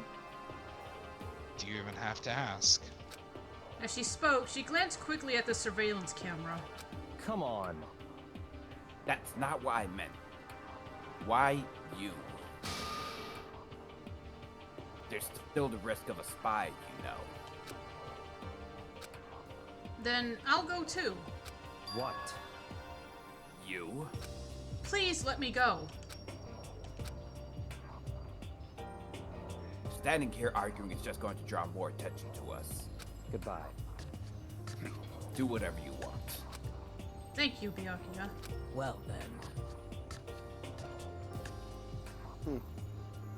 Do you even have to ask? As she spoke, she glanced quickly at the surveillance camera. Come on. That's not what I meant. Why you? There's still the risk of a spy, you know. Then I'll go too. What? You? Please let me go. Standing here arguing is just going to draw more attention to us. Goodbye. Do whatever you want. Thank you, Byakuya. well then.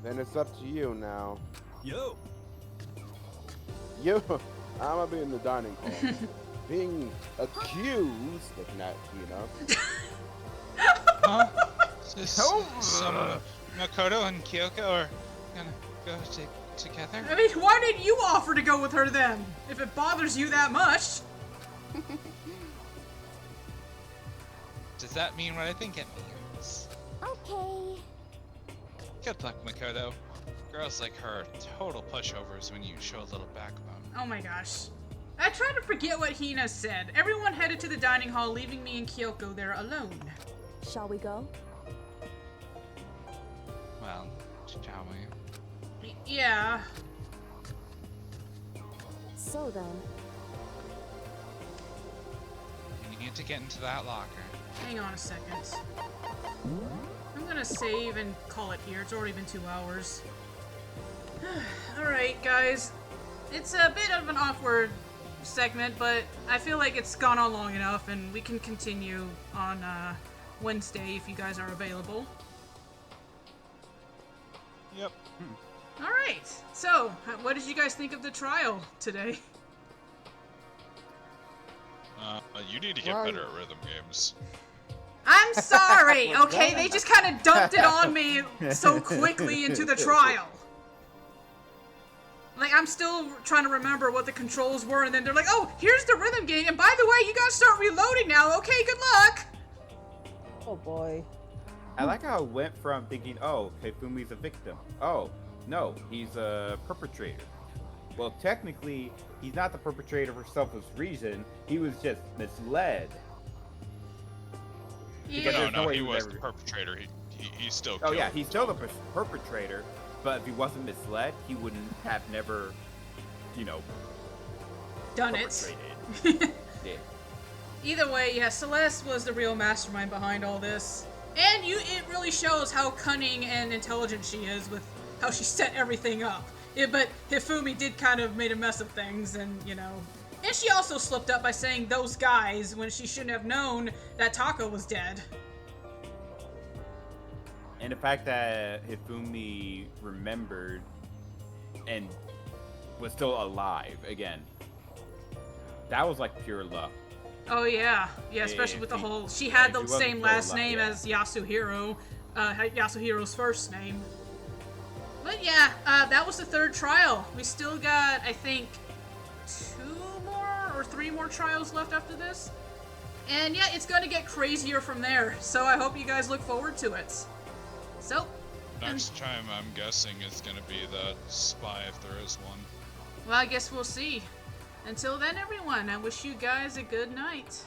Then it's up to you now. Yo! You, I'ma be in the dining hall. Being accused of that, you know. Huh? So Makoto and Kyoko are gonna go together? I mean, why did you offer to go with her then? If it bothers you that much. Does that mean what I think it means? Okay. Good luck, Makoto. Girls like her are total pushovers when you show a little backbone. Oh my gosh. I tried to forget what Hina said. Everyone headed to the dining hall, leaving me and Kyoko there alone. Shall we go? Well, shall we? Yeah. So then... You need to get into that locker. Hang on a second. I'm gonna save and call it here. It's already been 2 hours. Alright, guys. It's a bit of an awkward segment, but I feel like it's gone on long enough, and we can continue on Wednesday if you guys are available. Yep. Alright, so what did you guys think of the trial today? You need to get better at rhythm games. I'm sorry, okay? They just kind of dumped it on me so quickly into the trial. Like, I'm still trying to remember what the controls were, and then they're like, oh, here's the rhythm game, and by the way, you gotta start reloading now, okay? Good luck! Oh boy. I like how it went from thinking, oh, Hifumi's a victim. Oh, no, he's a perpetrator. Well, technically, he's not the perpetrator for selfish reason. He was just misled. Yeah. No, he was the perpetrator. He still killed. Oh yeah, he's still the perpetrator, but if he wasn't misled, he wouldn't have never, you know, done it. Yeah. Either way, yeah, Celeste was the real mastermind behind all this. And it really shows how cunning and intelligent she is with how she set everything up. Yeah, but Hifumi did kind of made a mess of things, and, you know. And she also slipped up by saying those guys when she shouldn't have known that Taka was dead. And the fact that Hifumi remembered and was still alive again, that was like pure luck. Oh yeah, especially with the whole. She had the same last name as Yasuhiro, Yasuhiro's first name. But yeah, that was the third trial. We still got, I think, 2 more or 3 more trials left after this. And yeah, it's gonna get crazier from there. So I hope you guys look forward to it. So, Next time, I'm guessing it's gonna be that spy if there is one. Well, I guess we'll see. Until then, everyone, I wish you guys a good night.